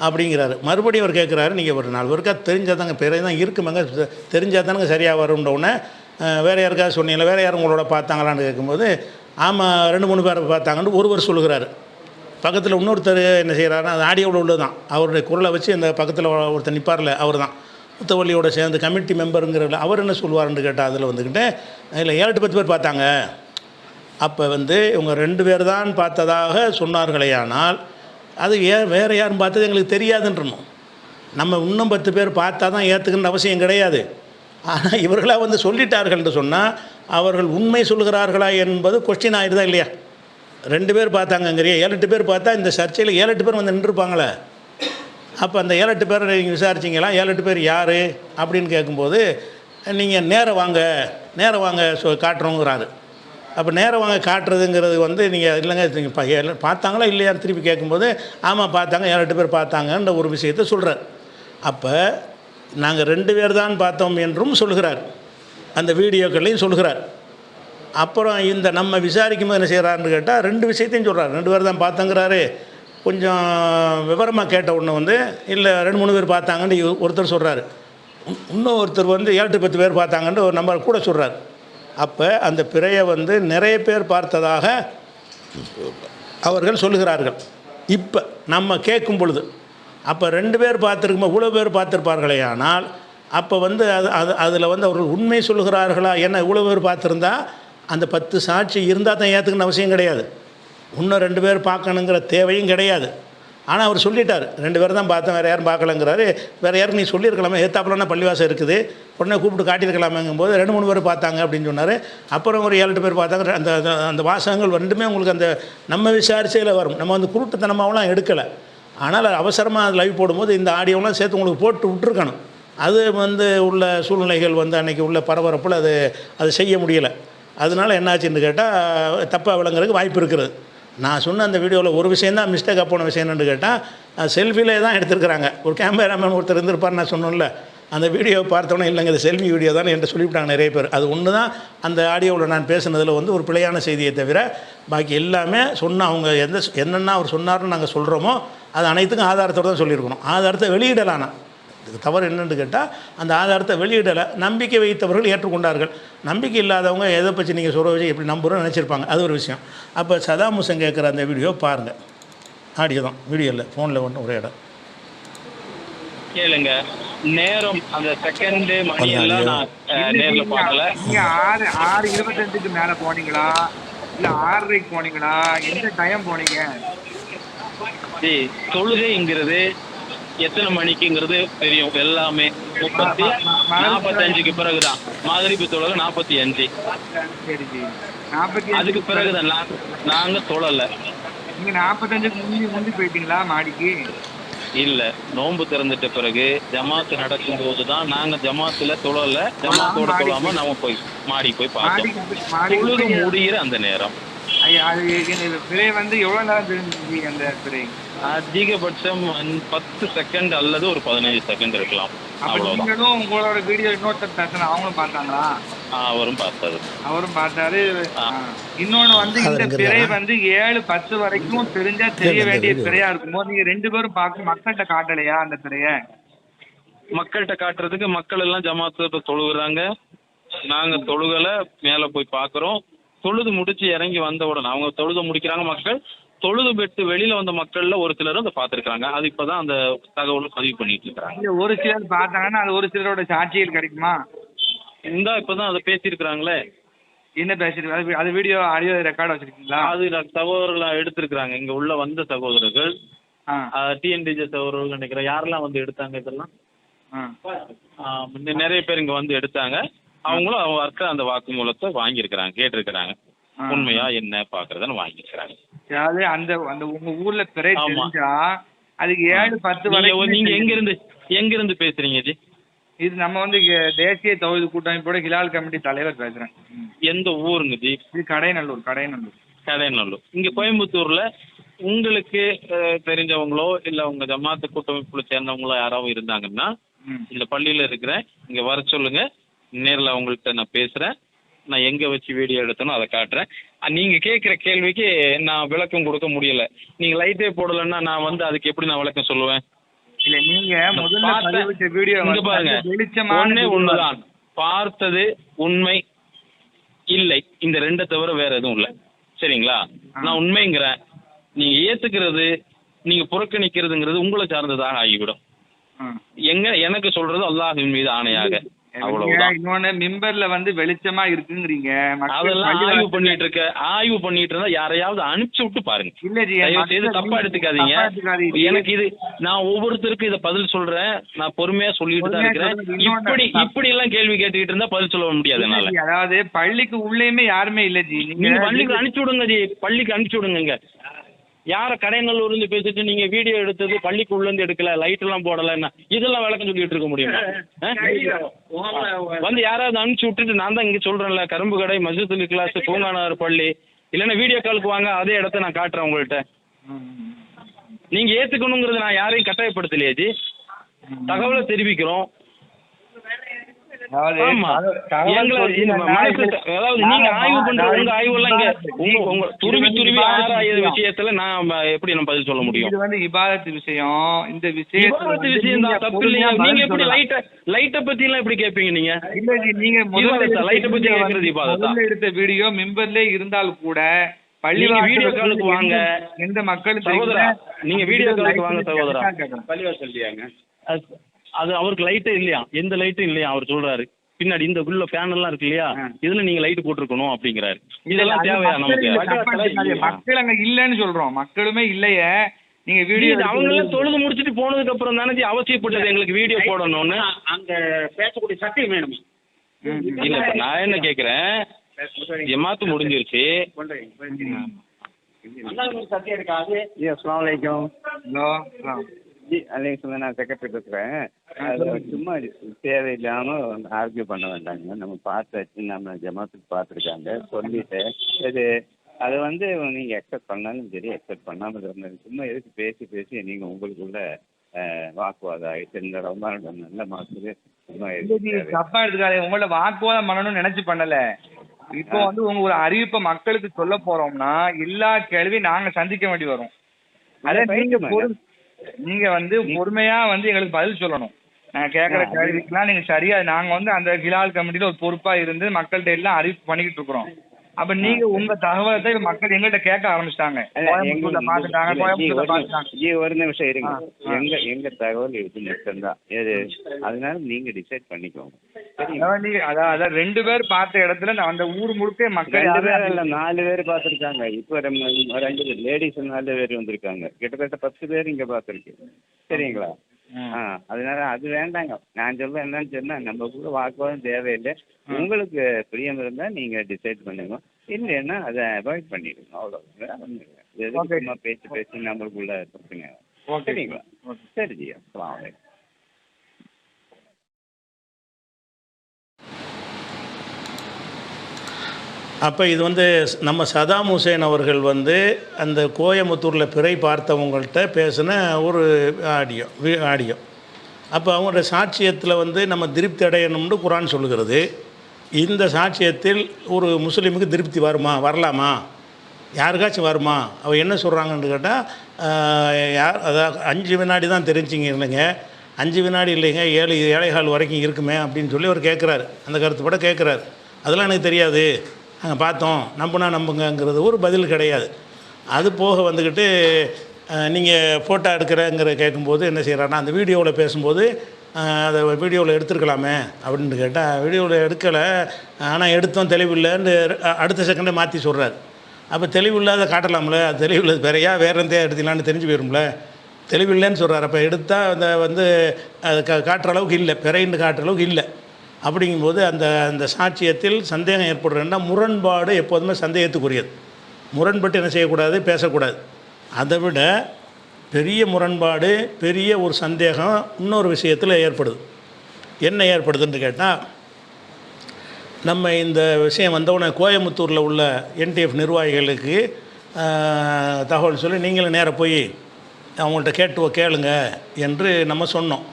அப்படிங்கிறாரு. மறுபடியும் அவர் கேட்குறாரு, நீங்கள் ஒரு 4 பேருக்கா தெரிஞ்சால் தாங்க, பிறகு தான் இருக்குமாங்க, தெரிஞ்சால் தானுங்க சரியாக வரும்ன்றவுடனே வேறு யாருக்காவது சொன்னீங்களா, வேறு யாரும் உங்களோட பார்த்தாங்களான்னு கேட்கும்போது, ஆமாம் 2-3 பேரை பார்த்தாங்கன்னு ஒருவர் சொல்லுகிறாரு. பக்கத்தில் இன்னொருத்தர் என்ன செய்கிறாருன்னா, அது ஆடியோவில் உள்ளது தான், அவருடைய குரலை வச்சு அந்த பக்கத்தில் ஒருத்தர் நிற்பார்ல, அவர் தான் முத்தவள்ளியோட சேர்ந்து கமிட்டி மெம்பருங்கிறல. அவர் என்ன சொல்லுவாருன்னு கேட்டால், அதில் வந்துக்கிட்டு இல்லை 7-10 பேர் பார்த்தாங்க. அப்போ இவங்க 2 பேர் தான் பார்த்ததாக சொன்னார்களேயானால், அது வேறு யாரும் பார்த்தது எங்களுக்கு தெரியாதுன்றணும். நம்ம இன்னும் 10 பேர் பார்த்தா தான் ஏற்றுக்கின்ற அவசியம் கிடையாது. ஆனால் இவர்களாக சொல்லிட்டார்கள் என்று சொன்னால், அவர்கள் உண்மை சொல்கிறார்களா என்பது கொஸ்டின் ஆகிடுதா இல்லையா? 2 பேர் பார்த்தாங்கங்கிறிய, 7-8 பேர் பார்த்தா இந்த சர்ச்சையில் 7-8 பேர் நின்றுருப்பாங்களே. அப்போ அந்த 7-8 பேர் நீங்கள் விசாரிச்சிங்களா, 7-8 பேர் யார் அப்படின்னு கேட்கும்போது, நீங்கள் நேரம் வாங்க காட்டுறோங்கிறாரு. அப்போ நேரம் வாங்க காட்டுறதுங்கிறது நீங்கள் இல்லைங்க, நீங்கள் பார்த்தாங்களா இல்லையான்னு திருப்பி கேட்கும்போது, ஆமாம் பார்த்தாங்க, 7-8 பேர் பார்த்தாங்கன்ற ஒரு விஷயத்தை சொல்கிறார். அப்போ நாங்கள் 2 பேர் தான் பார்த்தோம் என்றும் சொல்கிறார், அந்த வீடியோக்கள்லையும் சொல்கிறார். அப்புறம் இந்த நம்ம விசாரிக்கும் போது என்ன செய்கிறாருன்னு கேட்டால், 2 விஷயத்தையும் சொல்கிறார். 2 பேர் தான் பார்த்தங்கிறாரு. கொஞ்சம் விவரமாக கேட்ட உடனே இல்லை 2-3 பேர் பார்த்தாங்கன்னு ஒருத்தர் சொல்கிறாரு. இன்னும் ஒருத்தர் 7-10 பேர் பார்த்தாங்கன்னு ஒரு நம்பர் கூட சொல்கிறார். அப்போ அந்த பிறையை நிறைய பேர் பார்த்ததாக அவர்கள் சொல்லுகிறார்கள். இப்போ நம்ம கேட்கும் பொழுது, அப்போ 2 பேர் பார்த்துருக்கும்போது இவ்வளோ பேர் பார்த்துருப்பார்களே. ஆனால் அப்போ அதில் அவர்கள் உண்மை சொல்லுகிறார்களா? என்ன இவ்வளோ பேர் பார்த்துருந்தா அந்த 10 சாட்சி இருந்தால் தான் ஏற்றுக்கணும் அவசியம் கிடையாது. இன்னும் 2 பேர் பார்க்கணுங்கிற தேவையும் கிடையாது. ஆனால் அவர் சொல்லிட்டார், 2 பேர் தான் பார்த்தேன், வேறு யாரும் பார்க்கலங்கிறாரு. வேறு யாருக்கு நீ சொல்லியிருக்கலாமே, ஏத்தாப்புலன்னா பள்ளிவாசம் இருக்குது, உடனே கூப்பிட்டு காட்டியிருக்கலாமேங்கும்போது 2-3 பேர் பார்த்தாங்க அப்படின்னு சொன்னார். அப்புறம் ஒரு 7-8 பேர் பார்த்தாங்க. அந்த அந்த வாசகங்கள் 2மே உங்களுக்கு அந்த நம்ம விசாரிச்சையில் வரும். நம்ம குருட்டுத்தனமாகலாம் எடுக்கலை. ஆனால் அவசரமாக அது லைவ் போடும்போது இந்த ஆடியோலாம் சேர்த்து உங்களுக்கு போட்டு விட்டுருக்கணும். அது உள்ள சூழ்நிலைகள் அன்றைக்கி உள்ள பரபரப்பில் அது செய்ய முடியலை. அதனால் என்னாச்சுன்னு கேட்டால் தப்பாக விளங்குறதுக்கு வாய்ப்பு இருக்கிறது. நான் சொன்ன அந்த வீடியோவில் ஒரு விஷயந்தான் மிஸ்டேக்காக போன விஷயம் என்னென்னு கேட்டால், செல்ஃபிலே தான் எடுத்துருக்குறாங்க. ஒரு கேமராமேன் ஒருத்தர் இருந்திருப்பார், நான் சொன்னோம்ல, அந்த வீடியோவை பார்த்தோன்னே இல்லைங்க இது செல்ஃபி வீடியோ தான் என்கிட்ட சொல்லிவிட்டாங்க நிறைய பேர். அது ஒன்று தான் அந்த ஆடியோவில் நான் பேசுனதில் ஒரு பிழையான செய்தியை தவிர பாக்கி எல்லாமே அவங்க என்னென்ன அவர் சொன்னார்னு நாங்கள் சொல்கிறோமோ அது அனைத்துக்கும் ஆதாரத்தோடு தான் சொல்லியிருக்கணும். ஆதாரத்தை வெளியிடலானா இதுக்கு தவறு என்னென்னு கேட்டால், அந்த ஆதாரத்தை வெளியிடலை. நம்பிக்கை வைத்தவர்கள் ஏற்றுக்கொண்டார்கள். நம்பிக்கை இல்லாதவங்க எதை பற்றி நீங்கள் சொல்ல வச்சு எப்படி நம்புகிறோன்னு நினச்சிருப்பாங்க. அது ஒரு விஷயம். அப்போ சதாம் ஹுசேன் கேட்குற அந்த வீடியோ பாருங்கள். ஆடியோ தான், வீடியோ இல்லை, ஃபோனில் ஒரே இடம் கேளுங்க. நேரம் அந்த செகண்ட் மணி எல்லாம் நான் நேரில் பார்க்கல. நீங்கள் 6:25க்கு மேலே போனீங்களா இல்லை 6:30க்கு போனீங்களா? எந்த டைம் போனீங்க? தொழுகைங்கிறது எத்தனை மணிக்குங்கிறது தெரியும் எல்லாமே. 45க்கு பிறகுதான் மகரிபு தொழுகை 45. சரி சரி, 45 அதுக்கு பிறகுதான் நாங்க தொழலை. நீங்கள் 45க்கு முந்தி போயிட்டீங்களா மாடிக்கு? இல்லை, நோன்பு திறந்துட்ட பிறகு ஜமாத்து நடக்கும்போது தான் நாங்கள் ஜமாத்தில் தொழலை. ஜமாத்தோட தொழாமல் நம்ம போய் மாடி போய் பார்த்தோம். தொழுகை முடிகிற அந்த நேரம். அது பிறை எவ்வளோ நேரம் தெரிஞ்சு? அந்த பிறை அதிகபட்சம் 10 செகண்ட் அல்லது ஒரு 15 செகண்ட் இருக்கலாம். அவ்வளோதான். உங்களோட வீடியோ இன்னொருத்தர் பேசுனா அவங்களும் பார்த்தாங்களா? அவரும் பார்த்தாரு. அவரும் பார்த்தாரு. இன்னொன்று இந்த பிறை 7-10 வரைக்கும் தெரிஞ்சா தெரிய வேண்டிய பிறையா இருக்கும்போது நீங்க 2 பேரும் பார்க்க மக்கள்கிட்ட காட்டலையா அந்த பிறைய? மக்கள்கிட்ட காட்டுறதுக்கு மக்கள் எல்லாம் ஜமாத்து தொழுகிறாங்க. நாங்க தொழுகல மேல போய் பாக்குறோம். தொழுது முடிச்சு இறங்கி வந்த உடனே அவங்க தொழுது முடிக்கிறாங்க. மக்கள் தொழுது பெற்று வெளியில வந்த மக்கள்ல ஒரு சிலரும் அதை பார்த்துருக்காங்க. அது இப்பதான் அந்த தகவல் பதிவு பண்ணிட்டு இருக்காங்க. ஒரு சிலர் பார்த்தாங்கன்னா அது ஒரு சிலரோட சாட்சிகள் கிடைக்குமா? இந்த இப்பதான் அதை பேசியிருக்கிறாங்களே. என்ன பேசிருக்காங்க? அது வீடியோ ஆடியோ ரெக்கார்ட் வச்சிருக்கீங்களா? அது சகோதரர்கள் எடுத்திருக்கிறாங்க. இங்க உள்ள வந்த சகோதரர்கள் டிஎன்டிஜே சகோதரர்கள் நினைக்கிறேன். யாரெல்லாம் எடுத்தாங்க இதெல்லாம் நிறைய பேர் இங்க எடுத்தாங்க. அவங்களும் அவங்க அந்த வாக்குமூலத்தை வாங்கியிருக்கிறாங்க, கேட்டிருக்கிறாங்க. உண்மையா என்ன பாக்குறதுன்னு வாங்கிக்கிறாங்க. அந்த அந்த உங்க ஊர்ல பிறை தெரிஞ்சா அதுக்கு 7-10 வரைக்கும். நீங்க எங்க இருந்து பேசுறீங்க ஜி? இது நம்ம தேசிய தௌஹீத் கூட்டமைப்போட ஹிலால் கமிட்டி தலைவர் பேசுறேன். எந்த ஊருங்க ஜி? இது கடைநல்லூர். இங்க கோயம்புத்தூர்ல உங்களுக்கு தெரிஞ்சவங்களோ இல்ல உங்க ஜமாத்து கூட்டமைப்புல சேர்ந்தவங்களோ யாராவது இருந்தாங்கன்னா இந்த பள்ளியில இருக்கிறேன், இங்க வர சொல்லுங்க. நேரில் அவங்கள்ட்ட நான் பேசுறேன். நான் எங்கே வச்சு வீடியோ எடுத்தேனோ அதை காட்டுறேன். நீங்கள் கேட்குற கேள்விக்கு நான் விளக்கம் கொடுக்க முடியல. நீங்கள் லைட்டே போடலைன்னா நான் வந்து அதுக்கு எப்படி நான் விளக்கம் சொல்லுவேன்? இல்ல நீங்க முதல்ல பதிவிட்ட வீடியோ இங்க பாருங்க, ஒண்ணே ஒண்ணுதான், பார்த்தது உண்மை இல்லை, இந்த ரெண்டை தவிர வேற எதுவும் இல்லை. சரிங்களா? நான் உண்மைங்கிறேன். நீங்க ஏத்துக்கிறது நீங்க புறக்கணிக்கிறதுங்கிறது உங்களை சார்ந்ததாக ஆகிவிடும். எனக்கு சொல்றது அல்லாஹ்வின் மீது ஆணையாக, அவ்வளவுதான். இன்னொன்னு மிம்பர்ல வந்து வெளிச்சமா இருக்குங்கிறீங்க, அதெல்லாம் ஆய்வு பண்ணிட்டு இருந்தா யாரையாவது அனுப்பிச்சு விட்டு பாருங்க. தயவு செய்து தப்பா எடுத்துக்காதீங்க. எனக்கு இது நான் ஒவ்வொருத்தருக்கும் இதை பதில் சொல்றேன், நான் பொறுமையா சொல்லிட்டு தான் இருக்கிறேன். இப்படி எல்லாம் கேள்வி கேட்டுக்கிட்டு இருந்தா பதில் சொல்ல முடியாது என்னால. அதாவது பள்ளிக்கு உள்ளேயுமே யாருமே இல்ல ஜி, நீங்க பள்ளிக்கு அனுப்பிச்சு விடுங்க ஜி, பள்ளிக்கு அனுப்பிச்சு விடுங்க. யார கடைநல்லூர்ல இருந்து பேசிட்டு நீங்க வீடியோ எடுத்தது பள்ளிக்குள்ள இருந்து எடுக்கல, லைட் எல்லாம் போடலன்னா இதெல்லாம் விளக்கம் சொல்லிட்டு இருக்க முடியுமா? வந்து யாராவது அனுப்பிச்சு விட்டுட்டு நான் தான் இங்க சொல்றேன்ல, கரும்பு கடை, மஸ்ஜிதுல் இக்லாஸ், பூங்கானார் பள்ளி, இல்லைன்னா வீடியோ காலுக்கு வாங்க, அதே இடத்த நான் காட்டுறேன் உங்கள்கிட்ட. நீங்க ஏத்துக்கணுங்கிறது நான் யாரையும் கட்டாயப்படுத்தலையே ஜி, தகவலை தெரிவிக்கிறோம். அதாவது நீங்க ஆய்வு பண்ற உங்க ஆய்வெல்லாம் உங்க துருவி ஆராய விஷயத்துல நான் எப்படி நம்ம பதில் சொல்ல முடியும்? இது வந்து இபாதத் விஷயம், இந்த விஷயம் தான், தப்பு இல்லையா? நீங்க எப்படி லைட்ட பத்தி எல்லாம் எப்படி கேட்பீங்க? நீங்க இல்ல ஜி, நீங்க லைட்ட பத்தி கேட்கறது இபாதத்தா? எடுத்த வீடியோ மிம்பர்ல இருந்தால் கூட பள்ளி வீடியோ காலுக்கு வாங்க, எந்த மக்களும் சகோதரா நீங்க வீடியோ காலுக்கு வாங்க சகோதரா. பள்ளிவாசல்லையாங்க அது அவருக்கு லைட்டே இல்லையா, எந்த லைட்டும் இல்லையா? அவர் சொல்றாரு பின்னாடி இந்த உள்ள ஃபேன் எல்லாம் இருக்கு இல்லையா, இதுல நீங்க லைட் போட்டிருக்கணும் அப்படிங்கிறாரு. இதெல்லாம் தேவையா நமக்கு? மக்கள் அங்க இல்லன்னு சொல்றோம், மக்களுமே இல்லையே. நீங்க வீடியோ அவங்க எல்லாம் தொழுது முடிச்சுட்டு போனதுக்கு அப்புறம் தானே அவசியப்பட்டது எங்களுக்கு வீடியோ போடணும்னு. அங்க பேசக்கூடிய சத்தியம் வேணுமா? இல்ல இப்ப நான் என்ன கேக்குறேன், ஜமாத்து முடிஞ்சிருச்சு. சத்தியம் இருக்காது. அஸ்ஸலாமு அலைக்கும். ஜி அலைக்கும், நான் செக்ரட்டரி பேசுகிறேன். அது சும்மா தேவையில்லாமல் ஆர்கியூ பண்ண வேண்டாங்க. நம்ம பார்த்தாச்சு, நம்ம ஜமாத்துக்கு பார்த்துருக்காங்க, சொல்லிட்டு இது அதை வந்து நீங்கள் அக்செப்ட் பண்ணாலும் சரி, அக்செப்ட் பண்ணாமல் இருந்தாலும் சும்மா எதுக்கு பேசி பேசி நீங்கள் உங்களுக்குள்ள வாக்குவாதம் ஆகிட்டு இந்த ரொம்ப நல்ல மாதத்துக்கு தப்பா எடுத்துக்காது. உங்களோட வாக்குவாதம் பண்ணணும்னு நினைச்சு பண்ணல. இப்போ வந்து உங்க ஒரு அறிவிப்பை மக்களுக்கு சொல்ல போறோம்னா எல்லா கேள்வியும் நாங்க சந்திக்க வேண்டி வரும். அதே நீங்க வந்து பொறுமையா வந்து எங்களுக்கு பதில் சொல்லணும். நாங்க கேட்கற கேள்விக்கெல்லாம் நீங்க சரியா, நாங்க வந்து அந்த ஹிலால் கமிட்டியில ஒரு பொறுப்பா இருந்து மக்கள்கிட்ட எல்லாம் அறிவிப்பு பண்ணிக்கிட்டு இருக்கிறோம். அப்ப நீங்க உங்க தகவலை மக்கள் எங்கள்கிட்ட கேட்க ஆரம்பிச்சிட்டாங்க. ஒரு நிமிஷம் இருங்க, எங்க தகவல் இது மட்டும்தான், அதனால நீங்க டிசைட் பண்ணிக்கோங்க. அதான் 2 பேர் பார்த்த இடத்துல அந்த ஊர் முழுக்க மக்கள் 2 பேர் இல்ல 4 பேர் பார்த்துருக்காங்க. இப்போ 2 பேர் லேடிஸ் 4 பேர் வந்திருக்காங்க. கிட்டத்தட்ட 10 பேர் இங்க பார்த்துருக்கு. சரிங்களா? அதனால அது வேண்டாங்க. நான் சொல்ல என்னன்னு சொன்னா, நம்ம கூட வாக்குவாதம் தேவையில்லை. உங்களுக்கு பிரியம் இருந்தா நீங்க டிசைட் பண்ணுங்க, இல்லைன்னா அதை அவாய்ட் பண்ணிடுங்க. அவ்வளோ சும்மா பேசி நம்மளுக்குள்ள பிரச்சனை. சரிங்களா? சரி ஜி, அஸ்ஸலாமு அலைக்கும். அப்போ இது வந்து நம்ம சதாம் ஹுசேன் அவர்கள் வந்து அந்த கோயமுத்தூரில் பிறை பார்த்தவங்கள்ட்ட பேசின ஒரு ஆடியோ. அப்போ அவங்களோட சாட்சியத்தில் வந்து நம்ம திருப்தி அடையணும்னு குரான் சொல்லுகிறது. இந்த சாட்சியத்தில் ஒரு முஸ்லீமுக்கு திருப்தி வரலாமா? யாருக்காச்சும் வருமா? அவள் என்ன சொல்கிறாங்கன்னு கேட்டால், அதாவது 5 வினாடி தான் தெரிஞ்சிங்க இல்லைங்க, 5 வினாடி இல்லைங்க, 7 வரைக்கும் இருக்குமே அப்படின்னு சொல்லி அவர் கேட்குறாரு. அந்த கருத்துப்பட கேட்குறாரு. அதெல்லாம் எனக்கு தெரியாது, நாங்கள் பார்த்தோம், நம்புங்கிறது ஒரு பதில் கிடையாது. அது போக வந்துக்கிட்டு நீங்கள் ஃபோட்டோ எடுக்கிறேங்கிற கேட்கும்போது என்ன செய்கிறாருன்னா, அந்த வீடியோவில் பேசும்போது அதை வீடியோவில் எடுத்துருக்கலாமே அப்படின்னு கேட்டால், வீடியோவில் எடுக்கலை, ஆனால் எடுத்தோம் தெளிவில்லைன்னு அடுத்த செகண்டே மாற்றி சொல்கிறார். அப்போ தெளிவில்லாத காட்டலாம்ல, அது தெளிவில்லை வேறையா வேறு எந்தையா எடுத்துக்கலான்னு தெரிஞ்சு போயிடும்ல, தெளிவில்லைன்னு சொல்கிறார். அப்போ எடுத்தால் அந்த வந்து அது காட்டுற அளவுக்கு இல்லை, பிறைன்னு காட்டுற அளவுக்கு இல்லை. அப்படிங்கும்போது அந்த சாட்சியத்தில் சந்தேகம் ஏற்படுறதுன்னா, முரண்பாடு எப்போதுமே சந்தேகத்துக்குரியது. முரண்பட்டு என்ன செய்யக்கூடாது, பேசக்கூடாது. அதை விட பெரிய முரண்பாடு, பெரிய ஒரு சந்தேகம் இன்னொரு விஷயத்தில் ஏற்படுது. என்ன ஏற்படுதுன்னு கேட்டால், நம்ம இந்த விஷயம் வந்தவுடனே கோயமுத்தூரில் உள்ள என்டிஎஃப் நிர்வாகிகளுக்கு தகவல் சொல்லி நீங்களும் நேராக போய் அவங்கள்ட்ட கேளுங்க என்று நம்ம சொன்னோம்.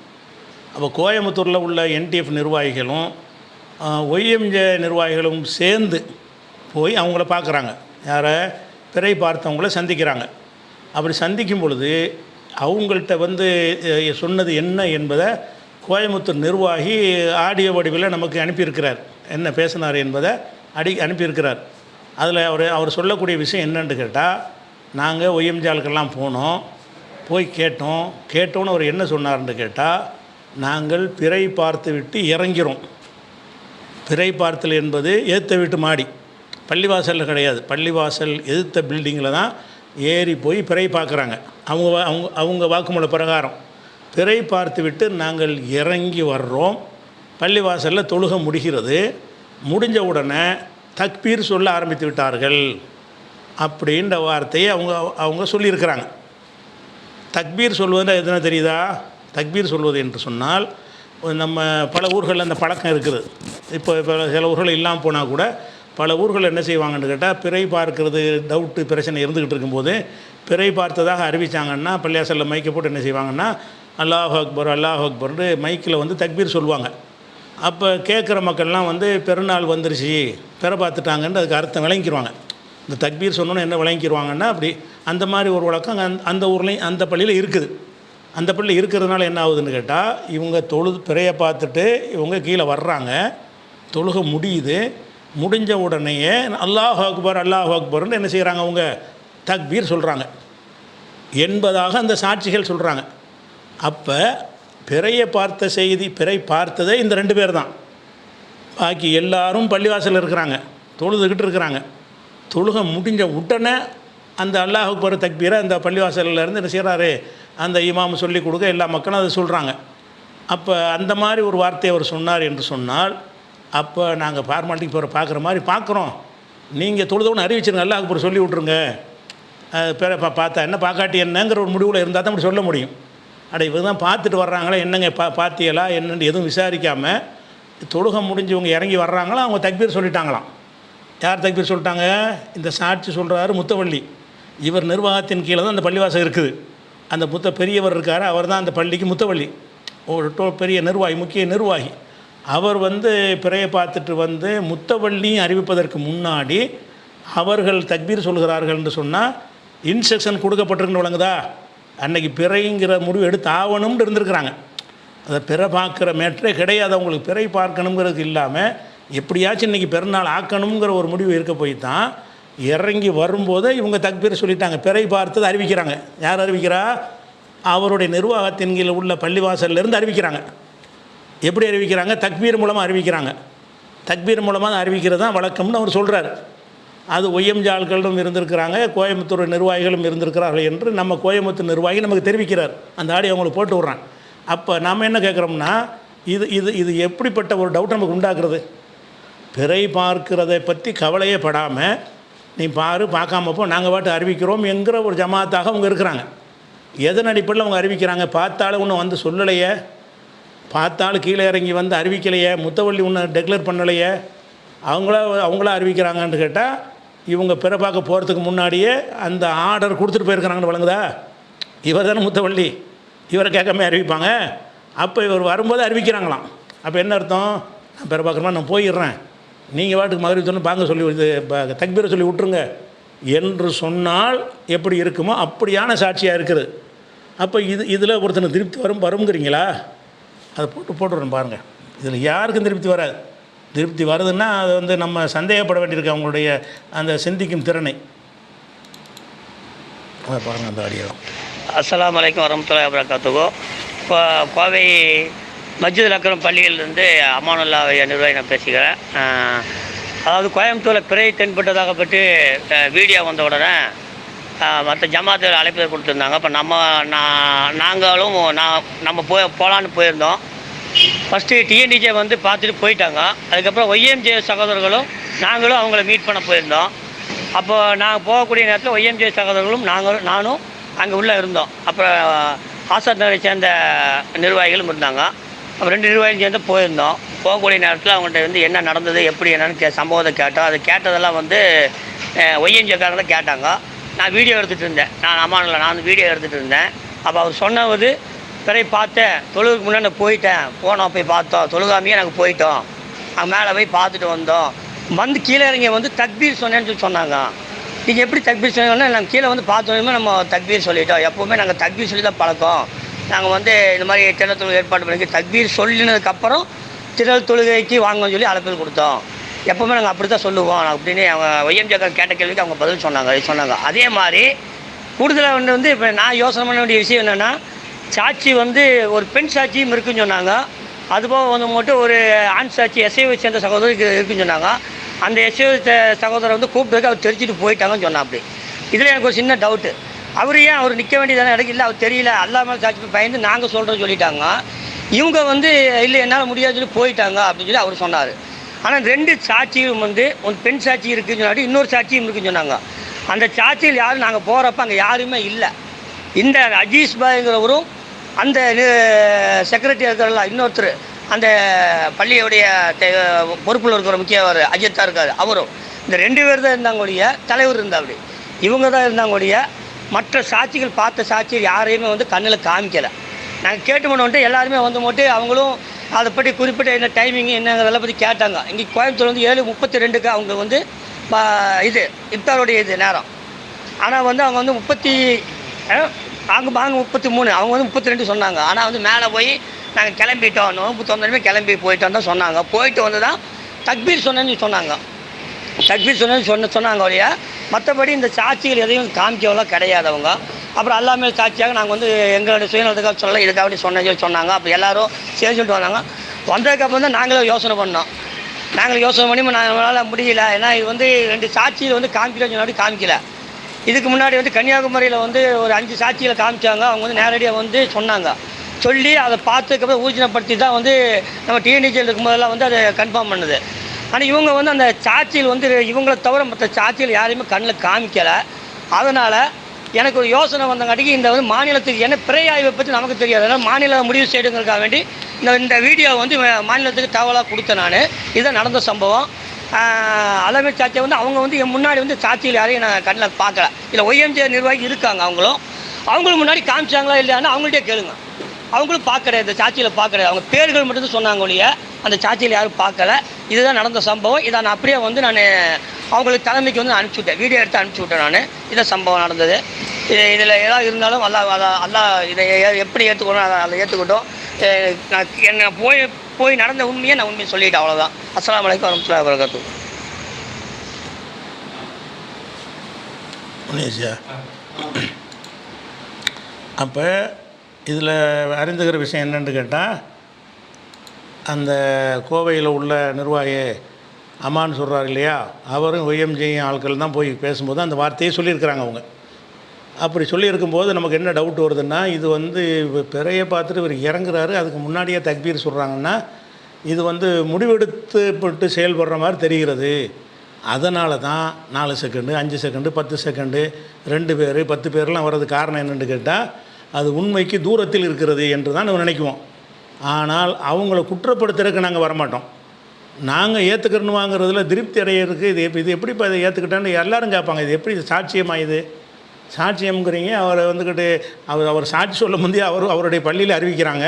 அப்போ கோயமுத்தூரில் உள்ள என்டிஎஃப் நிர்வாகிகளும் ஒய்எம்ஜே நிர்வாகிகளும் சேர்ந்து போய் அவங்கள பார்க்குறாங்க, யாரை, பிறை பார்த்தவங்கள சந்திக்கிறாங்க. அப்படி சந்திக்கும் பொழுது அவங்கள்ட்ட வந்து சொன்னது என்ன என்பதை கோயம்புத்தூர் நிர்வாகி ஆடியோ வடிவில் நமக்கு அனுப்பியிருக்கிறார். என்ன பேசினார் என்பதை அனுப்பியிருக்கிறார். அதில் அவர் சொல்லக்கூடிய விஷயம் என்னன்னு கேட்டால், நாங்கள் ஒய்எம்ஜாலுக்கெல்லாம் போனோம், போய் கேட்டோன்னு அவர் என்ன சொன்னார்ன்னு கேட்டால், நாங்கள் பிறை பார்த்து விட்டு இறங்கிறோம். பிறை பார்த்தல் என்பது எதிர்த்த வீட்டு மாடி, பள்ளிவாசலில் கிடையாது. பள்ளிவாசல் எதிர்த்த பில்டிங்கில் தான் ஏறி போய் பிறை பார்க்குறாங்க. அவங்க வாக்குமூல பிரகாரம் பிறை பார்த்து விட்டு நாங்கள் இறங்கி வர்றோம். பள்ளிவாசலில் தொழுகை முடிகிறது. முடிஞ்ச உடனே தக்பீர் சொல்ல ஆரம்பித்து விட்டார்கள் அப்படின்ற வார்த்தையை அவங்க சொல்லியிருக்கிறாங்க. தக்பீர் சொல்வதுன்னா எதுனா தெரியுதா? தக்பீர் சொல்வது என்று சொன்னால், நம்ம பல ஊர்களில் அந்த பழக்கம் இருக்குது. இப்போ சில ஊர்கள் இல்லாமல் போனால் கூட பல ஊர்கள் என்ன செய்வாங்கன்னு கேட்டால், பிறை பார்க்கறது டவுட்டு பிரச்சனை இருந்துக்கிட்டு இருக்கும்போது பிறை பார்த்ததாக அறிவித்தாங்கன்னா பள்ளியாசலில் மைக்கை போட்டு என்ன செய்வாங்கன்னா, அல்லாஹ் அக்பர் அல்லாஹ் அக்பர்னு மைக்கில் வந்து தக்பீர் சொல்லுவாங்க. அப்போ கேட்குற மக்கள்லாம் வந்து பெருநாள் வந்துருச்சு, பிறை பார்த்துட்டாங்கன்னு அதுக்கு அர்த்தம் விளங்கிடுவாங்க. இந்த தக்பீர் சொன்னோன்னு என்ன விளங்கிடுவாங்கன்னா, அப்படி அந்த மாதிரி ஒரு வழக்கம் அந்த ஊர்லேயும் அந்த பள்ளியில் இருக்குது. அந்த பள்ளி இருக்கிறதுனால என்ன ஆகுதுன்னு கேட்டால், இவங்க பிறையை பார்த்துட்டு இவங்க கீழே வர்றாங்க, தொழுகை முடியுது. முடிஞ்ச உடனேயே அல்லாஹ் அக்பர்னு என்ன செய்கிறாங்க, அவங்க தக்பீர் சொல்கிறாங்க என்பதாக அந்த சாட்சிகள் சொல்கிறாங்க. அப்போ பிறையை பார்த்த செய்தி, பிறை பார்த்ததே இந்த 2 பேர் தான். பாக்கி எல்லாரும் பள்ளிவாசலில் இருக்கிறாங்க, தொழுதுகிட்டு இருக்கிறாங்க. தொழுகை முடிஞ்ச உடனே அந்த அல்லாஹ் அக்பர் தக்பீரை அந்த பள்ளிவாசலில் இருந்து என்ன செய்கிறாரு, அந்த இமாம் சொல்லி கொடுக்க எல்லா மக்களும் அதை சொல்கிறாங்க. அப்போ அந்த மாதிரி ஒரு வார்த்தையை அவர் சொன்னார் என்று சொன்னால், அப்போ நாங்கள் ஃபார்மாலிட்டிக்கு போகிற பார்க்குற மாதிரி பார்க்குறோம், நீங்கள் தொழுதவொன்னு அறிவிச்சிருங்க, அல்லாஹ் அக்பர் சொல்லி விட்ருங்க, பிற பார்த்தா என்ன பார்க்காட்டி என்னங்கிற ஒரு முடிவில் இருந்தால் தான் அப்படி சொல்ல முடியும். இவங்க தான் பார்த்துட்டு வர்றாங்களா, என்னங்க பார்த்தியலா என்னென்னு எதுவும் விசாரிக்காமல் தொழுகை முடிஞ்சவங்க இறங்கி வர்றாங்களா, அவங்க தக்பீர் சொல்லிட்டாங்களாம். யார் தக்பீர் சொல்லிட்டாங்க? இந்த சாட்சி சொல்கிறாரு முத்தவள்ளி. இவர் நிர்வாகத்தின் கீழே தான் அந்த பள்ளிவாசல் இருக்குது. அந்த பெரியவர் இருக்கார், அவர் தான் அந்த பள்ளிக்கு முத்தவள்ளி, ஒரு பெரிய நிர்வாகி, முக்கிய நிர்வாகி. அவர் வந்து பிறையை பார்த்துட்டு வந்து முத்தவள்ளி அறிவிப்பதற்கு முன்னாடி அவர்கள் தக்பீர் சொல்கிறார்கள் என்று சொன்னால் இன்ஸ்ட்ரக்ஷன் கொடுக்கப்பட்டிருக்குன்னு வழங்குதா. அன்றைக்கி பிறைங்கிற முடிவு எடுத்து ஆகணும்னு இருந்திருக்கிறாங்க. அதை பிறை பார்க்குற மேட்டரே கிடையாது அவங்களுக்கு. பிறை பார்க்கணுங்கிறது இல்லாமல் எப்படியாச்சும் இன்றைக்கி பெருநாள் ஆக்கணுங்கிற ஒரு முடிவு இருக்க போய் தான் இறங்கி வரும்போது இவங்க தக்பீர் சொல்லிட்டாங்க. பிறை பார்த்தது அறிவிக்கிறாங்க. யார் அறிவிக்கிறா? அவருடைய நிர்வாகத்தின் கீழ் உள்ள பள்ளிவாசல்லேருந்து அறிவிக்கிறாங்க. எப்படி அறிவிக்கிறாங்க? தக்பீர் மூலமாக அறிவிக்கிறாங்க. தக்பீர் மூலமாக அறிவிக்கிறது தான் வழக்கம்னு அவர் சொல்கிறார். அது ஒய்எம்ஜால்களும் இருந்திருக்கிறாங்க, கோயம்புத்தூர் நிர்வாகிகளும் இருந்திருக்கிறார்கள் என்று நம்ம கோயம்புத்தூர் நிர்வாகி நமக்கு தெரிவிக்கிறார். அந்த ஆடியோ அவங்களுக்கு போட்டு விட்றான். அப்போ நாம் என்ன கேட்குறோம்னா, இது இது இது எப்படிப்பட்ட ஒரு டவுட் நமக்கு உண்டாக்குறது? பிறை பார்க்கிறதை பற்றி கவலையே படாமல் நீ பார்க்காம போ, நாங்கள் பாட்டு அறிவிக்கிறோம் என்கிற ஒரு ஜமாத்தாக அவங்க இருக்கிறாங்க. எதன் அடிப்படையில் அவங்க அறிவிக்கிறாங்க? பார்த்தாலும் ஒன்றும் வந்து சொல்லலையே, பார்த்தாலும் கீழே இறங்கி வந்து அறிவிக்கலையே, முத்தவள்ளி ஒன்று டெக்ளேர் பண்ணலையே, அவங்களா அறிவிக்கிறாங்கன்னு கேட்டால், இவங்க பிற பார்க்க போகிறதுக்கு முன்னாடியே அந்த ஆர்டர் கொடுத்துட்டு போயிருக்கிறாங்கன்னு வழங்குதா? இவர் தானே முத்தவள்ளி, இவரை கேட்காம அறிவிப்பாங்க. அப்போ இவர் வரும்போது அறிவிக்கிறாங்களாம். அப்போ என்ன அர்த்தம்? நான் பிற பார்க்குறமா நான் போயிடுறேன், நீங்கள் வாட்டுக்கு மகரிப் சொன்ன பாங்க சொல்லி தக்பீரை சொல்லி விட்ருங்க என்று சொன்னால் எப்படி இருக்குமோ அப்படியான சாட்சியாக இருக்குது. அப்போ இதில் ஒருத்தனுக்கு திருப்தி வருங்கிறீங்களா? அதை போட்டுடுறேன் பாருங்கள். இதில் யாருக்கும் திருப்தி வராது. திருப்தி வருதுன்னா அது வந்து நம்ம சந்தேகப்பட வேண்டியிருக்கு அவங்களுடைய அந்த சிந்திக்கும் திறனை. பாருங்கள் அந்த ஆடியோ. அஸ்ஸலாமு அலைக்கும் வரஹ்மத்துல்லாஹி வபரகாத்துஹு. கோவை மஸ்ஜிதுல் அக்ரம் பள்ளியிலிருந்து அமானுல்லா நிர்வாகி நான் பேசுகிறேன். அதாவது கோயம்புத்தூரில் பிறை தென்பட்டதாகப்பட்டு வீடியோ வந்த உடனே மற்ற ஜமாத்தில் அழைப்பு கொடுத்துருந்தாங்க. அப்போ நாங்களும் நம்ம போகலான்னு போயிருந்தோம். ஃபஸ்ட்டு டிஎன்டிஜே வந்து பார்த்துட்டு போயிட்டாங்க. அதுக்கப்புறம் ஒய்எம்ஜே சகோதரர்களும் நாங்களும் அவங்கள மீட் பண்ண போயிருந்தோம். அப்போது நாங்கள் போகக்கூடிய நேரத்தில் ஒய்எம்ஜே சகோதரர்களும் நானும் அங்கே உள்ளே இருந்தோம். அப்புறம் ஆசாத் நகரை சேர்ந்த நிர்வாகிகளும் இருந்தாங்க. அப்புறம் 2 நிர்வாகிகளும் சேர்ந்து போயிருந்தோம். போகக்கூடிய நேரத்தில் அவங்கள்ட்ட வந்து என்ன நடந்தது எப்படி என்னன்னு சம்பவத்தை கேட்டோம். அது கேட்டதெல்லாம் வந்து ஒய்எம்ஜேக்காரங்க தான் கேட்டாங்க. நான் வீடியோ எடுத்துகிட்டு இருந்தேன். நான் வீடியோ எடுத்துகிட்டு இருந்தேன். அப்போ அவர் சொன்னது, பிறை பார்த்தேன், தொழுவுக்கு முன்னாடி போயிட்டேன், போய் பார்த்தோம், தொழுகாமையே நாங்கள் போயிட்டோம் மேலே போய் பார்த்துட்டு வந்தோம். வந்து கீழே இறங்கி வந்து தக்பீர் சொன்னேன்னு சொல்லி சொன்னாங்க. நீங்கள் எப்படி தக்பீர் சொன்னீங்கன்னா, நாங்கள் கீழே வந்து பார்த்தோன்னே நம்ம தக்பீர் சொல்லிட்டோம். எப்போவுமே நாங்கள் தக்பீர் சொல்லி தான் பழக்கம். நாங்கள் வந்து இந்த மாதிரி திரள் தொழுகை ஏற்பாடு பண்ணி தக்பீர் சொல்லினதுக்கப்புறம் திரள் தொழுகைக்கு வாங்கன்னு சொல்லி அழைப்பு கொடுத்தோம். எப்போவுமே நாங்கள் அப்படி தான் சொல்லுவோம் அப்படின்னு அவங்க ஒய்எம்ஜிக்கள் கேட்ட கேள்விக்கு அவங்க பதில் சொன்னாங்க. அதே மாதிரி கூடுதலாக வந்து இப்போ நான் யோசனை பண்ண வேண்டிய விஷயம் என்னென்னா, சாட்சி வந்து ஒரு பெண் சாட்சியும் இருக்குன்னு சொன்னாங்க. அதுபோக வந்து மட்டும் ஒரு ஆண் சாட்சி எஸ்ஐவை சேர்ந்த சகோதரருக்கு இருக்குன்னு சொன்னாங்க. அந்த எஸ்ஐவை சகோதரர் வந்து கூப்பிட்டு அவர் தெரிஞ்சுட்டு போயிட்டாங்கன்னு சொன்னா. அப்படி இதில் எனக்கு ஒரு சின்ன டவுட்டு, அவர் நிற்க வேண்டியதானே இடக்கு இல்லை, அவர் தெரியல அல்லாமல் சாட்சி பயந்து நாங்கள் சொல்கிறோன்னு சொல்லிட்டாங்க. இவங்க வந்து இல்லை என்னால் முடியாது சொல்லி போயிட்டாங்க அப்படின்னு சொல்லி அவர் சொன்னார். ஆனால் 2 சாட்சியும் வந்து ஒரு பெண் சாட்சி இருக்குன்னு சொன்னாடி இன்னொரு சாட்சியும் இருக்குன்னு சொன்னாங்க. அந்த சாட்சியில் யாரும் நாங்கள் போகிறப்ப அங்கே யாருமே இல்லை. இந்த அஜீஸ் பாய்ங்கிறவரும் அந்த செக்ரட்டரி இருக்கிறல இன்னொருத்தர் அந்த பள்ளியுடைய பொறுப்பில் இருக்கிற முக்கியவர் அஜித்தா இருக்கார், அவரும் இந்த 2 பேர் தான் இருந்தாங்க ஒழிய தலைவர் இருந்தால் அப்படி இவங்க தான் இருந்தாங்க ஒழிய மற்ற சாட்சிகள் பார்த்த சாட்சிகள் யாரையுமே வந்து கண்ணில் காமிக்கலை. நாங்கள் கேட்டு வந்துட்டு எல்லாருமே வந்து மட்டும் அவங்களும் அதை பற்றி குறிப்பிட்ட என்ன டைமிங் என்னங்கிறதெல்லாம் பற்றி கேட்டாங்க. இங்கே கோயம்புத்தூர் வந்து 7:32 அவங்க வந்து இது இஃப்தாருடைய இது நேரம். ஆனால் வந்து அவங்க வந்து 33 அவங்க வந்து 32 சொன்னாங்க. ஆனால் வந்து மேலே போய் நாங்கள் கிளம்பிட்டோம், நோம்பு தொந்தரமே கிளம்பி போயிட்டோம் தான் சொன்னாங்க. போயிட்டு வந்து தான் தக்பீர் சொன்னேன்னு சொன்னாங்க. தக்பீர் சொன்னாங்க ஒழிய மற்றபடி இந்த சாட்சிகள் எதையும் காமிக்கவெல்லாம் கிடையாது அவங்க. அப்புறம் எல்லாமே சாட்சியாக நாங்கள் வந்து எங்களுடைய சுயநலத்துக்காக சொல்லலை, இதுக்காக சொன்னாங்க. அப்போ எல்லோரும் சேர்ந்துட்டு வந்தாங்க. வந்ததுக்கப்புறம் தான் நாங்களும் யோசனை பண்ணோம். பண்ணி நம்மளால் முடியல. ஏன்னா இது வந்து 2 சாட்சியில் வந்து காமிக்கிறோன்னு சொன்னாடி காமிக்கல. இதுக்கு முன்னாடி வந்து கன்னியாகுமரியில் வந்து ஒரு 5 சாட்சியில் காமிச்சாங்க. அவங்க வந்து நேரடியாக வந்து சொன்னாங்க. சொல்லி அதை பார்த்ததுக்கப்புறம் ஊர்ஜினப்படுத்தி தான் வந்து நம்ம டிஎன்டிஜியில் இருக்கும்போதெல்லாம் வந்து அதை கன்ஃபார்ம் பண்ணுது. ஆனால் இவங்க வந்து அந்த சாட்சியில் வந்து இவங்களை தவிர மற்ற சாட்சியில் யாரையுமே கண்ணில் காமிக்கலை. அதனால் எனக்கு ஒரு யோசனை வந்தங்காட்டிக்கு இந்த வந்து மாநிலத்துக்கு என்ன பிறை ஆய்வை பற்றி நமக்கு தெரியாது. அதனால் மாநில முடிவு செய்யுங்கிறதுக்காக வேண்டி இந்த வீடியோ வந்து மாநிலத்துக்கு தகவலாக கொடுத்தேன் நான். இதுதான் நடந்த சம்பவம். அலமேல் சாட்சியை வந்து அவங்க வந்து என் முன்னாடி வந்து சாட்சியில் யாரையும் நான் கண்ணில் பார்க்கல. இல்லை ஒய்எம்ஜி நிர்வாகி இருக்காங்க, அவங்களுக்கு முன்னாடி காமிச்சாங்களா இல்லையான்னு அவங்கள்ட்டே கேளுங்க. அவங்களும் பார்க்கறது, இந்த சாட்சியில் பார்க்கறது அவங்க பேர்கள் மட்டும்தான் சொன்னாங்க ஒழிய அந்த சாட்சியில் யாரும் பார்க்கல. இதுதான் நடந்த சம்பவம். இதை நான் அப்படியே வந்து நான் அவங்களுக்கு தலைமைக்கு வந்து அனுப்பிச்சி விட்டேன், வீடியோ எடுத்து அனுப்பிச்சி விட்டேன் நான். இதை சம்பவம் நடந்தது. இதில் ஏதாவது இருந்தாலும் அல்லா இதை எப்படி ஏற்றுக்கணும் அதை ஏற்றுக்கிட்டோம். நான் போய் நடந்த உண்மையை நான் உண்மையை சொல்லிவிட்டேன், அவ்வளோதான். அஸ்ஸலாமு அலைக்கும் வரஹ்மத்துல்லாஹி வபரகாத்துஹு. அப்போ இதில் அறிந்துக்கிற விஷயம் என்னென்னு கேட்டால், அந்த கோவையில் உள்ள நிர்வாகி அம்மான்னு சொல்கிறார் இல்லையா, அவரும் ஒய்எம்ஜி ஆட்கள் தான் போய் பேசும்போது அந்த வார்த்தையை சொல்லியிருக்கிறாங்க அவங்க. அப்படி சொல்லியிருக்கும்போது நமக்கு என்ன டவுட் வருதுன்னா, இது வந்து பிறையை பார்த்துட்டு இவர் இறங்குறாரு, அதுக்கு முன்னாடியே தக்பீர் சொல்கிறாங்கன்னா இது வந்து முடிவெடுத்துப்பட்டு செயல்படுற மாதிரி தெரிகிறது. அதனால தான் 4 செகண்டு 5 செகண்டு 10 செகண்டு 2 பேர் 10 பேர்லாம் வர்றது காரணம் என்னென்னு கேட்டால், அது உண்மைக்கு தூரத்தில் இருக்கிறது என்று தான் நம்ம நினைக்குவோம். ஆனால் அவங்கள குற்றப்படுத்துறதுக்கு நாங்கள் வரமாட்டோம். நாங்கள் ஏற்றுக்கிறன்னு வாங்குறதுல திருப்தி அடையிறதுக்கு இது எப்படி இப்போ இதை ஏற்றுக்கிட்டான்னு எல்லோரும் கேட்பாங்க. இது எப்படி சாட்சியமாக இது சாட்சியம்ங்கிறீங்க? அவரை வந்துக்கிட்டு அவர் சாட்சி சொல்ல முந்தைய அவருடைய பள்ளியில் அறிவிக்கிறாங்க.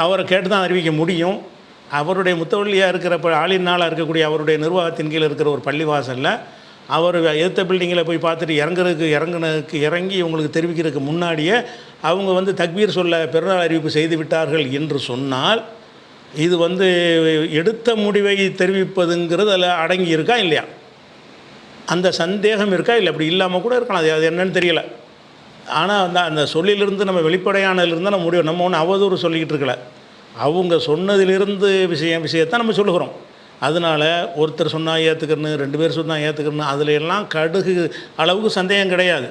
அவரை கேட்டு தான் அறிவிக்க முடியும். அவருடைய முத்தவள்ளியாக இருக்கிற ஆளினாலாக இருக்கக்கூடிய அவருடைய நிர்வாகத்தின் கீழ் இருக்கிற ஒரு பள்ளிவாசலில் அவர் எதிர்த்த பில்டிங்கில் போய் பார்த்துட்டு இறங்கி இவங்களுக்கு தெரிவிக்கிறதுக்கு முன்னாடியே அவங்க வந்து தக்பீர் சொல்ல பெருநாள் அறிவிப்பு செய்து விட்டார்கள் என்று சொன்னால், இது வந்து எடுத்த முடிவை தெரிவிப்பதுங்கிறது அதில் அடங்கி இருக்கா இல்லையா? அந்த சந்தேகம் இருக்கா? இல்லை அப்படி இல்லாமல் கூட இருக்கலாம், அது என்னன்னு தெரியலை. ஆனால் அந்த சொல்லிலிருந்து நம்ம வெளிப்படையானதுலேருந்து நம்ம ஒன்று அவதூறு சொல்லிக்கிட்டு இருக்கல. அவங்க சொன்னதிலிருந்து விஷயத்தை நம்ம சொல்லுகிறோம். அதனால் ஒருத்தர் சொன்னால் ஏற்றுக்கணும், 2 பேர் சொன்னால் ஏற்றுக்கணும், அதில் எல்லாம் கடுகு அளவுக்கு சந்தேகம் கிடையாது.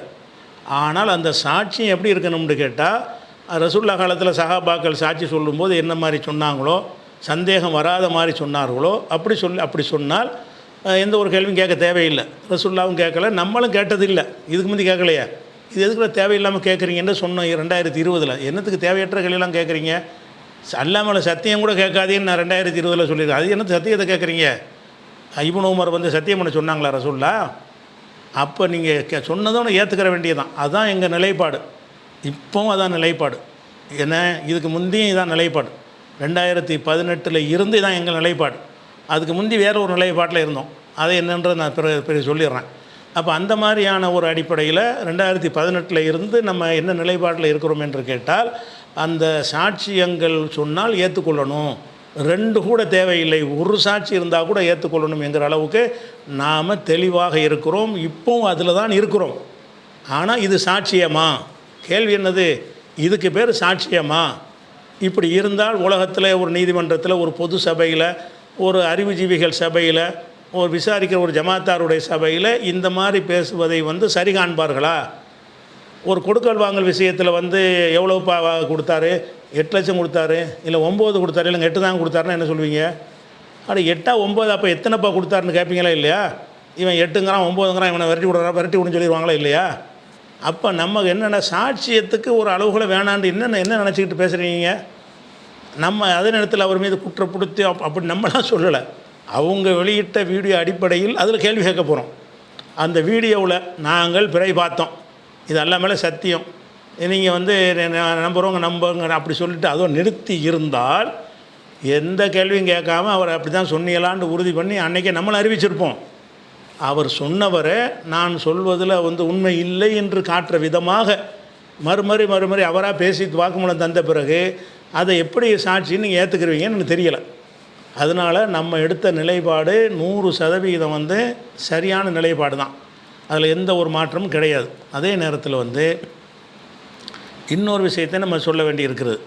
ஆனால் அந்த சாட்சியம் எப்படி இருக்கணும்னு கேட்டால், ரசூலுல்லாஹ் காலத்தில் சஹாபாக்கள் சாட்சி சொல்லும்போது என்ன மாதிரி சொன்னாங்களோ, சந்தேகம் வராத மாதிரி சொன்னார்களோ அப்படி சொன்னால் எந்த ஒரு கேள்வியும் கேட்க தேவையில்லை. ரசூலுல்லாஹ்வும் கேட்கல, நம்மளும் கேட்டதில்லை. இதுக்கு முந்தி கேட்கலையா? இது எதுக்குள்ள தேவையில்லாமல் கேட்குறீங்கன்னு சொன்னோம் 2020. என்னத்துக்கு தேவையற்ற கேள்வியெல்லாம் கேட்குறீங்க? அல்லாமல் சத்தியம் கூட கேட்காதேன்னு நான் 2020 சொல்லியிருக்கேன். அது என்ன சத்தியத்தை கேட்குறீங்க? இப்னு உமர் வந்து சத்தியம் பண்ண சொன்னாங்களா ரசூலுல்லாஹ்? அப்போ நீங்கள் சொன்னதோடு ஏற்றுக்கிற வேண்டியதான். அதுதான் எங்கள் நிலைப்பாடு. இப்போவும் அதான் நிலைப்பாடு. ஏன்னா இதுக்கு முந்தையும் இதான் நிலைப்பாடு. 2018 இருந்து தான் எங்கள் நிலைப்பாடு. அதுக்கு முந்தி வேறு ஒரு நிலைப்பாட்டில் இருந்தோம். அதை என்னன்றது நான் பிறகு சொல்லிடுறேன். அப்போ அந்த மாதிரியான ஒரு அடிப்படையில் 2018 இருந்து நம்ம என்ன நிலைப்பாட்டில் இருக்கிறோம் என்று கேட்டால், அந்த சாட்சியங்கள் சொன்னால் ஏற்றுக்கொள்ளணும், 2 கூட தேவையில்லை, ஒரு சாட்சி இருந்தால் கூட ஏற்றுக்கொள்ளணும் என்கிற அளவுக்கு நாம் தெளிவாக இருக்கிறோம். இப்போவும் அதில் தான் இருக்கிறோம். ஆனால் இது சாட்சியமா? கேள்வி என்னது? இதுக்கு பேர் சாட்சியமா? இப்படி இருந்தால் உலகத்தில் ஒரு நீதிமன்றத்தில், ஒரு பொது சபையில், ஒரு அறிவுஜீவிகள் சபையில், ஒரு விசாரிக்கிற ஒரு ஜமாத்தாருடைய சபையில் இந்த மாதிரி பேசுவதை சரி காண்பார்களா? ஒரு கொடுக்கல் வாங்கல் விஷயத்தில் எவ்வளோ கொடுத்தாரு? 8 லட்சம் கொடுத்தாரு, இல்லை 9 கொடுத்தாரு, இல்லைங்க 8 தான் கொடுத்தாருன்னா என்ன சொல்வீங்க? அப்படி 8 9 அப்போ எத்தனைப்பா கொடுத்தாருன்னு கேட்பீங்களா இல்லையா? இவன் 8ங்கிறான் 9ங்கிறான், இவனை விரட்டி விடுன்னு சொல்லிடுவாங்களா இல்லையா? அப்போ நம்ம என்னென்ன சாட்சியத்துக்கு ஒரு அளவுகளை வேணான்னு என்ன நினச்சிக்கிட்டு பேசுகிறீங்க? நம்ம அதே நேரத்தில் அவர் மீது குற்றப்படுத்தி அப்படி நம்மளாம் சொல்லலை. அவங்க வெளியிட்ட வீடியோ அடிப்படையில் அதில் கேள்வி கேட்க போகிறோம். அந்த வீடியோவில் நாங்கள் பிறை பார்த்தோம், இது எல்லாமே சத்தியம், நீங்கள் நம்புங்க அப்படி சொல்லிட்டு அதோ நிறுத்தி இருந்தால் எந்த கேள்வியும் கேட்காம அவர் அப்படி தான் சொன்னீங்களான்னு உறுதி பண்ணி அன்றைக்கே நம்மளை அறிவிச்சிருப்போம். அவர் சொன்னவரை நான் சொல்வதில் உண்மை இல்லை என்று காட்டுற விதமாக மறுமறி அவராக பேசி வாக்குமூலம் தந்த பிறகு அதை எப்படி சாட்சின்னு நீங்கள் ஏற்றுக்கிறீங்கன்னு எனக்கு தெரியலை. அதனால் நம்ம எடுத்த நிலைப்பாடு 100% சரியான நிலைப்பாடு தான். அதில் எந்த ஒரு மாற்றமும் கிடையாது. அதே நேரத்தில் இன்னொரு விஷயத்தை நம்ம சொல்ல வேண்டி இருக்கிறது.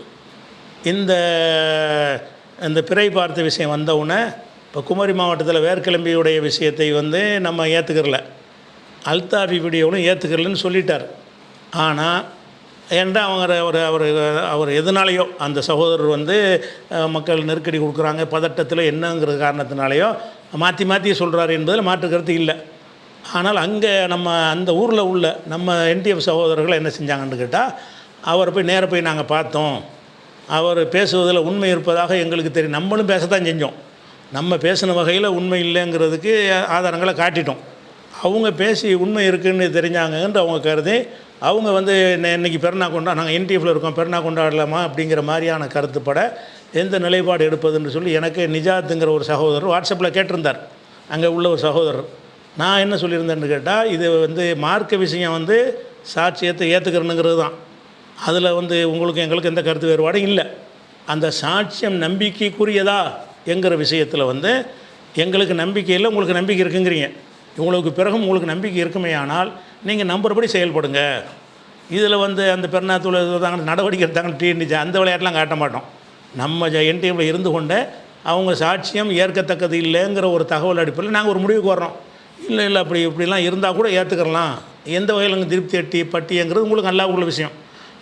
இந்த பிறை பார்த்த விஷயம் வந்தவுடனே இப்போ குமரி மாவட்டத்தில் வேர்க்கிளம்பியுடைய விஷயத்தை நம்ம ஏற்றுக்கிறல, அல்தாஃபி வீடியோவும் ஏற்றுக்கிறலன்னு சொல்லிட்டார். ஆனால் ஏன்டா அவர் எதனாலேயோ அந்த சகோதரர் மக்கள் நெருக்கடி கொடுக்குறாங்க, பதட்டத்தில் என்னங்கிற காரணத்தினாலேயோ மாற்றி சொல்கிறார் என்பதில் மாற்று கருத்து இல்லை. ஆனால் அங்கே நம்ம அந்த ஊரில் உள்ள நம்ம NTF சகோதரர்கள் என்ன செஞ்சாங்கன்னு கேட்டால், அவரை போய் நாங்கள் பார்த்தோம், அவர் பேசுவதில் உண்மை இருப்பதாக எங்களுக்கு தெரியும், நம்மளும் பேசத்தான் செஞ்சோம், நம்ம பேசின வகையில் உண்மை இல்லைங்கிறதுக்கு ஆதாரங்களை காட்டிட்டோம். அவங்க பேசி உண்மை இருக்குதுன்னு தெரிஞ்சாங்கன்னு அவங்க கருதி அவங்க இன்றைக்கி பெருநா நாங்கள் NTFல இருக்கோம், பெருநா கொண்டாடலாமா அப்படிங்கிற மாதிரியான கருத்துப்பட எந்த நிலைப்பாடு எடுப்பதுன்னு சொல்லி எனக்கு நிஜாத்துங்கிற ஒரு சகோதரர் வாட்ஸ்அப்பில் கேட்டிருந்தார். அங்கே உள்ள ஒரு சகோதரர். நான் என்ன சொல்லியிருந்தேன்னு கேட்டால், இது மார்க்க விஷயம் சாட்சியத்தை ஏற்றுக்கிறனுங்கிறது தான். அதில் உங்களுக்கு எங்களுக்கு எந்த கருத்து வேறுபாடும் இல்லை. அந்த சாட்சியம் நம்பிக்கைக்குரியதா என்கிற விஷயத்தில் எங்களுக்கு நம்பிக்கை இல்லை, உங்களுக்கு நம்பிக்கை இருக்குங்கிறீங்க. உங்களுக்கு பிறகும் உங்களுக்கு நம்பிக்கை இருக்குமே ஆனால் நீங்கள் நம்புறபடி செயல்படுங்க. இதில் அந்த பெருநாத்தூள் நடவடிக்கை எடுத்தாங்க TNC அந்த விளையாட்டெலாம் காட்ட மாட்டோம். நம்ம NTFல இருந்து கொண்டு அவங்க சாட்சியம் ஏற்கத்தக்கது இல்லைங்கிற ஒரு தகவல் அடிப்படையில் நாங்கள் ஒரு முடிவுக்கு வர்றோம். இல்லை இப்படிலாம் இருந்தால் கூட ஏற்றுக்கலாம், எந்த வகையில் நாங்கள் திருப்தி பட்டிங்கிறது உங்களுக்கு நல்லா உள்ள விஷயம்.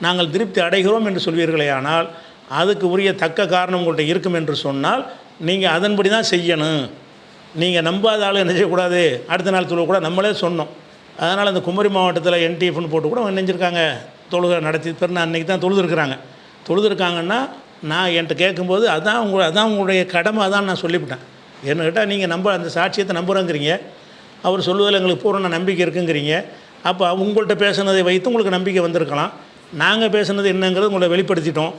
நாங்கள் திருப்தி அடைகிறோம் என்று சொல்வீர்களே ஆனால் அதுக்கு உரிய தக்க காரணம் உங்கள்கிட்ட இருக்கும் என்று சொன்னால் நீங்கள் அதன்படி தான் செய்யணும். நீங்கள் நம்பாத ஆள் என்ன செய்யக்கூடாது, அடுத்த நாள் தொழுவக்கூடாது, நம்மளே சொன்னோம். அதனால் அந்த குமரி மாவட்டத்தில் NTFன்னு போட்டு கூட நினைஞ்சிருக்காங்க, தொழுகை நடத்தி பெருனா அன்றைக்கி தான் தொழுதுருக்காங்கன்னா நான் என்கிட்ட கேட்கும்போது அதான் உங்களுடைய கடமை, அதான் நான் சொல்லிவிட்டேன். என்ன கேட்டால் நீங்கள் அந்த சாட்சியத்தை நம்புகிறோங்கிறீங்க, அவர் சொல்லுவதில் எங்களுக்கு பூரண நம்பிக்கை இருக்குங்கிறீங்க. அப்போ உங்கள்கிட்ட பேசுனதை வைத்து உங்களுக்கு நம்பிக்கை வந்திருக்கலாம். நாங்கள் பேசுனது என்னங்கிறது உங்களை வெளிப்படுத்திட்டோம்,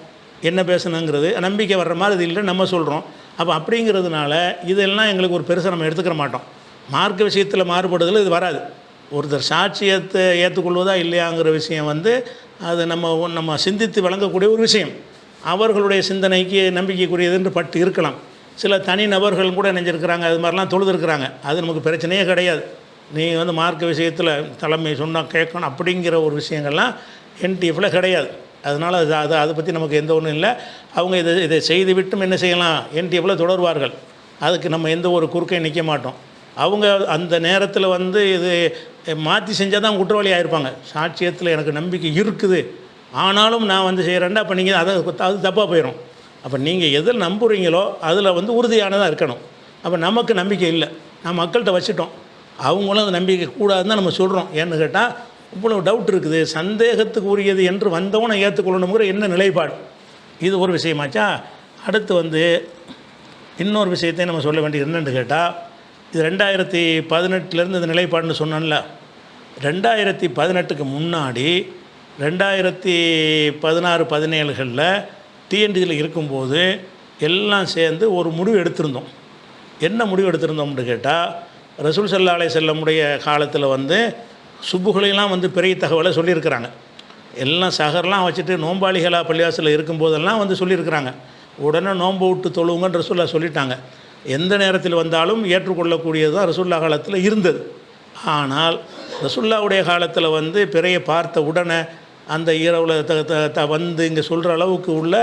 என்ன பேசணுங்கிறது நம்பிக்கை வர்ற மாதிரி இது இல்லை நம்ம சொல்கிறோம். அப்போ அப்படிங்கிறதுனால இதெல்லாம் எங்களுக்கு ஒரு பெருசாக நம்ம எடுத்துக்கிற மாட்டோம். மார்க்க விஷயத்தில் மாறுபடுதல் இது வராது. ஒருத்தர் சாட்சியத்தை ஏற்றுக்கொள்வதா இல்லையாங்கிற விஷயம் அது நம்ம சிந்தித்து வழங்கக்கூடிய ஒரு விஷயம். அவர்களுடைய சிந்தனைக்கு நம்பிக்கைக்குரியது என்று பட்டு இருக்கலாம். சில தனி நபர்கள் கூட நினைஞ்சிருக்கிறாங்க, அது மாதிரிலாம் தொழுதுருக்கிறாங்க, அது நமக்கு பிரச்சனையே கிடையாது. நீங்கள் மார்க்க விஷயத்தில் தலைமை சொன்னால் கேட்கணும் அப்படிங்கிற ஒரு விஷயங்கள்லாம் NTFல கிடையாது. அதனால் அதை பற்றி நமக்கு எந்த ஒன்றும் இல்லை. அவங்க இதை செய்து விட்டும் என்ன செய்யலாம், NTFல தொடர்வார்கள். அதுக்கு நம்ம எந்த ஒரு குறுக்கையும் நிற்க மாட்டோம். அவங்க அந்த நேரத்தில் இது மாற்றி செஞ்சால் தான் குற்றவாளி ஆகிருப்பாங்க. சாட்சியத்தில் எனக்கு நம்பிக்கை இருக்குது ஆனாலும் நான் செய்கிறேன்டா, அப்போ நீங்கள் அது தப்பாக போயிடும். அப்போ நீங்கள் எதில் நம்புகிறீங்களோ அதில் உறுதியானதாக இருக்கணும். அப்போ நமக்கு நம்பிக்கை இல்லை, நான் மக்கள்கிட்ட வச்சுட்டோம், அவங்களும் அது நம்பிக்கை கூடாதுன்னு தான் நம்ம சொல்கிறோம். ஏன்னு கேட்டால் இவ்வளோ டவுட் இருக்குது, சந்தேகத்துக்கு உரியது என்று வந்தவனை ஏற்றுக்கொள்ளணுங்கிற என்ன நிலைப்பாடு, இது ஒரு விஷயமாச்சா. அடுத்து இன்னொரு விஷயத்தை நம்ம சொல்ல வேண்டியது என்னென்னு கேட்டால், இது 2018 இந்த நிலைப்பாடுன்னு சொன்னோம்ல, 2018க்கு முன்னாடி 2016-17களில் TNTல இருக்கும்போது எல்லாம் சேர்ந்து ஒரு முடிவு எடுத்திருந்தோம். என்ன முடிவு எடுத்திருந்தோம்னு கேட்டால், ரசூல் ஸல்லல்லாஹு அலைஹி வஸல்லமுடைய காலத்தில் வந்து சுப்புகளையெல்லாம் வந்து பெரிய தகவலை சொல்லியிருக்கிறாங்க. எல்லாம் சஹர்லாம் வச்சுட்டு நோம்பாளிகளாக பள்ளிவாசலில் இருக்கும்போதெல்லாம் வந்து சொல்லியிருக்கிறாங்க. உடனே நோன்பு விட்டு தொழுவுங்கன்னு ரசூல்லா சொல்லிட்டாங்க. எந்த நேரத்தில் வந்தாலும் ஏற்றுக்கொள்ளக்கூடியது தான் ரசூல்லா காலத்தில் இருந்தது. ஆனால் ரசூல்லாவுடைய காலத்தில் வந்து பிறையை பார்த்த உடனே அந்த இரவில் வந்து இங்கே சொல்கிற அளவுக்கு உள்ள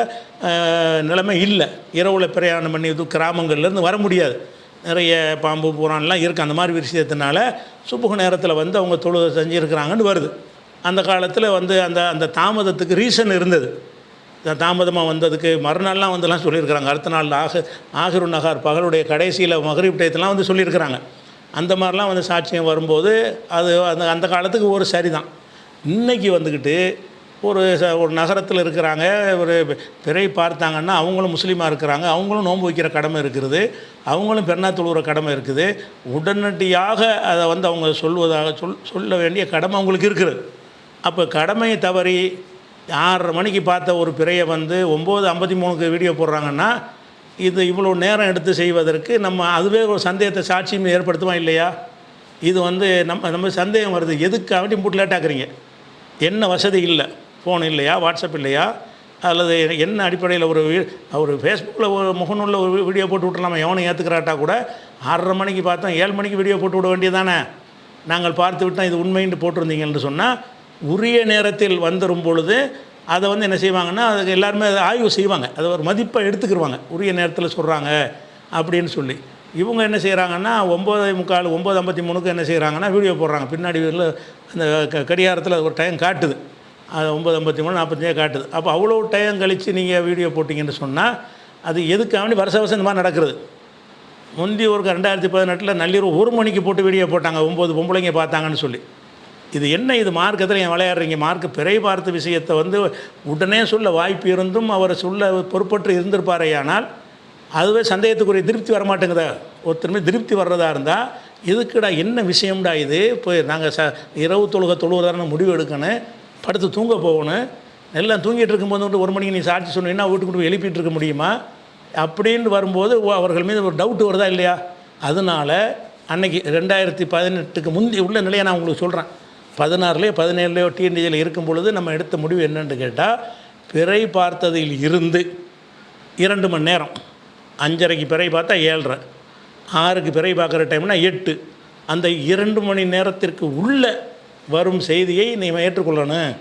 நிலைமை இல்லை. இரவில் பிரயாணம் பண்ணி இது கிராமங்கள்லேருந்து வர முடியாது. நிறைய பாம்பு பூரான்லாம் இருக்குது. அந்த மாதிரி விஷயத்தினால சுபுக நேரத்தில் வந்து அவங்க தொழுகை செஞ்சுருக்கிறாங்கன்னு வருது. அந்த காலத்தில் வந்து அந்த தாமதத்துக்கு ரீசன் இருந்தது. தாமதமாக வந்ததுக்கு மறுநாள்லாம் வந்துலாம் சொல்லியிருக்கிறாங்க. அடுத்த நாள் ஆகிரு நகார் பகலுடைய கடைசியில் மகரிப் டயத்தெலாம் வந்து சொல்லியிருக்கிறாங்க. அந்த மாதிரிலாம் வந்து சாட்சியம் வரும்போது அது அந்த காலத்துக்கு ஒரு சரிதான். இன்றைக்கி வந்துக்கிட்டு ஒரு நகரத்தில் இருக்கிறாங்க, ஒரு பிறை பார்த்தாங்கன்னா அவங்களும் முஸ்லீமாக இருக்கிறாங்க, அவங்களும் நோன்பு வைக்கிற கடமை இருக்குது, அவங்களும் பெருநா தொழுகிற கடமை இருக்குது. உடனடியாக அதை வந்து அவங்க சொல்ல வேண்டிய கடமை அவங்களுக்கு இருக்குது. அப்போ கடமையை தவறி 6:30 மணிக்கு பார்த்த ஒரு பிறையை வந்து 9:53க்கு வீடியோ போடுறாங்கன்னா, இது இவ்வளோ நேரம் எடுத்து செய்வதற்கு அதுவே ஒரு சந்தேகத்தை சாட்சியம் ஏற்படுத்துமா இல்லையா? இது வந்து நம்ம சந்தேகம் வருது. எதுக்காக போட்டு லேட்டாக்குறீங்க? என்ன வசதி இல்லை? ஃபோன் இல்லையா? வாட்ஸ்அப் இல்லையா? அல்லது என்ன அடிப்படையில் ஒரு ஃபேஸ்புக்கில் ஒரு முகநூலில் ஒரு வீடியோ போட்டு விட்டுலாமா? எவனை ஏற்றுக்கிறாட்டா கூட 6:30 மணிக்கு பார்த்தோம், 7 மணிக்கு வீடியோ போட்டு விட வேண்டியதானே? நாங்கள் பார்த்து விட்டோம் இது உண்மைன்னு போட்டிருந்தீங்கன்னு சொன்னால், உரிய நேரத்தில் வந்துடும் பொழுது அதை வந்து என்ன செய்வாங்கன்னா, அதுக்கு எல்லாருமே அதை ஆய்வு செய்வாங்க, அதை ஒரு மதிப்பை எடுத்துக்கிடுவாங்க. உரிய நேரத்தில் சொல்கிறாங்க அப்படின்னு சொல்லி. இவங்க என்ன செய்கிறாங்கன்னா 9:45 9:53க்கு என்ன செய்கிறாங்கன்னா வீடியோ போடுறாங்க. பின்னாடி அந்த கடிகாரத்தில் ஒரு டைம் காட்டுது, அது 9:53 45 காட்டுது. அப்போ அவ்வளோ டைம் கழித்து நீங்கள் வீடியோ போட்டிங்கன்னு சொன்னால் அது எதுக்காக வருஷம் இந்த மாதிரி நடக்கிறது? முந்தி ஒரு 2018 நள்ளிரவு 1 மணிக்கு போட்டு வீடியோ போட்டாங்க, 9 பொம்பளைங்க பார்த்தாங்கன்னு சொல்லி. இது என்ன? இது மார்க்கத்தில் ஏன் விளையாடுறீங்க? மார்க்க பிறை பார்த்த விஷயத்தை வந்து உடனே சொல்ல வாய்ப்பு இருந்தும் அவர் சொல்ல பொறுப்பற்று இருந்திருப்பாரையானால் அதுவே சந்தேகத்துக்குரிய திருப்தி வரமாட்டேங்குதா? ஒருத்தருமே திருப்தி வர்றதா இருந்தால் இதுக்குடா என்ன விஷயம்டா இது? இப்போ நாங்கள் இரவு தொழுகிறதான முடிவு எடுக்கணும், படுத்து தூங்க போகணும், எல்லாம் தூங்கிட்டு இருக்கும்போது 1 மணிக்கு நீ சாட்சி சொன்னீங்கன்னா வீட்டுக்கு போய் எழுப்பிட்டு இருக்க முடியுமா? அப்படின்னு வரும்போது அவர்கள் மீது ஒரு டவுட் வருதா இல்லையா? அதனால் அன்றைக்கி 2018க்கு முந்தி உள்ள நிலையை நான் உங்களுக்கு சொல்கிறேன். 16லேயோ 17லேயோ டிஎன்டிஜியில் இருக்கும் பொழுது நம்ம எடுத்த முடிவு என்னென்னு கேட்டால், பிறை பார்த்ததில் இருந்து 2 மணி நேரம், 5:30க்கு பிறை பார்த்தா 7:30, 6க்கு பிறை பார்க்குற டைம்னா 8, அந்த 2 மணி நேரத்திற்கு உள்ள வரும் செய்தியை நீங்கள் ஏற்றுக்கொள்ளணும்.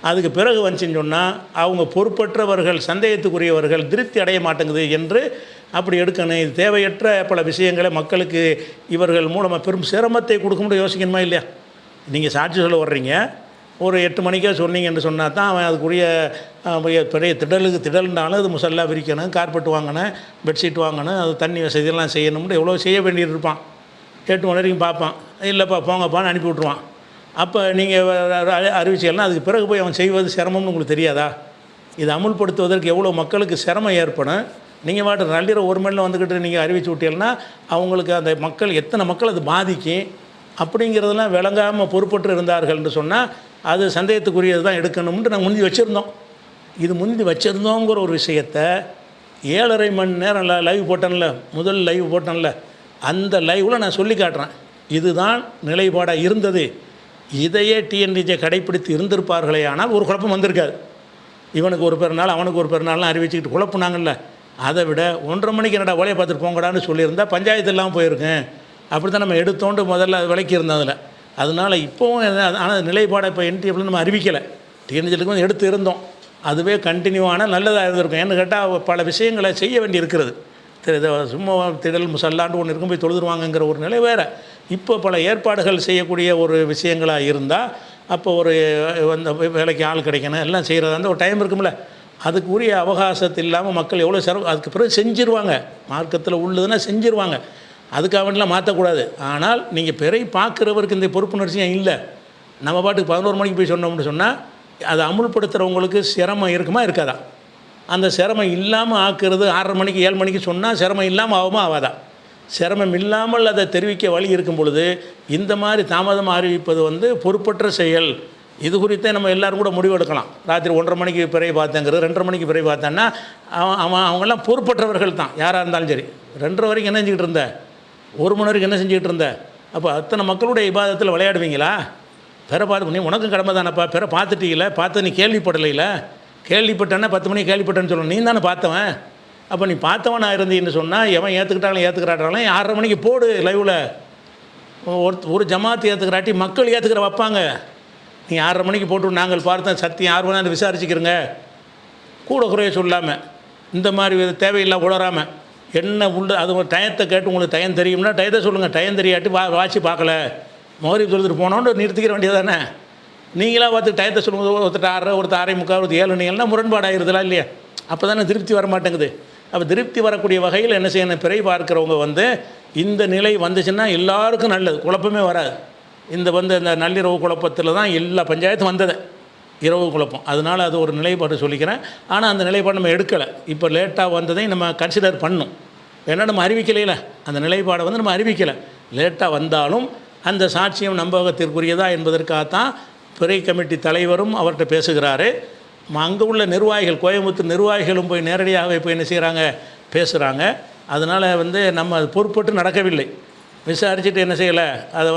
அதுக்கு பிறகு வந்துச்சுன்னு சொன்னால் அவங்க பொறுப்பற்றவர்கள், சந்தேகத்துக்குரியவர்கள், திருப்தி அடைய மாட்டேங்குது என்று அப்படி எடுக்கணும். இது தேவையற்ற பல விஷயங்களை மக்களுக்கு இவர்கள் மூலமாக பெரும் சிரமத்தை கொடுக்கும்போது யோசிக்கணுமா இல்லையா? நீங்கள் சாட்சி சொல்ல வர்றீங்க, ஒரு 8 மணிக்கே சொன்னீங்கன்னு சொன்னால் தான் அவன் அதுக்குரிய பெரிய திடல்னாலும் அது முசல்லா விரிக்கணும், கார்பெட் வாங்கணும், பெட்ஷீட் வாங்கணும், அது தண்ணி வசதியெல்லாம் செய்யணும்னு எவ்வளோ செய்ய வேண்டியிருப்பான். 8 மணி வரைக்கும் பார்ப்பான், இல்லைப்பா போங்கப்பான்னு அனுப்பி விட்ருவான். அப்போ நீங்கள் அறிவிச்சிங்கன்னா அதுக்கு பிறகு போய் அவன் செய்வது சிரமம்னு உங்களுக்கு தெரியாதா? இது அமுல்படுத்துவதற்கு எவ்வளோ மக்களுக்கு சிரமம் ஏற்படும். நீங்கள் பாட்டு நள்ளிரவு 1 மணியில் வந்துக்கிட்டு நீங்கள் அறிவிச்சு விட்டீங்கன்னா அவங்களுக்கு அந்த மக்கள் எத்தனை மக்கள் அது பாதிக்கும் அப்படிங்கிறதெல்லாம் விளங்காமல் பொறுப்பற்று இருந்தார்கள் என்று சொன்னால் அது சந்தேகத்துக்குரியது தான் எடுக்கணும்னு நாங்கள் முந்தி வச்சுருந்தோம். இது முந்தி வச்சுருந்தோங்கிற ஒரு விஷயத்தை 7:30 மணி நேரம் லைவ் போட்டேன்ல, முதல் லைவ் போட்டேன்ல, அந்த லைவில் நான் சொல்லி காட்டுறேன். இதுதான் நிலைப்பாடாக இருந்தது. இதையே டிஎன்டிஜே கடைப்பிடித்து இருந்திருப்பார்களே ஆனால் ஒரு குழப்பம் வந்திருக்காது. இவனுக்கு ஒரு பெருநாள் அவனுக்கு ஒரு பெருநாள்லாம் அறிவிச்சுக்கிட்டு குழப்பினாங்கல்ல, அதை விட 1:30 மணிக்கு என்னடா வேலையை பார்த்துட்டு போங்கடான்னு சொல்லியிருந்தால் பஞ்சாயத்து எல்லாம் போயிருக்கேன். அப்படி தான் நம்ம எடுத்தோண்டு முதல்ல அது விலைக்கு இருந்தோம் அதில். அதனால் இப்போவும் ஆனால் நிலைப்பாடை இப்போ என்டிஎஃப்ல நம்ம அறிவிக்கலை, டிஎன்டிஜேக்கு வந்து எடுத்து இருந்தோம். அதுவே கண்டினியூவான நல்லதாக இருந்திருக்கும். ஏன்னு கேட்டால் பல விஷயங்களை செய்ய வேண்டி இருக்கிறது. சும்மா திடல் முசல்லாண்டு ஒன்று இருக்கும் போய் தொழுதுருவாங்கங்கிற ஒரு நிலை வேறு. இப்போ பல ஏற்பாடுகள் செய்யக்கூடிய ஒரு விஷயங்களாக இருந்தால் அப்போ ஒரு அந்த வேலைக்கு ஆள் கிடைக்கணும், எல்லாம் செய்கிறதா அந்த ஒரு டைம் இருக்கும்ல, அதுக்கு உரிய அவகாசத்து இல்லாமல் மக்கள் எவ்வளோ அதுக்கு பிறகு செஞ்சிருவாங்க. மார்க்கத்தில் உள்ளதுன்னா செஞ்சிருவாங்க, அதுக்காக வேண்டிலாம் மாற்றக்கூடாது. ஆனால் நீங்கள் பிறை பார்க்குறவருக்கு இந்த பொறுப்புணர்ச்சியும் இல்லை. நம்ம பாட்டுக்கு 11 மணிக்கு போய் சொன்னோம்னு சொன்னால் அதை அமுல்படுத்துகிறவங்களுக்கு சிரமம் இருக்குமா இருக்காதா? அந்த சிரமம் இல்லாமல் ஆக்குறது 6:30 மணிக்கு 7 மணிக்கு சொன்னால் சிரமம் இல்லாமல் ஆகுமா ஆகாதா? சிரமம் இல்லாமல் அதை தெரிவிக்க வழி இருக்கும் பொழுது இந்த மாதிரி தாமதமாக அறிவிப்பது வந்து பொறுப்பற்ற செயல். இது குறித்தே நம்ம எல்லோரும் கூட முடிவெடுக்கலாம். ராத்திரி 1:30 மணிக்கு பிறகு பார்த்தேங்கிறது 2:30 மணிக்கு பிறகு பார்த்தான்னா அவங்கெல்லாம் பொறுப்பற்றவர்கள் தான், யாராக இருந்தாலும் சரி. 2:30 வரைக்கும் என்ன செஞ்சுக்கிட்டு இருந்த, 1 மணி வரைக்கும் என்ன செஞ்சுக்கிட்டு இருந்த? அப்போ அத்தனை மக்களுடைய இபாதத்தில் விளையாடுவீங்களா? பிற பார்த்து நீ உனக்கும் கடமை தானப்பா, பிற பார்த்துட்டீங்கள, பார்த்து நீ கேள்விப்படலையில, கேள்விப்பட்டேன்னா 10 மணிக்கு கேள்விப்பட்டேன்னு சொல்லணும், நீ தானே பார்த்தவன். அப்போ நீ பார்த்தவனாக இருந்தீன்னு சொன்னால் எவன் ஏற்றுக்கிட்டாலும் ஏற்றுக்கிறாட்டாலும் 6:30 மணிக்கு போடு லைவில். ஒரு ஜமாத்து ஏற்றுக்கிறாட்டி மக்கள் ஏற்றுக்கிற வைப்பாங்க. நீ 6:30 மணிக்கு போட்டு நாங்கள் பார்த்தோம் சத்தியம் 6 மணி நேரம் விசாரிச்சுக்கிறங்க, கூட குறைய சொல்லாமல், இந்த மாதிரி தேவையில்லாம் உளராமல் என்ன உண்டு. அது ஒரு டயத்தை கேட்டு உங்களுக்கு டயம் தெரியும்னா டயத்தை சொல்லுங்கள், டயம் தெரியாட்டி வாட்சி பார்க்கல மகரிப் தொழுதுட்டு போனோன்னு நிறுத்திக்கிற வேண்டியது தானே. நீங்களாக பார்த்து டயத்தை சொல்லுங்கள், ஒருத்தர் 6:30 ஒருத்தர் 6:45 ஒருத்தர் 7 நீங்கள்னா முரண்பாடாயிருதுலாம் இல்லையா? அப்போ தானே திருப்தி வர மாட்டேங்குது. அப்போ திருப்தி வரக்கூடிய வகையில் என்ன செய்யணும், பிறை பார்க்குறவங்க இந்த நிலை வந்துச்சுன்னா எல்லாருக்கும் நல்லது, குழப்பமே வராது. இந்த இந்த நள்ளிரவு குழப்பத்தில் தான் எல்லா பஞ்சாயத்தும் வந்தது, இரவு குழப்பம். அதனால் அது ஒரு நிலைப்பாடு சொல்லிக்கிறேன். ஆனால் அந்த நிலைப்பாடு நம்ம எடுக்கலை. இப்போ லேட்டாக வந்ததையும் நம்ம கன்சிடர் பண்ணணும். ஏன்னா நம்ம அறிவிக்கலையில, அந்த நிலைப்பாடை நம்ம அறிவிக்கலை. லேட்டாக வந்தாலும் அந்த சாட்சியம் நம்பகத்திற்குரியதா என்பதற்காகத்தான் பிறை கமிட்டி தலைவரும் அவர்கிட்ட பேசுகிறாரு. அங்கே உள்ள நிர்வாகிகள், கோயம்புத்தூர் நிர்வாகிகளும் போய் நேரடியாகவே போய் என்ன செய்கிறாங்க, பேசுகிறாங்க. அதனால் நம்ம அது பொறுப்பட்டு நடக்கவில்லை. விசாரிச்சுட்டு என்ன செய்யலை, அதை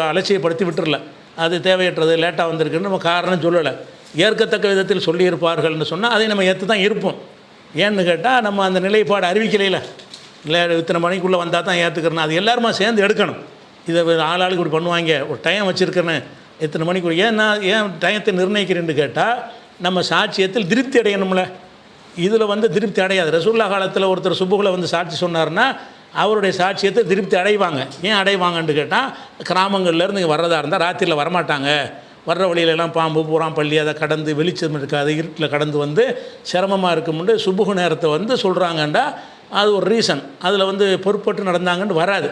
அலட்சியப்படுத்தி விட்டுறல. அது தேவையற்றது, லேட்டாக வந்திருக்குன்னு நம்ம காரணம் சொல்லலை. ஏற்கத்தக்க விதத்தில் சொல்லியிருப்பார்கள்னு சொன்னால் அதை நம்ம ஏற்று தான் இருப்போம். ஏன்னு கேட்டால் நம்ம அந்த நிலைப்பாடு அறிவிக்கலையில, இல்லை இத்தனை மணிக்குள்ளே வந்தால் தான் ஏற்றுக்கிறேன். அது எல்லாருமா சேர்ந்து எடுக்கணும். இதை ஆளாளுக்கு இப்படி பண்ணுவாங்க, ஒரு டைம் வச்சுருக்கிறேன்னு எத்தனை மணிக்குள்ள ஏன் டயத்தை நிர்ணயிக்கிறேன்னு கேட்டால் நம்ம சாட்சியத்தில் திருப்தி அடையணும்ல. இதில் திருப்தி அடையாது. ரசூலுல்லாஹ் காலத்தில் ஒருத்தர் சுபுகளை சாட்சி சொன்னார்னா அவருடைய சாட்சியத்தை திருப்தி அடைவாங்க. ஏன் அடைவாங்கன்னு கேட்டால் கிராமங்கள்லேருந்து இங்கே வர்றதா இருந்தால் ராத்திரியில் வரமாட்டாங்க, வர்ற வழியிலெல்லாம் பாம்பு பூரா பள்ளி அதை கடந்து வெளிச்சம் இருக்காது, இருட்டில் கடந்து சிரமமாக இருக்கும்னு சுபுகு நேரத்தை சொல்கிறாங்கண்டா அது ஒரு ரீசன். அதில் பொறுப்பட்டு நடந்தாங்கன்னு வராது.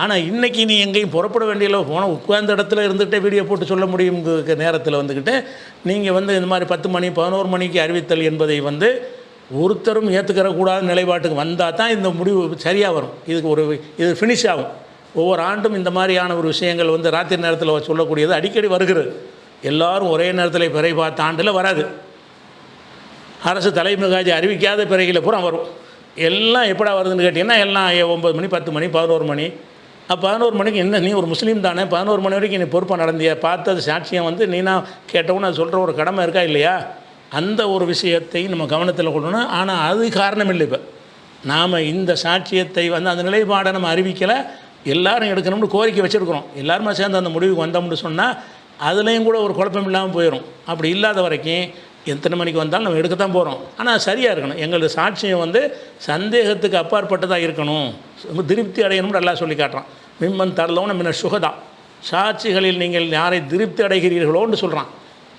ஆனால் இன்றைக்கி நீ எங்கேயும் புறப்பட வேண்டியல, போனால் உட்கார்ந்த இடத்துல இருந்துகிட்டே வீடியோ போட்டு சொல்ல முடியும் நேரத்தில் நீங்கள் இந்த மாதிரி 10 மணி 11 மணிக்கு அறிவித்தல் என்பதை ஒருத்தரும் ஏற்றுக்கிறக்கூடாத நிலைப்பாட்டுக்கு வந்தால் தான் இந்த முடிவு சரியாக வரும். இது ஃபினிஷ் ஆகும். ஒவ்வொரு ஆண்டும் இந்த மாதிரியான ஒரு விஷயங்கள் ராத்திரி நேரத்தில் சொல்லக்கூடியது அடிக்கடி வருகிறது. எல்லோரும் ஒரே நேரத்தில் பிறை பார்த்த ஆண்டில் வராது. அரசு தலைமைகாஜி அறிவிக்காத பிறைகளை பூரா வரும். எல்லாம் எப்படா வருதுன்னு கேட்டிங்கன்னா எல்லாம் 9 மணி 10 மணி 11 மணி. 11 மணிக்கு என்ன, நீ ஒரு முஸ்லீம் தானே, 11 மணி வரைக்கும் நீ பொறுப்பாக நடந்திய, பார்த்தது சாட்சியம் நீனா கேட்டவுன்னு அது சொல்கிற ஒரு கடமை இருக்கா இல்லையா? அந்த ஒரு விஷயத்தை நம்ம கவனத்தில் கொள்ளணும். ஆனால் அது காரணம் இல்லை. இப்போ நாம் இந்த சாட்சியத்தை அந்த நிலைப்பாடை நம்ம அறிவிக்கலை, எல்லோரும் எடுக்கணும்னு கோரிக்கை வச்சுருக்குறோம். எல்லாருமே சேர்ந்து அந்த முடிவுக்கு வந்தோம்னு சொன்னால் அதுலேயும் கூட ஒரு குழப்பம் இல்லாமல் போயிடும். அப்படி இல்லாத வரைக்கும் எத்தனை மணிக்கு வந்தாலும் நம்ம எடுக்கத்தான் போகிறோம். ஆனால் சரியாக இருக்கணும். எங்களது சாட்சியம் சந்தேகத்துக்கு அப்பாற்பட்டதாக இருக்கணும், திருப்தி அடையணும்னு நல்லா சொல்லி காட்டுறான். மிம்மன் தரலோன்னு மின்ன சுகதா, சாட்சிகளில் நீங்கள் யாரை திருப்தி அடைகிறீர்களோன்னு சொல்கிறான்.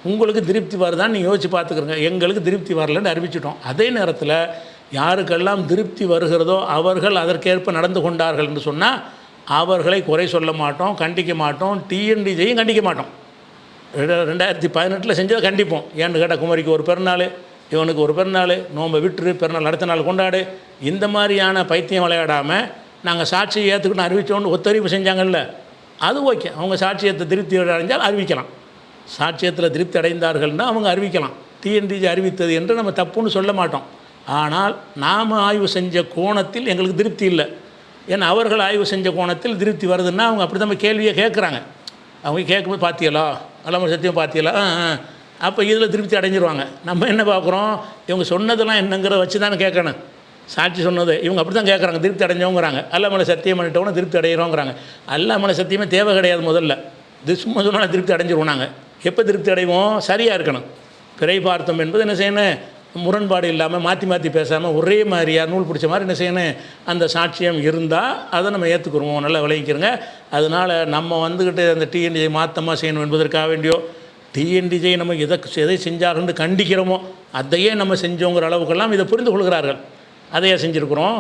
உங்களுக்கு திருப்தி வருதான்னு நீங்கள் யோசிச்சு பார்த்துக்கிறங்க. எங்களுக்கு திருப்தி வரலன்னு அறிவிச்சிட்டோம். அதே நேரத்தில் யாருக்கெல்லாம் திருப்தி வருகிறதோ அவர்கள் அதற்கேற்ப நடந்து கொண்டார்கள் என்று சொன்னால் அவர்களை குறை சொல்ல மாட்டோம், கண்டிக்க மாட்டோம், டிஎன்டிஜையும் கண்டிக்க மாட்டோம். 2018 செஞ்சதை கண்டிப்போம். ஏன்னு கேட்டால் குமரிக்கு ஒரு பெருநாள், இவனுக்கு ஒரு பெருநாள், நோம்பை விட்டுரு, பெருநாள் அடுத்த நாள் கொண்டாடு, இந்த மாதிரியான பைத்தியம் விளையாடாமல் நாங்கள் சாட்சியை ஏற்றுக்கிட்டு அறிவித்தோன்னு ஒத்தறிவு செஞ்சாங்கல்ல, அது ஓகே. அவங்க சாட்சியத்தை திருப்தி அடைஞ்சால் அறிவிக்கலாம். சாட்சியத்தில் திருப்தி அடைந்தார்கள்னால் அவங்க அறிவிக்கலாம். டிஎன்டிஜி அறிவித்தது என்று நம்ம தப்புன்னு சொல்ல மாட்டோம். ஆனால் நாம் ஆய்வு செஞ்ச கோணத்தில் எங்களுக்கு திருப்தி இல்லை. ஏன்னா அவர்கள் ஆய்வு செஞ்ச கோணத்தில் திருப்தி வருதுன்னா அவங்க அப்படி தான் கேள்வியை கேட்குறாங்க. அவங்க கேட்கும்போது பார்த்தியலா, அல்லாமல் சத்தியம் பார்த்தியலா, அப்போ இதில் திருப்தி அடைஞ்சிருவாங்க. நம்ம என்ன பார்க்குறோம், இவங்க சொன்னதெல்லாம் என்னங்கிறத வச்சு தானே கேட்கணும். சாட்சி சொன்னது இவங்க அப்படி தான் கேட்குறாங்க, திருப்தி அடைஞ்சவங்கிறாங்க. அல்லாமலை சத்தியம் பண்ணிட்டோன்னா திருப்தி அடைகிறோங்கிறாங்க. அல்லாமலை சத்தியமே தேவை கிடையாது. முதல்ல இது சும்மா சொன்னால் திருப்தி அடைஞ்சிருவோம். நாங்கள் எப்போ திருப்தி அடைவோம், சரியாக இருக்கணும். பிறை பார்த்தோம் என்பது என்ன செய்யணும், முரண்பாடு இல்லாமல் மாற்றி மாற்றி பேசாமல் ஒரே மாதிரியாக நூல் பிடிச்ச மாதிரி என்ன செய்யணும், அந்த சாட்சியம் இருந்தால் அதை நம்ம ஏற்றுக்குருவோம். நல்லா விளைவிக்கிறோங்க. அதனால் நம்ம அந்த டிஎன்டிஜை மாற்றமாக செய்யணும் என்பதற்காக வேண்டியோ, டிஎன்டிஜை நம்ம எதை செஞ்சாருன்னு கண்டிக்கிறோமோ அதையே நம்ம செஞ்சோங்கிற அளவுக்கெல்லாம் இதை புரிந்து கொள்கிறார்கள். அதையே செஞ்சுருக்குறோம்.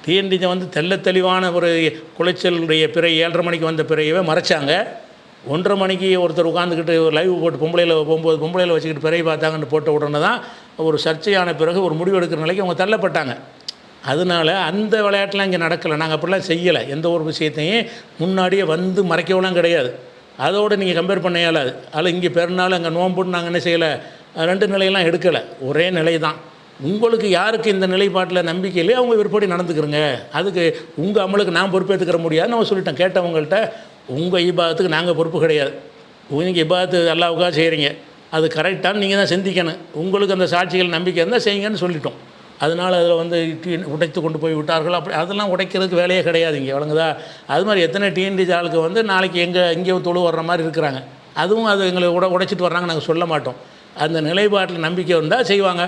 டிஎன்டிஜை தெள்ள தெளிவான ஒரு குலைச்சலுடைய பிறை 7:30 மணிக்கு வந்த பிறையவே மறைச்சாங்க. 1:30 மணிக்கு ஒருத்தர் உட்காந்துக்கிட்டு லைவ் போட்டு பொம்பளையில் வச்சுக்கிட்டு பிறை பார்த்தாங்கன்னு போட்ட உடனே தான் ஒரு சர்ச்சையான பிறகு ஒரு முடிவு எடுக்கிற நிலைக்கு அவங்க தள்ளப்பட்டாங்க. அதனால் அந்த விளையாட்டுலாம் இங்கே நடக்கலை. நாங்கள் அப்படிலாம் செய்யலை. எந்த ஒரு விஷயத்தையும் முன்னாடியே மறைக்கவெல்லாம் கிடையாது. அதோடு நீங்கள் கம்பேர் பண்ண இயலாது. அதில் இங்கே பெருநாள் அங்கே நோன்புன்னு நாங்கள் என்ன செய்யலை, 2 நிலையெல்லாம் எடுக்கலை, ஒரே நிலை தான். உங்களுக்கு யாருக்கு இந்த நிலைப்பாட்டில் நம்பிக்கை இல்லையோ அவங்க விருப்பப்படி நடந்துக்கிறங்க. அதுக்கு உங்கள் அமலுக்கு நான் பொறுப்பேற்றுக்கிற முடியாது நான் சொல்லிட்டேன். கேட்டவங்கள்ட்ட உங்கள் இபாதத்துக்கு நாங்கள் பொறுப்பு கிடையாது. நீங்கள் இபாதத்து அல்லாவுக்காக செய்கிறீங்க, அது கரெக்டானு நீங்கள் தான் சிந்திக்கணும். உங்களுக்கு அந்த சாட்சிகள் நம்பிக்கை இருந்தால் செய்யுங்கன்னு சொல்லிட்டோம். அதனால் அதில் வந்து உடைத்து கொண்டு போய் விட்டார்கள், அப்படி அதெல்லாம் உடைக்கிறதுக்கு வேலையே கிடையாது இங்கே, வழங்குதா? அது மாதிரி எத்தனை டிஎன்டிஜி ஆளுக்கு வந்து நாளைக்கு இங்கே தொழு வர்ற மாதிரி இருக்கிறாங்க. அதுவும் அது எங்களை உடைச்சிட்டு வர்றாங்க, நாங்கள் சொல்ல மாட்டோம். அந்த நிலைப்பாட்டில் நம்பிக்கை இருந்தால் செய்வாங்க,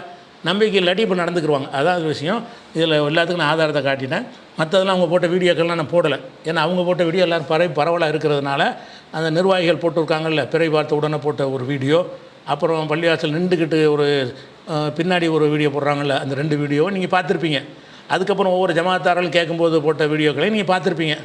நம்பிக்கை இல்லாட்டி இப்போ நடந்துக்குருவாங்க. அதான் விஷயம். இதில் எல்லாத்துக்கும் நான் ஆதாரத்தை காட்டினேன். மற்றதெல்லாம் அவங்க போட்ட வீடியோக்கள்லாம் நான் போடலை. ஏன்னா அவங்க போட்ட வீடியோ எல்லோரும் பரவலாக இருக்கிறதுனால அந்த நிர்வாகிகள் போட்டிருக்காங்கல்ல, பிறை பார்த்த உடனே போட்ட ஒரு வீடியோ, அப்புறம் பள்ளிவாசல் நின்றுக்கிட்டு ஒரு பின்னாடி ஒரு வீடியோ போடுறாங்கல்ல, அந்த 2 வீடியோவை நீங்கள் பார்த்துருப்பீங்க. அதுக்கப்புறம் ஒவ்வொரு ஜமாத்தாரர்கள் கேட்கும்போது போட்ட வீடியோக்களையும் நீங்கள் பார்த்துருப்பீங்க.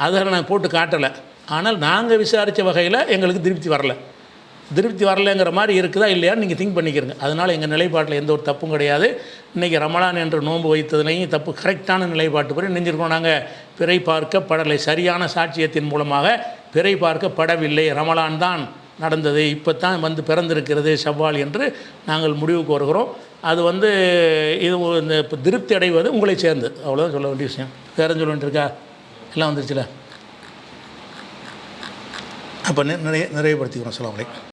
அதெல்லாம் நான் போட்டு காட்டலை. ஆனால் நாங்கள் விசாரித்த வகையில் எங்களுக்கு திருப்தி வரலைங்கிற மாதிரி இருக்குதா இல்லையான்னு நீங்கள் திங்க் பண்ணிக்கிறங்க. அதனால் எங்கள் நிலைப்பாட்டில் எந்த ஒரு தப்பும் கிடையாது. இன்றைக்கி ரமலான் என்று நோன்பு வைத்ததுலேயும் தப்பு கிடையான நிலைப்பாட்டு படி நெஞ்சிருக்கோம். நாங்கள் பிறை பார்க்கப்படலை, சரியான சாட்சியத்தின் மூலமாக பிறை பார்க்கப்படவில்லை, ரமலான் தான் நடந்தது, இப்போ தான் வந்து பிறந்திருக்கிறது ஷவ்வால் என்று நாங்கள் முடிவுக்கு வருகிறோம். அது வந்து இது இந்த இப்போ திருப்தி அடைவது உங்களை சேர்ந்து, அவ்வளோதான் சொல்ல வேண்டிய விஷயம். வேறு சொல்ல வேண்டியிருக்கா? எல்லாம் வந்துருச்சுல. அப்போ நிறைவுபடுத்திக்கிறோம். அஸ்ஸலாமு அலைக்கும்.